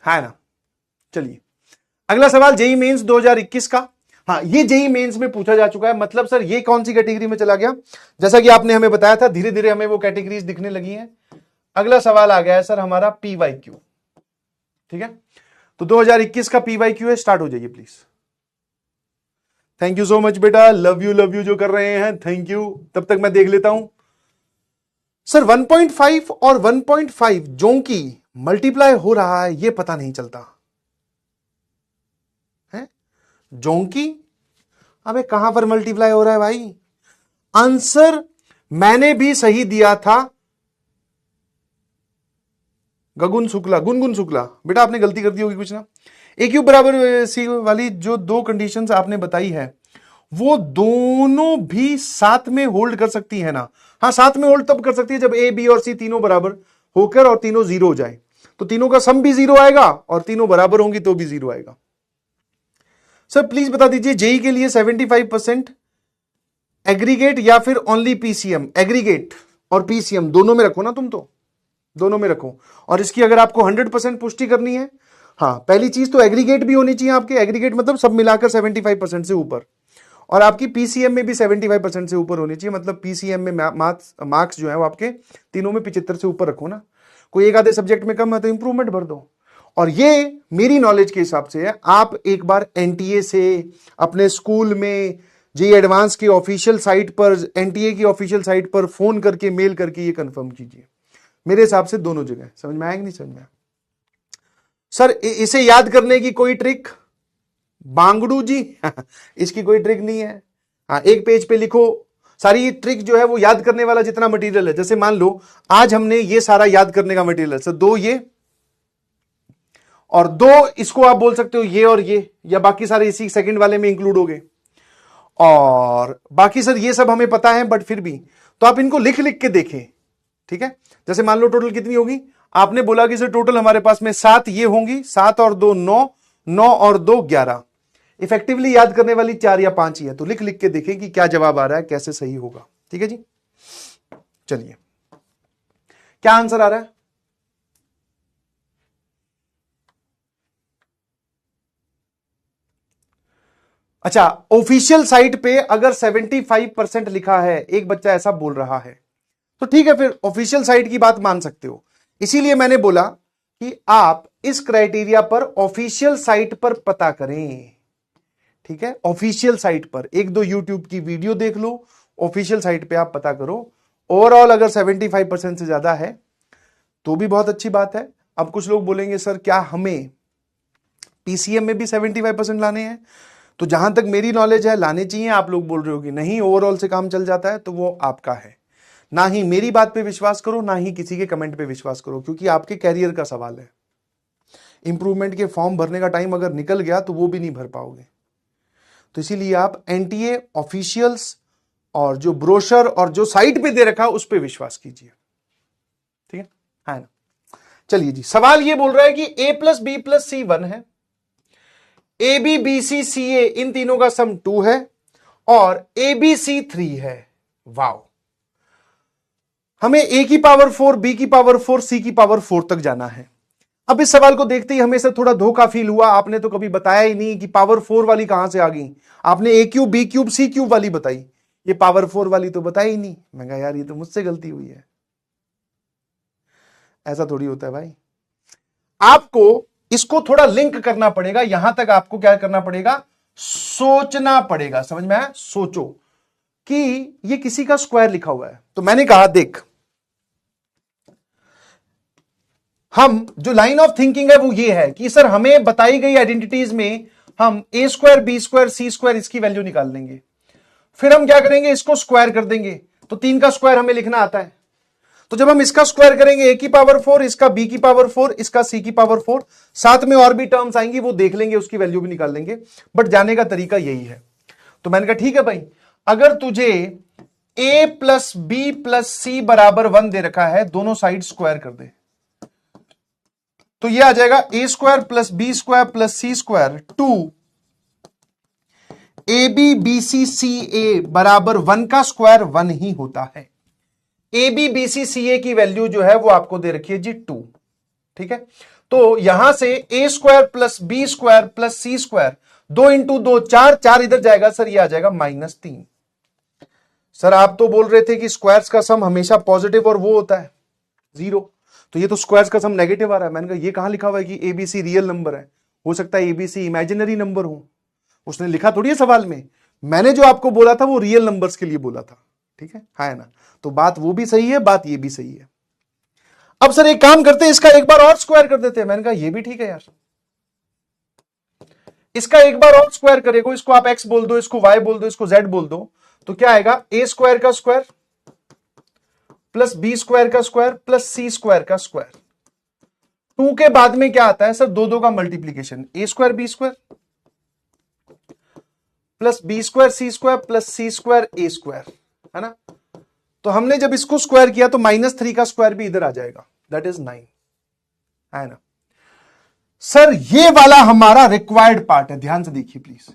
है ना? चलिए अगला सवाल जेईई मेंस 2021 का। हाँ, ये जेईई मेंस में पूछा जा चुका है। मतलब सर ये कौन सी कैटेगरी में चला गया? जैसा कि आपने हमें बताया था, धीरे धीरे हमें वो कैटेगरीज दिखने लगी हैं। अगला सवाल आ गया है सर हमारा पीवाईक्यू। ठीक है, तो 2021 का पीवाईक्यू है। स्टार्ट हो जाइए please. Thank you so much बेटा, लव यू जो कर रहे हैं, थैंक यू। तब तक मैं देख लेता हूं सर। 1.5 और 1.5 जो कि मल्टीप्लाई हो रहा है ये पता नहीं चलता है। जोंकी, अबे कहां पर मल्टीप्लाई हो रहा है भाई? आंसर मैंने भी सही दिया था। गुनगुन शुक्ला, बेटा आपने गलती कर दी होगी कुछ ना। ए क्यूब बराबर सी वाली जो दो कंडीशंस आपने बताई है वो दोनों भी साथ में होल्ड कर सकती है ना? हाँ, साथ में होल्ड तब कर सकती है जब ए बी और सी तीनों बराबर होकर और तीनों जीरो हो जाए। तो तीनों का सम भी जीरो आएगा और तीनों बराबर होंगी तो भी जीरो आएगा। सर प्लीज बता दीजिए जेई के लिए 75% एग्रीगेट या फिर ओनली पीसीएम? एग्रीगेट और पीसीएम दोनों में रखो ना, तुम तो दोनों में रखो। और इसकी अगर आपको 100% पुष्टि करनी है, हाँ, पहली चीज तो एग्रीगेट भी होनी चाहिए आपके। एग्रीगेट मतलब सब मिलाकर 75% से ऊपर, और आपकी पीसीएम में भी 75% से ऊपर होनी चाहिए। मतलब पीसीएम में मार्क्स जो है वो आपके तीनों में 75 से ऊपर रखो ना। कोई एक आधे सब्जेक्ट में कम है तो इंप्रूवमेंट भर दो। और ये मेरी नॉलेज के हिसाब से है। आप एक बार एनटीए से अपने स्कूल में जेईई एडवांस की ऑफिशियल साइट पर, एनटीए की ऑफिशियल साइट पर फोन करके, मेल करके ये कंफर्म कीजिए। मेरे हिसाब से दोनों जगह। समझ में आया कि नहीं समझ में आया? सर इसे याद करने की कोई ट्रिक? बांगड़ू जी इसकी कोई ट्रिक नहीं है। हाँ, एक पेज पे लिखो। सारी ट्रिक जो है वो याद करने वाला जितना मटेरियल है, जैसे मान लो आज हमने ये सारा याद करने का मटेरियल है सर, दो ये और 2 इसको आप बोल सकते हो ये और ये, या बाकी सारे इसी सेकंड वाले में इंक्लूड हो गए। और बाकी सर ये सब हमें पता है, बट फिर भी तो आप इनको लिख लिख के देखें, ठीक है। जैसे मान लो टोटल कितनी होगी, आपने बोला कि सर टोटल हमारे पास में 7 ये होंगी, 7 और 2 9, 9 और 2 11। इफेक्टिवली याद करने वाली 4 या 5 ही है, तो लिख लिख के देखें कि क्या जवाब आ रहा है, कैसे सही होगा, ठीक है जी। चलिए क्या आंसर आ रहा है? अच्छा, ऑफिशियल साइट पे अगर 75% लिखा है, एक बच्चा ऐसा बोल रहा है, तो ठीक है, फिर ऑफिशियल साइट की बात मान सकते हो। इसीलिए मैंने बोला कि आप इस क्राइटेरिया पर ऑफिशियल साइट पर पता करें, ठीक है। ऑफिशियल साइट पर 1-2 यूट्यूब की वीडियो देख लो, ऑफिशियल साइट पे आप पता करो। ओवरऑल अगर 75% से ज्यादा है तो भी बहुत अच्छी बात है। अब कुछ लोग बोलेंगे सर क्या हमें पीसीएम में भी 75% लाने हैं? तो जहां तक मेरी नॉलेज है लाने चाहिए। आप लोग बोल रहे हो कि नहीं ओवरऑल से काम चल जाता है, तो वो आपका है। ना ही मेरी बात पे विश्वास करो, ना ही किसी के कमेंट पे विश्वास करो, क्योंकि आपके कैरियर का सवाल है। इंप्रूवमेंट के फॉर्म भरने का टाइम अगर निकल गया तो वो भी नहीं भर पाओगे। तो इसीलिए आप एनटीए ऑफिशियल्स और जो ब्रोशर और जो साइट पे दे रखा उस पर विश्वास कीजिए, ठीक है ना। चलिए जी, सवाल ये बोल रहा है कि a + b + c 1 है, ए बी बी सी सी ए इन तीनों का सम 2 है और ए बी सी 3 है। वाओ, हमें a की पावर 4, b की पावर 4, c की पावर 4 तक जाना है। अब इस सवाल को देखते ही हमें से थोड़ा धोखा फील हुआ। आपने तो कभी बताया ही नहीं कि पावर 4 वाली कहां से आ गई। आपने a cube, b cube, c cube वाली बताई, ये पावर 4 वाली तो बताई ही नहीं। मैं कहा यार ये तो मुझसे गलती हुई है। ऐसा थोड़ी होता है भाई। आपको इसको थोड़ा लिंक करना पड़ेगा। यहां तक आपको क्या करना पड़ेगा, सोचना पड़ेगा। समझ में आया? सोचो कि ये किसी का स्क्वायर लिखा हुआ है। तो मैंने कहा देख, हम जो लाइन ऑफ थिंकिंग है वो ये है कि सर हमें बताई गई आइडेंटिटीज में हम a square, b square, c square इसकी वैल्यू निकाल लेंगे। फिर हम क्या करेंगे, इसको स्क्वायर कर देंगे। तो 3 का स्क्वायर हमें लिखना आता है। तो जब हम इसका स्क्वायर करेंगे a की पावर 4, इसका b की पावर 4, इसका c की पावर 4, साथ में और भी टर्म्स आएंगी, वो देख लेंगे, उसकी वैल्यू भी निकाल लेंगे। बट जाने का तरीका यही है। तो मैंने कहा ठीक है भाई, अगर तुझे a + b + c = 1 दे रखा है, दोनों साइड स्क्वायर कर दे, तो ये आ जाएगा a square + b square + c square 2 ab bc ca = 1 का स्क्वायर 1 ही होता है। ए बी बी सी सी ए की वैल्यू जो है वो आपको दे रखी है जी 2, ठीक है। तो यहां से a square + b square + c square 2 × 2 4, 4 इधर जाएगा सर, ये आ जाएगा -3। सर आप तो बोल रहे थे कि स्क्वायर्स का सम हमेशा पॉजिटिव और वो होता है 0, तो ये तो स्क्वायर्स का सम नेगेटिव आ रहा है। मैंने कहा ये कहां लिखा हुआ है कि एबीसी रियल नंबर है, हो सकता है एबीसी इमेजिनरी नंबर हो। उसने लिखा थोड़ी है सवाल में, मैंने जो आपको बोला था वो रियल नंबर्स के लिए बोला था, ठीक है ना। तो बात वो भी सही है, बात ये भी सही है। अब सर एक काम करते हैं, इसका एक बार और स्क्वायर कर देते हैं। मैंने कहा ये भी ठीक है यार, इसका एक बार और स्क्वायर करेगा। इसको आप x बोल दो, इसको y बोल दो, इसको z बोल दो, तो क्या आएगा, a स्क्वायर का स्क्वायर प्लस b स्क्वायर का स्क्वायर प्लस c स्क्वायर का स्क्वायर। 2 के बाद में क्या आता है सर, 2 का multiplication, a square b square plus b square c square plus c square a square, है ना। तो हमने जब इसको स्क्वायर किया तो -3 का स्क्वायर भी इधर आ जाएगा, दैट इज 9, है ना। सर ये वाला हमारा रिक्वायर्ड पार्ट है, ध्यान से देखिए प्लीज।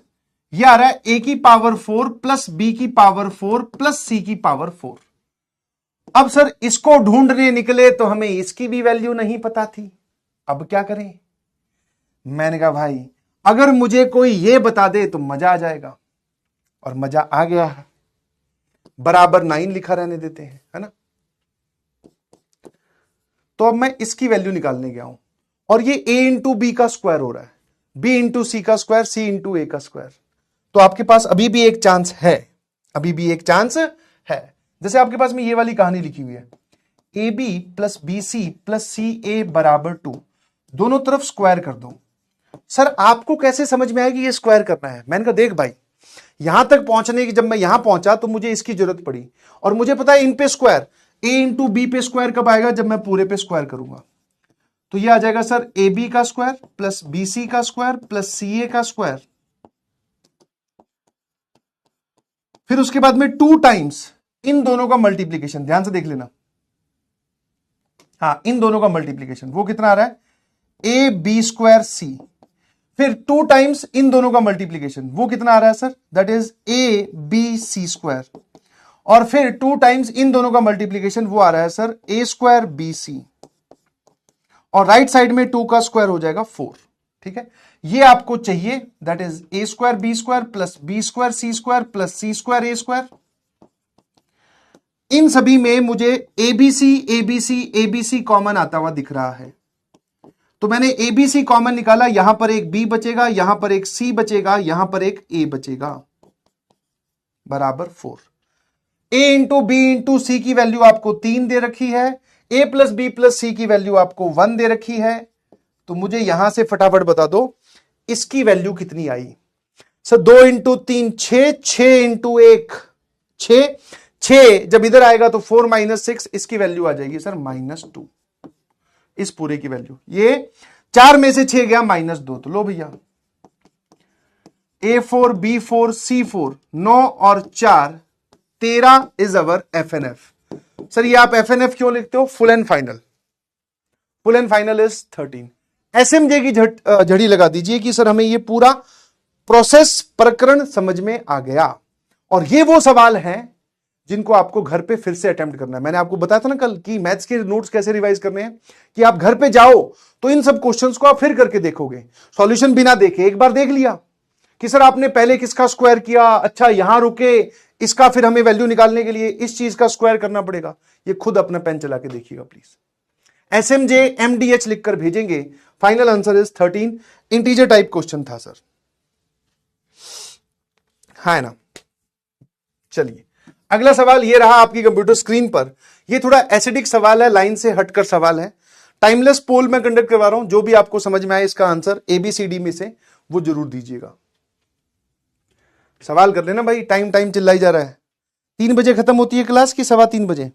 ये आ रहा है a की पावर 4 प्लस b की पावर 4 प्लस c की पावर 4। अब सर इसको ढूंढने निकले तो हमें इसकी भी वैल्यू नहीं पता थी, अब क्या करें। मैंने कहा भाई अगर मुझे कोई ये बता दे तो मजा आ जाएगा, और मजा आ गया है। बराबर 9 लिखा रहने देते हैं, है ना। तो अब मैं इसकी वैल्यू निकालने गया हूं, और ये a × b का स्क्वायर हो रहा है, b × c का स्क्वायर, c × a का स्क्वायर। तो आपके पास अभी भी एक चांस है, अभी भी एक चांस है। जैसे आपके पास में ये वाली कहानी लिखी हुई है, ab + bc + ca = 2, दोनों तरफ स्क्वायर कर दो। सर आपको कैसे समझ में आएगी ये स्क्वायर करना है। मैंने कहा देख भाई, यहां तक पहुंचने की, जब मैं यहां पहुंचा तो मुझे इसकी जरूरत पड़ी, और मुझे पता है इन पे स्क्वायर, a × b पे स्क्वायर कब आएगा, जब मैं पूरे पे स्क्वायर करूंगा। तो ये आ जाएगा सर ए बी का स्क्वायर प्लस बी सी का स्क्वायर प्लस सी ए का स्क्वायर, फिर उसके बाद में 2 टाइम्स इन दोनों का मल्टीप्लीकेशन, ध्यान से देख लेना, हाँ इन दोनों का मल्टीप्लीकेशन, वो कितना आ रहा है ए बी स्क्वायर सी, फिर 2 टाइम्स इन दोनों का मल्टीप्लीकेशन, वो कितना आ रहा है sir, that is a b c square, और फिर 2 टाइम्स इन दोनों का मल्टीप्लीकेशन, वो आ रहा है सर ए स्क्वायर बी सी, और राइट साइड में 2 का स्क्वायर हो जाएगा 4। ठीक है, ये आपको चाहिए, that is A square B square plus B square C square plus C square A square. इन सभी में मुझे एबीसी एबीसी एबीसी कॉमन आता हुआ दिख रहा है, तो मैंने एबीसी कॉमन निकाला, यहां पर एक बी बचेगा, यहां पर एक सी बचेगा, यहां पर एक ए बचेगा, बराबर 4। ए इंटू बी इंटू सी की वैल्यू आपको 3 दे रखी है, ए प्लस बी प्लस सी की वैल्यू आपको 1 दे रखी है, तो मुझे यहां से फटाफट बता दो इसकी वैल्यू कितनी आई। सर 2 इंटू 3 6, 6 इंटू 1 6, 6 जब इधर आएगा तो 4 माइनस 6, इसकी वैल्यू आ जाएगी सर -2, इस पूरे की वैल्यू, ये 4 में से 6 गया -2, तो लो भैया A4 B4 C4 9 और 4 13 इज अवर FNF। सर ये आप FNF क्यों लिखते हो, full and final, full and final is 13। SMJ की झड़ी लगा दीजिए कि सर हमें ये पूरा प्रोसेस प्रकरण समझ में आ गया, और ये वो सवाल हैं जिनको आपको घर पे फिर से अटेम्प्ट करना है। मैंने आपको बताया था ना कल कि मैथ्स के नोट्स कैसे रिवाइज करने हैं, कि आप घर पे जाओ तो इन सब क्वेश्चंस को आप फिर करके देखोगे, सॉल्यूशन बिना देखे। एक बार देख लिया कि सर आपने पहले किसका स्क्वायर किया, अच्छा यहां रुके, इसका फिर हमें वैल्यू निकालने के लिए इस चीज का स्क्वायर करना पड़ेगा, ये खुद अपना पेन चला के देखिएगा प्लीज। SMJ MDH लिखकर भेजेंगे, final answer is 13। Integer type question था सर, है ना। चलिए अगला सवाल ये रहा आपकी कंप्यूटर स्क्रीन पर, ये थोड़ा एसिडिक सवाल है, लाइन से हटकर सवाल है, टाइमलेस पोल में कंडक्ट करवा रहा हूं, जो भी आपको समझ में आए इसका आंसर ABCD में से वो जरूर दीजिएगा। सवाल कर लेना भाई, टाइम चिल्लाई जा रहा है। 3 बजे खत्म होती है क्लास की 3:15 बजे?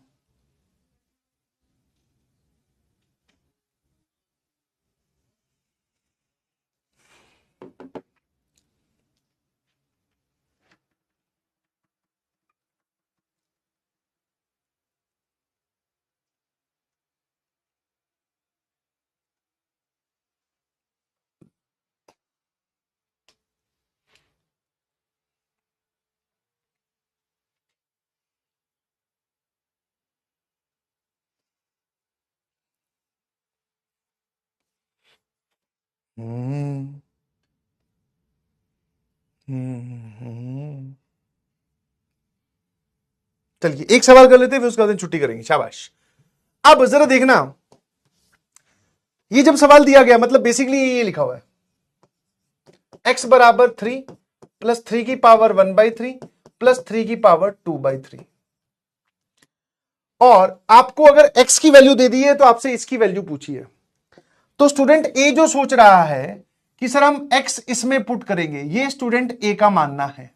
चलिए एक सवाल कर लेते हैं, फिर उसके बाद छुट्टी करेंगे, शाबाश। अब जरा देखना, ये जब सवाल दिया गया, मतलब बेसिकली ये लिखा हुआ है x बराबर 3 प्लस 3 की पावर 1/3 प्लस 3 की पावर 2/3, और आपको अगर x की वैल्यू दे दी है तो आपसे इसकी वैल्यू पूछी है। तो स्टूडेंट ए जो सोच रहा है कि सर हम x इसमें पुट करेंगे, ये स्टूडेंट ए का मानना है,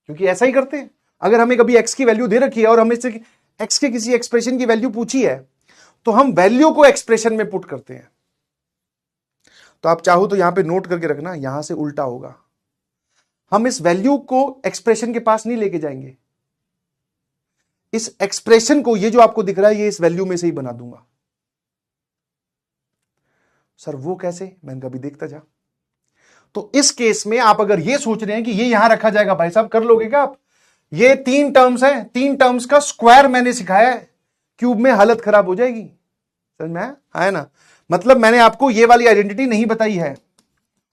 क्योंकि ऐसा ही करते हैं, अगर हमें कभी x की वैल्यू दे रखी है और हमें से x के किसी एक्सप्रेशन की वैल्यू पूछी है तो हम वैल्यू को एक्सप्रेशन में पुट करते हैं। तो आप चाहो तो यहां पे नोट करके रखना, यहां से उल्टा होगा, हम इस वैल्यू को एक्सप्रेशन के पास नहीं लेके जाएंगे, इस एक्सप्रेशन को, ये जो आपको दिख रहा है, ये इस वैल्यू में से ही बना दूंगा। सर वो कैसे, मैंने कभी देखता जा। तो इस केस में आप अगर ये सोच रहे हैं कि ये यहां रखा जाएगा, भाई साहब कर लोगे क्या आप? ये 3 टर्म्स है, 3 टर्म्स का स्क्वायर मैंने सिखाया है, क्यूब में हालत खराब हो जाएगी, समझ में आया ना। मतलब मैंने आपको ये वाली आइडेंटिटी नहीं बताई है,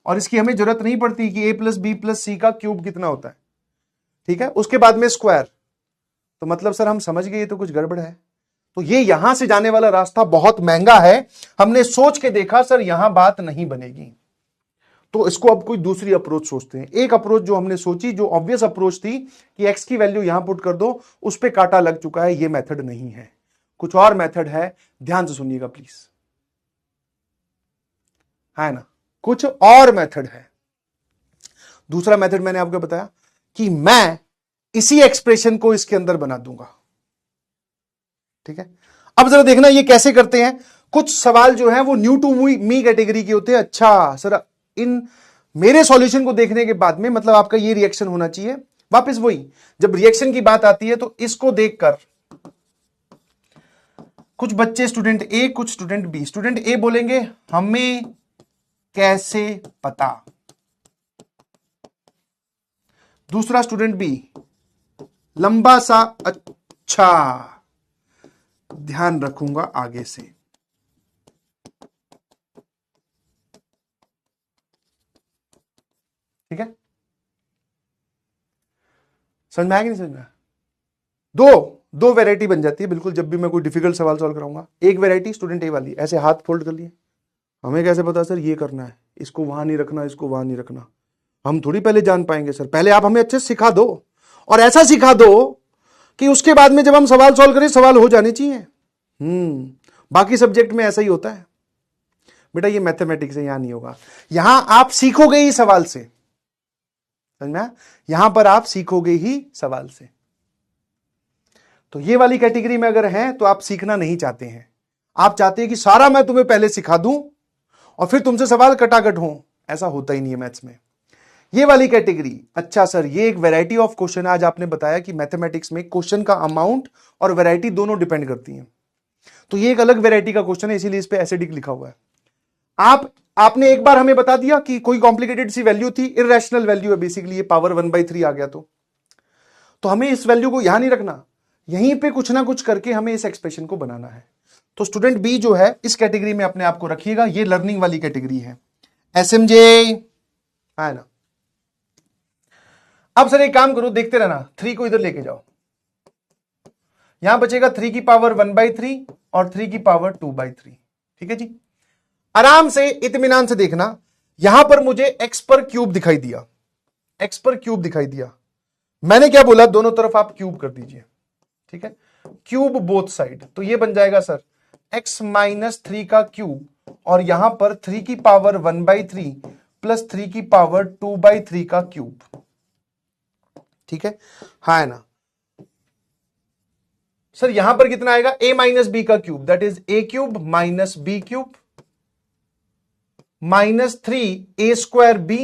और इसकी हमें जरूरत नहीं पड़ती कि a plus B plus C का क्यूब कितना होता है, ठीक है। उसके बाद में स्क्वायर, तो मतलब सर हम समझ गए ये तो कुछ गड़बड़ है। तो ये यहां से जाने वाला रास्ता बहुत महंगा है, हमने सोच के देखा सर यहां बात नहीं बनेगी, तो इसको अब कोई दूसरी अप्रोच सोचते हैं। एक अप्रोच जो हमने सोची, जो ऑब्वियस अप्रोच थी कि x की वैल्यू यहां पुट कर दो, उस पे कांटा लग चुका है, ये मेथड नहीं है, कुछ और मेथड है, ध्यान से सुनिएगा प्लीज, है ना, कुछ और मेथड है। दूसरा मेथड मैंने आपको बताया कि मैं इसी एक्सप्रेशन को इसके अंदर बना दूंगा, ठीक है। अब जरा देखना ये कैसे करते हैं, कुछ सवाल जो है वो न्यू टू मी कैटेगरी के होते हैं। अच्छा सर, इन मेरे सॉल्यूशन को देखने के बाद में मतलब आपका ये रिएक्शन होना चाहिए। वापस वही, जब रिएक्शन की बात आती है तो इसको देखकर कुछ बच्चे स्टूडेंट ए, कुछ स्टूडेंट बी, स्टूडेंट ए बोलेंगे हमें कैसे पता, दूसरा स्टूडेंट बी लंबा सा अच्छा, ध्यान रखूंगा आगे से। ठीक है, समझ में आया कि नहीं समझ में आया? दो वैरायटी बन जाती है बिल्कुल जब भी मैं कोई डिफिकल्ट सवाल सॉल्व कराऊंगा। एक वैरायटी स्टूडेंट ए वाली, ऐसे हाथ फोल्ड कर लिए, हमें कैसे पता सर ये करना है, इसको वहां नहीं रखना, इसको वहां नहीं रखना, हम थोड़ी पहले जान पाएंगे सर, पहले आप हमें अच्छे से सिखा दो और ऐसा सिखा दो कि उसके बाद में जब हम सवाल सॉल्व करें सवाल हो जाने चाहिए। बाकी सब्जेक्ट में ऐसा ही होता है बेटा, ये मैथमेटिक्स है, यहां नहीं होगा। यहां आप सीखोगे ही सवाल से, समझ में? यहां पर आप सीखोगे ही सवाल से। तो ये वाली कैटेगरी में अगर हैं तो आप सीखना नहीं चाहते हैं, आप चाहते हैं कि सारा मैं तुम्हें पहले सिखा दूं और फिर तुमसे सवाल कटाकट हो। ऐसा होता ही नहीं है मैथ्स में। ये वाली कैटेगरी, अच्छा सर ये एक वैरायटी ऑफ क्वेश्चन, आज आपने बताया कि मैथमेटिक्स में क्वेश्चन का अमाउंट और वैरायटी दोनों डिपेंड करती हैं, तो ये एक अलग वैरायटी का क्वेश्चन है, इसीलिए इस पे एसिडिक लिखा हुआ है। आपने एक बार हमें बता दिया कि कोई कॉम्प्लिकेटेड सी वैल्यू थी, इररेशनल वैल्यू है बेसिकली, ये पावर 1/3 आ गया, तो हमें इस वैल्यू को यहां नहीं रखना, यहीं पे कुछ ना कुछ करके हमें इस एक्सप्रेशन को बनाना है। तो स्टूडेंट बी जो है इस कैटेगरी में अपने आप को रखिएगा, ये लर्निंग वाली कैटेगरी है। एसएमजे है ना। अब सर एक काम करो, देखते रहना, 3 को इधर लेके जाओ, यहां बचेगा 3 की पावर 1/3 और 3 की पावर 2/3। ठीक है जी, आराम से इत्मीनान से देखना, यहां पर मुझे एक्स पर क्यूब दिखाई दिया, एक्स पर क्यूब दिखाई दिया, मैंने क्या बोला, दोनों तरफ आप क्यूब कर दीजिए। ठीक है, क्यूब बोथ साइड, तो ये बन जाएगा सर x - 3 का क्यूब और यहां पर 3 की पावर 1/3 प्लस 3 की पावर 2/3 का क्यूब। ठीक है, हाँ है ना सर, यहां पर कितना आएगा, a - b का cube, that is a cube minus b cube minus 3a² b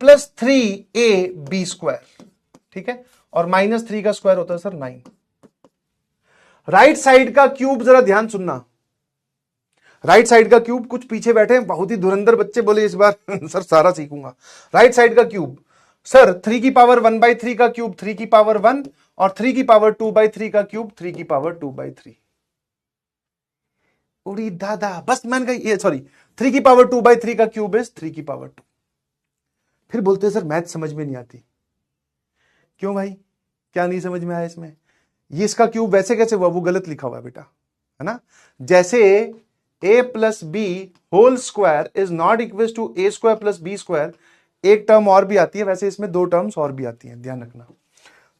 plus 3ab square. ठीक है, और -3 का स्क्वायर होता है सर 9। राइट साइड का क्यूब जरा ध्यान सुनना, राइट साइड का क्यूब, कुछ पीछे बैठे हैं बहुत ही धुरंधर बच्चे, बोले इस बार सर सारा सीखूंगा। राइट साइड का क्यूब सर 3 की पावर 1/3 का क्यूब 3 की पावर 1 और 3 की पावर 2/3 का क्यूब 3 की पावर 2/3। उड़ी दादा, बस मैंने कहा ये सॉरी 3 की पावर 2/3 का क्यूब इज 3 की पावर 2। फिर बोलते हैं सर मैथ समझ में नहीं आती, क्यों भाई, क्या नहीं समझ में आया इसमें? ये इसका क्यूब वैसे कैसे हुआ, वो गलत लिखा हुआ है बेटा, है ना। जैसे a plus b whole square is not equal to a² plus b², एक टर्म और भी आती है, वैसे इसमें 2 टर्म्स और भी आती हैं, ध्यान रखना।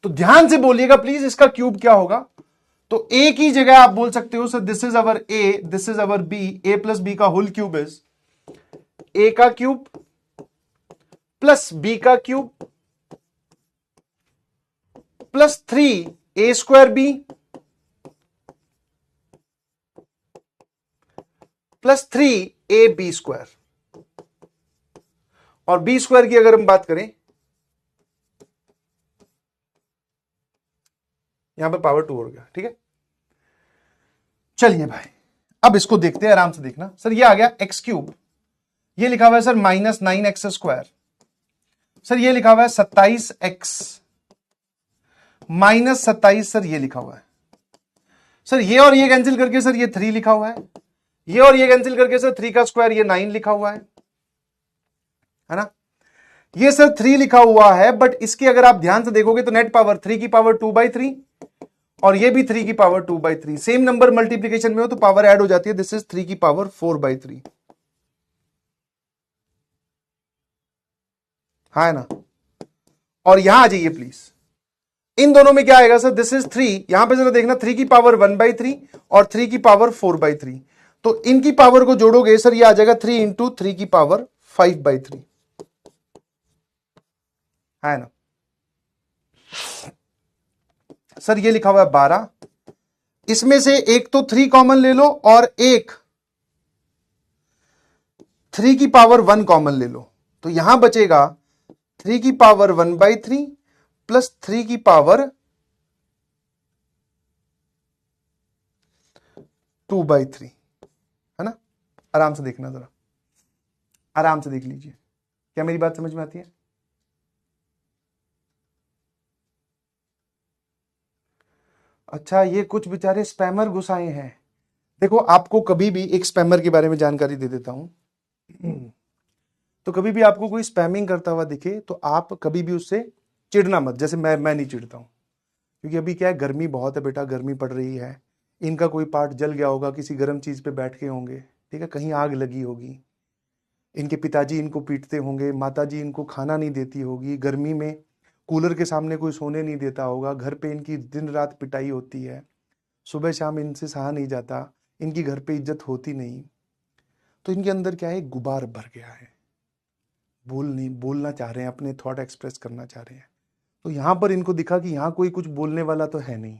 तो ध्यान से बोलिएगा प्लीज, इसका क्यूब क्या होगा। तो a की जगह आप बोल सकते हो sir this is our a, this is our b, a plus B का होल क्यूब इज a का क्यूब प्लस b का cube plus 3a² b plus 3ab²। और b² की अगर हम बात करें, यहां पर पावर 2 हो गया। ठीक है, चलिए भाई अब इसको देखते हैं, आराम से देखना। सर ये आ गया x³, ये लिखा हुआ है सर -9x², सर ये लिखा हुआ है 27x -27, सर ये लिखा हुआ है, सर ये और ये कैंसिल करके सर ये 3 लिखा हुआ है, ये और ये कैंसिल करके सर 3 का स्क्वायर ये 9 लिखा हुआ है ना। ये सर 3 लिखा हुआ है, बट इसकी अगर आप ध्यान से देखोगे तो नेट पावर 3 की पावर 2/3 और ये भी 3 की पावर 2/3, सेम नंबर मल्टीप्लीकेशन में हो तो पावर ऐड हो जाती है, दिस इज 3 की पावर 4/3। हाँ है ना। और यहां आ जाइए प्लीज, इन दोनों में क्या आएगा सर, दिस इज 3, यहां पे जरा देखना 3 की पावर 1/3 और 3 की पावर 4/3, तो इनकी पावर को जोड़ोगे सर ये आ जाएगा 3 इंटू 3 की पावर 5/3, है ना। सर ये लिखा हुआ है 12, इसमें से एक तो 3 कॉमन ले लो और एक 3 की पावर 1 कॉमन ले लो, तो यहां बचेगा 3 की पावर 1/3 प्लस 3 की पावर 2/3, है ना। आराम से देखना, जरा आराम से देख लीजिए, क्या मेरी बात समझ में आती है? अच्छा, ये कुछ बेचारे स्पैमर घुसाए हैं। देखो, आपको कभी भी एक स्पैमर के बारे में जानकारी दे देता हूं। तो कभी भी आपको कोई स्पैमिंग करता हुआ दिखे तो आप कभी भी उससे चिढ़ना मत। जैसे मैं नहीं चिढ़ता हूं, क्योंकि अभी क्या है, गर्मी बहुत है बेटा, गर्मी पड़ रही है। इनका कोई पार्ट जल गया होगा, किसी गर्म चीज पे बैठ के होंगे, ठीक है, कहीं आग लगी होगी, इनके पिताजी इनको पीटते होंगे, माताजी इनको खाना नहीं देती होगी, गर्मी में कूलर के सामने कोई सोने नहीं देता होगा, घर पे इनकी दिन रात पिटाई होती है, सुबह शाम इनसे सहा नहीं जाता, इनकी घर पे इज्जत होती नहीं, तो इनके अंदर क्या है, गुबार भर गया है, बोलना चाह रहे हैं, अपने थॉट एक्सप्रेस करना चाह रहे हैं। तो यहां पर इनको दिखा कि यहां कोई कुछ बोलने वाला तो है नहीं,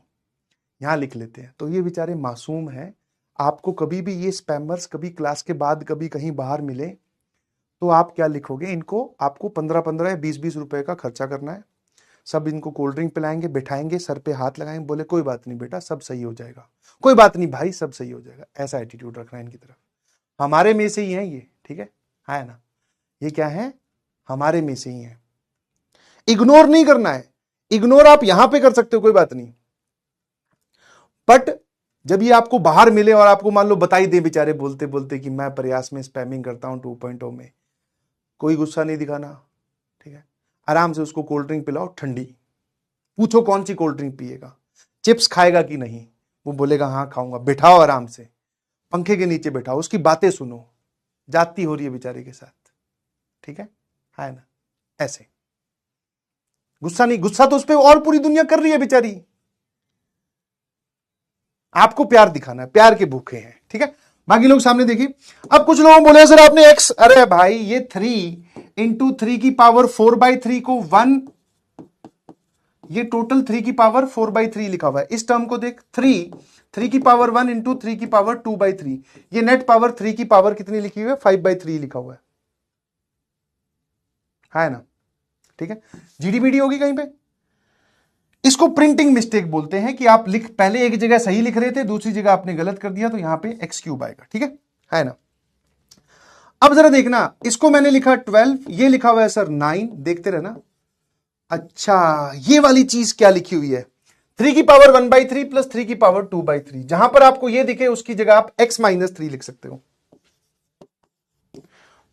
यहां लिख लेते हैं। तो ये बेचारे मासूम हैं। आपको कभी भी ये स्पैमर्स कभी क्लास के बाद कभी कहीं बाहर मिले तो आप क्या लिखोगे, इनको आपको 15-15 या 20-20 रुपए का खर्चा करना है, सब इनको कोल्ड ड्रिंक पिलाएंगे, बैठाएंगे, सर पे हाथ लगाएंगे, बोले कोई बात नहीं बेटा, सब सही हो जाएगा, कोई बात नहीं भाई, सब सही हो जाएगा। ऐसा एटीट्यूड रखना है इनकी तरफ। हमारे में से ही है ये, ठीक है ना, ये क्या है, हमारे में से ही है। इग्नोर नहीं करना है, इग्नोर आप यहां पे कर सकते हो, कोई बात नहीं, बट जब ये आपको बाहर मिले और आपको मान लो बताई दे बेचारे बोलते बोलते कि मैं प्रयास में स्पैमिंग करता हूं 2.0 में, कोई गुस्सा नहीं दिखाना, ठीक है, आराम से उसको कोल्ड ड्रिंक पिलाओ ठंडी, पूछो कौन सी कोल्ड ड्रिंक पिएगा, चिप्स खाएगा कि नहीं, वो बोलेगा हाँ खाऊंगा, बिठाओ आराम से, पंखे के नीचे बैठाओ, उसकी बातें सुनो, जाती हो रही है बेचारे के साथ, ठीक है ना, ऐसे गुस्सा नहीं, गुस्सा तो उस पर और पूरी दुनिया कर रही है बेचारी, आपको प्यार दिखाना है, प्यार के भूखे हैं, ठीक है। बाकी लोग सामने देखिए। अब कुछ लोगों बोले सर आपने x, अरे भाई ये 3 इंटू 3 की पावर 4/3 को 1, ये टोटल 3 की पावर 4/3 लिखा हुआ है। इस टर्म को देख, 3 की पावर 1 इंटू 3 की पावर 2/3, ये नेट पावर 3 की पावर कितनी लिखी हुई है, 5/3 लिखा हुआ है ना, ठीक है। जीडीबीडी होगी कहीं पे। इसको प्रिंटिंग मिस्टेक बोलते हैं कि आप पहले एक जगह सही लिख रहे थे, दूसरी जगह आपने गलत कर दिया, तो यहां पे x³ आएगा, ठीक है ना। अब जरा देखना, इसको मैंने लिखा 12, ये लिखा हुआ है सर 9, देखते रहना। अच्छा, ये वाली चीज क्या लिखी हुई है, 3 की पावर 1/3 प्लस 3 की पावर 2/3, जहां पर आपको ये दिखे उसकी जगह आप x-3 लिख सकते हो।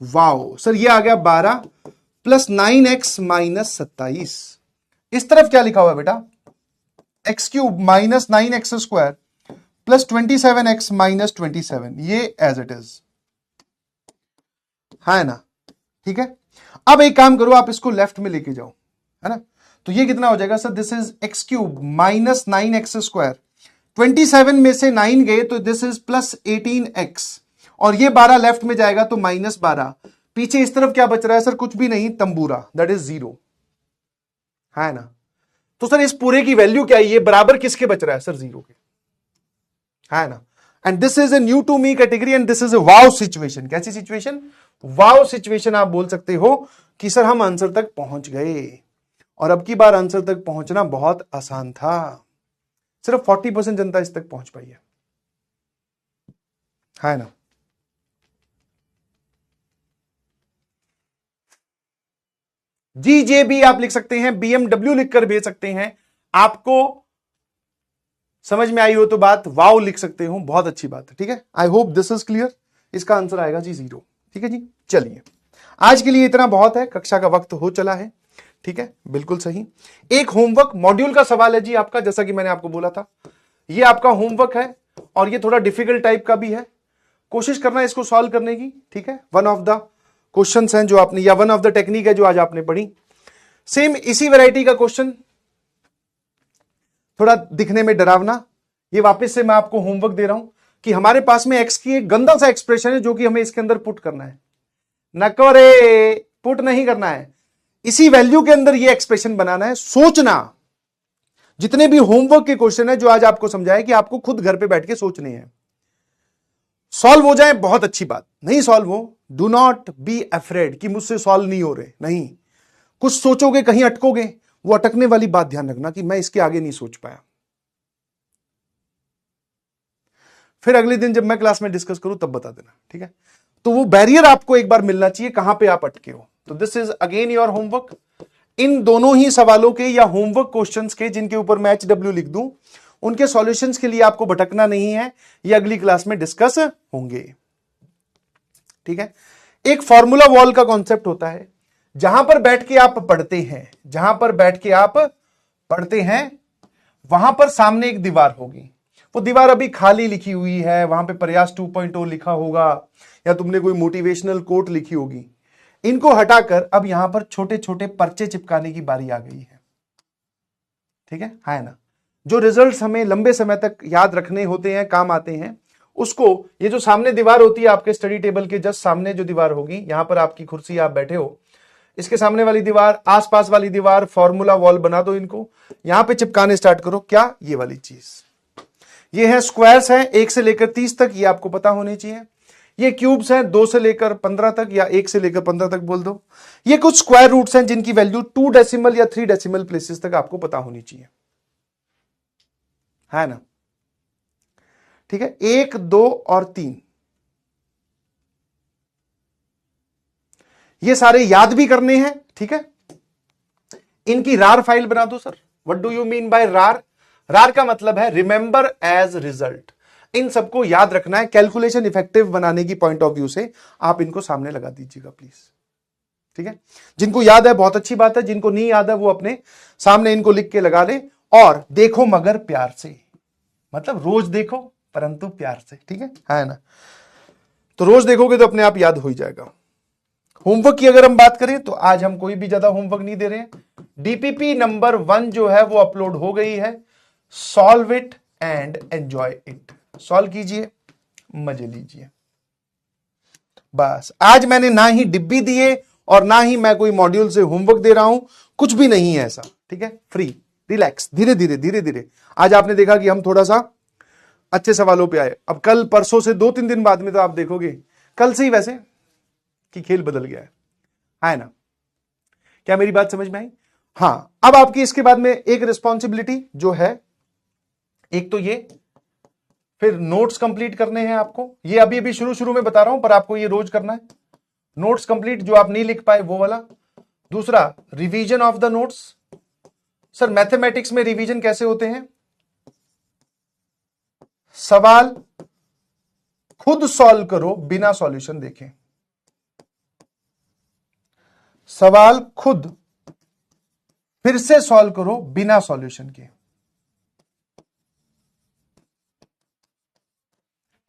वाओ सर, ये आ गया 12 प्लस 9x माइनस 27। इस तरफ क्या लिखा हुआ है बेटा, x³ minus 9x² plus 27x minus 27, ये एज इट इज है ना, ठीक है। अब एक काम करो, आप इसको लेफ्ट में लेके जाओ, है ना, तो ये कितना हो जाएगा sir, this is x³ minus 9x², 27 में से 9 गए तो दिस इज प्लस 18x, और ये 12 लेफ्ट में जाएगा तो माइनस 12, पीछे इस तरफ क्या बच रहा है सर, कुछ भी नहीं, तंबूरा, दैट इज 0, है ना। तो सर इस पूरे की वैल्यू क्या है, ये बराबर किसके बच रहा है सर, 0 के, है ना। And this is a new to me category and this is a wow situation. कैसी सिचुएशन, वाव सिचुएशन। आप बोल सकते हो कि सर हम आंसर तक पहुंच गए, और अब की बार आंसर तक पहुंचना बहुत आसान था, सिर्फ 40% जनता इस तक पहुंच पाई है ना। GJB आप लिख सकते हैं, BMW लिखकर भेज सकते हैं। आपको समझ में आई हो तो बात, वाव लिख सकते हो, बहुत अच्छी बात है, ठीक है। I hope this is clear. इसका आंसर आएगा जी 0, ठीक है जी। चलिए, आज के लिए इतना बहुत है, कक्षा का वक्त हो चला है, ठीक है, बिल्कुल सही। एक होमवर्क मॉड्यूल का सवाल है जी आपका, जैसा कि मैंने आपको बोला था, ये आपका होमवर्क है और ये थोड़ा डिफिकल्ट टाइप का भी है, कोशिश करना इसको सॉल्व करने की, ठीक है। वन ऑफ द क्वेश्चंस हैं जो आपने, या वन ऑफ द टेक्निक है जो आज आपने पढ़ी, सेम इसी वैरायटी का क्वेश्चन, थोड़ा दिखने में डरावना। ये वापस से मैं आपको होमवर्क दे रहा हूं कि हमारे पास में x की एक गंदा सा एक्सप्रेशन है जो कि हमें इसके अंदर पुट करना है। नको रे, पुट नहीं करना है, इसी वैल्यू के अंदर ये एक्सप्रेशन बनाना है। सोचना, जितने भी होमवर्क के क्वेश्चन है जो आज आपको समझाए कि आपको खुद घर पे बैठ के सोचने हैं, सॉल्व हो जाए बहुत अच्छी बात, नहीं सॉल्व हो, डू नॉट बी अफ्रेड कि मुझसे सॉल्व नहीं हो रहे, नहीं, कुछ सोचोगे कहीं अटकोगे, वो अटकने वाली बात ध्यान रखना कि मैं इसके आगे नहीं सोच पाया, फिर अगले दिन जब मैं क्लास में डिस्कस करूं तब बता देना, ठीक है। तो वो बैरियर आपको एक बार मिलना चाहिए कहां पे आप अटके हो। तो this is again your homework. इन दोनों ही सवालों के या होमवर्क क्वेश्चंस के जिनके ऊपर मैं HW लिख दूं, उनके सॉल्यूशंस के लिए आपको भटकना नहीं है, ये अगली क्लास में डिस्कस होंगे, ठीक है। एक फॉर्मूला वॉल का कॉन्सेप्ट होता है, जहां पर बैठ के आप पढ़ते हैं, जहां पर बैठ के आप पढ़ते हैं वहां पर सामने एक दीवार होगी, वो दीवार अभी खाली लिखी हुई है, वहां पे प्रयास 2.0 लिखा होगा या तुमने कोई मोटिवेशनल कोट लिखी होगी, इनको हटाकर अब यहां पर छोटे छोटे पर्चे चिपकाने की बारी आ गई है, ठीक है ना। जो रिजल्ट्स हमें लंबे समय तक याद रखने होते हैं, काम आते हैं, उसको ये जो सामने दीवार होती है आपके स्टडी टेबल के जस्ट सामने जो दीवार होगी, यहां पर आपकी कुर्सी, आप बैठे हो, इसके सामने वाली दीवार, आसपास वाली दीवार, फॉर्मूला वॉल बना दो, इनको यहां पे चिपकाने स्टार्ट करो। क्या? ये वाली चीज, ये है स्क्वायर्स हैं 1 से लेकर 30 तक, ये आपको पता होने चाहिए। ये क्यूब्स हैं 2 से लेकर 15 तक या 1 से लेकर 15 तक बोल दो। ये कुछ स्क्वायर रूट्स हैं जिनकी वैल्यू 2 डेसिमल या 3 डेसिमल प्लेसेस तक आपको पता होनी चाहिए, है ना, ठीक है। 1, 2 और 3 ये सारे याद भी करने हैं, ठीक है। इनकी रार फाइल बना दो। Sir what do you mean bye रार? रार का मतलब है रिमेंबर एज रिजल्ट। इन सबको याद रखना है, कैलकुलेशन इफेक्टिव बनाने की पॉइंट ऑफ व्यू से आप इनको सामने लगा दीजिएगा प्लीज, ठीक है। जिनको याद है बहुत अच्छी बात है, जिनको नहीं याद है वो अपने सामने इनको लिख के लगा ले, और देखो मगर प्यार से, मतलब रोज देखो परंतु प्यार से, ठीक है ना। तो रोज देखोगे तो अपने आप याद हो ही जाएगा। होमवर्क की अगर हम बात करें तो आज हम कोई भी ज्यादा होमवर्क नहीं दे रहे हैं। DPP नंबर 1 जो है वो अपलोड हो गई है, solve it and enjoy it. Solve कीजिए, मजे लीजिए। बस आज मैंने ना ही डिब्बी दिए और ना ही मैं कोई मॉड्यूल से होमवर्क दे रहा हूं, कुछ भी नहीं है ऐसा, ठीक है। फ्री, रिलैक्स, धीरे धीरे धीरे धीरे। आज आपने देखा कि हम थोड़ा सा अच्छे सवालों पे आए। अब कल परसों से 2-3 दिन बाद में तो आप देखोगे, कल से ही वैसे कि खेल बदल गया है ना। क्या मेरी बात समझ में आई? हाँ, अब आपकी इसके बाद में एक रिस्पॉन्सिबिलिटी जो है, एक तो ये, फिर नोट्स कंप्लीट करने हैं आपको। ये अभी अभी शुरू में बता रहा हूं, पर आपको ये रोज करना है। नोट्स कंप्लीट जो आप नहीं लिख पाए वो वाला। दूसरा, revision of the notes. Sir mathematics में रिवीजन कैसे होते हैं? सवाल खुद सॉल्व करो बिना सॉल्यूशन देखें। सवाल खुद फिर से सॉल्व करो बिना सॉल्यूशन के,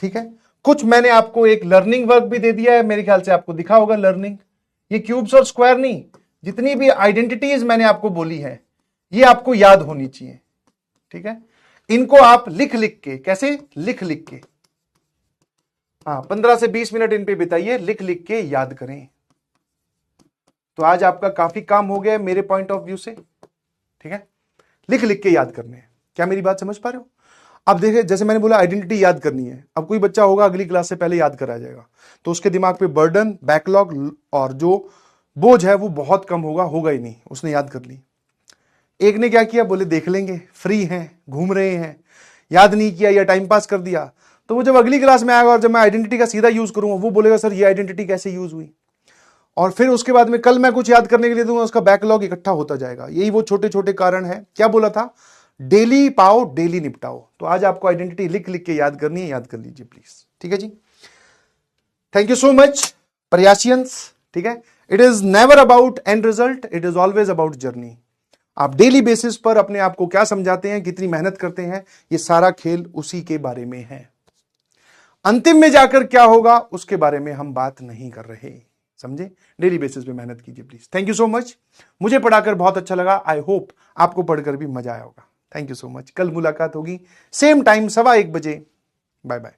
ठीक है। कुछ मैंने आपको एक लर्निंग वर्क भी दे दिया है, मेरे ख्याल से आपको दिखा होगा लर्निंग। ये क्यूब्स और स्क्वायर नहीं, जितनी भी आइडेंटिटीज मैंने आपको बोली है ये आपको याद होनी चाहिए, ठीक है। इनको आप लिख लिख के, कैसे लिख लिख के, हाँ 15 से 20 मिनट इन पे बिताइए, लिख लिख के याद करें। तो आज आपका काफी काम हो गया मेरे पॉइंट ऑफ व्यू से, ठीक है। लिख लिख के याद करने हैं। क्या मेरी बात समझ पा रहे हो? अब देखिए, जैसे मैंने बोला आइडेंटिटी याद करनी है। अब कोई बच्चा होगा अगली क्लास से पहले याद करा जाएगा, तो उसके दिमाग पे बर्डन, बैकलॉग और जो बोझ है वो बहुत कम होगा ही नहीं, उसने याद कर ली। एक ने क्या किया, बोले देख लेंगे, फ्री हैं, घूम रहे हैं, याद नहीं किया या टाइम पास कर दिया। तो वो जब अगली क्लास में आएगा और जब मैं आइडेंटिटी का सीधा यूज करूंगा, वो बोलेगा सर ये आइडेंटिटी कैसे यूज हुई, और फिर उसके बाद में कल मैं कुछ याद करने के लिए दूंगा, उसका बैकलॉग इकट्ठा होता जाएगा। यही वो छोटे छोटे कारण है। क्या बोला था? डेली पाओ डेली निपटाओ। तो आज आपको आइडेंटिटी लिख लिख के याद करनी है, याद कर लीजिए प्लीज, ठीक है जी। थैंक यू सो मच प्रयासियंस, ठीक है। It is never about and result, it is always about journey. आप डेली बेसिस पर अपने आप को क्या समझाते हैं, कितनी मेहनत करते हैं, ये सारा खेल उसी के बारे में है। अंतिम में जाकर क्या होगा उसके बारे में हम बात नहीं कर रहे, समझे। डेली बेसिस पे मेहनत कीजिए please. Thank you so much. मुझे पढ़ाकर बहुत अच्छा लगा, आई होप आपको पढ़कर भी मजा आया होगा। Thank you so much. कल मुलाकात होगी सेम टाइम 1:15 बजे। Bye bye.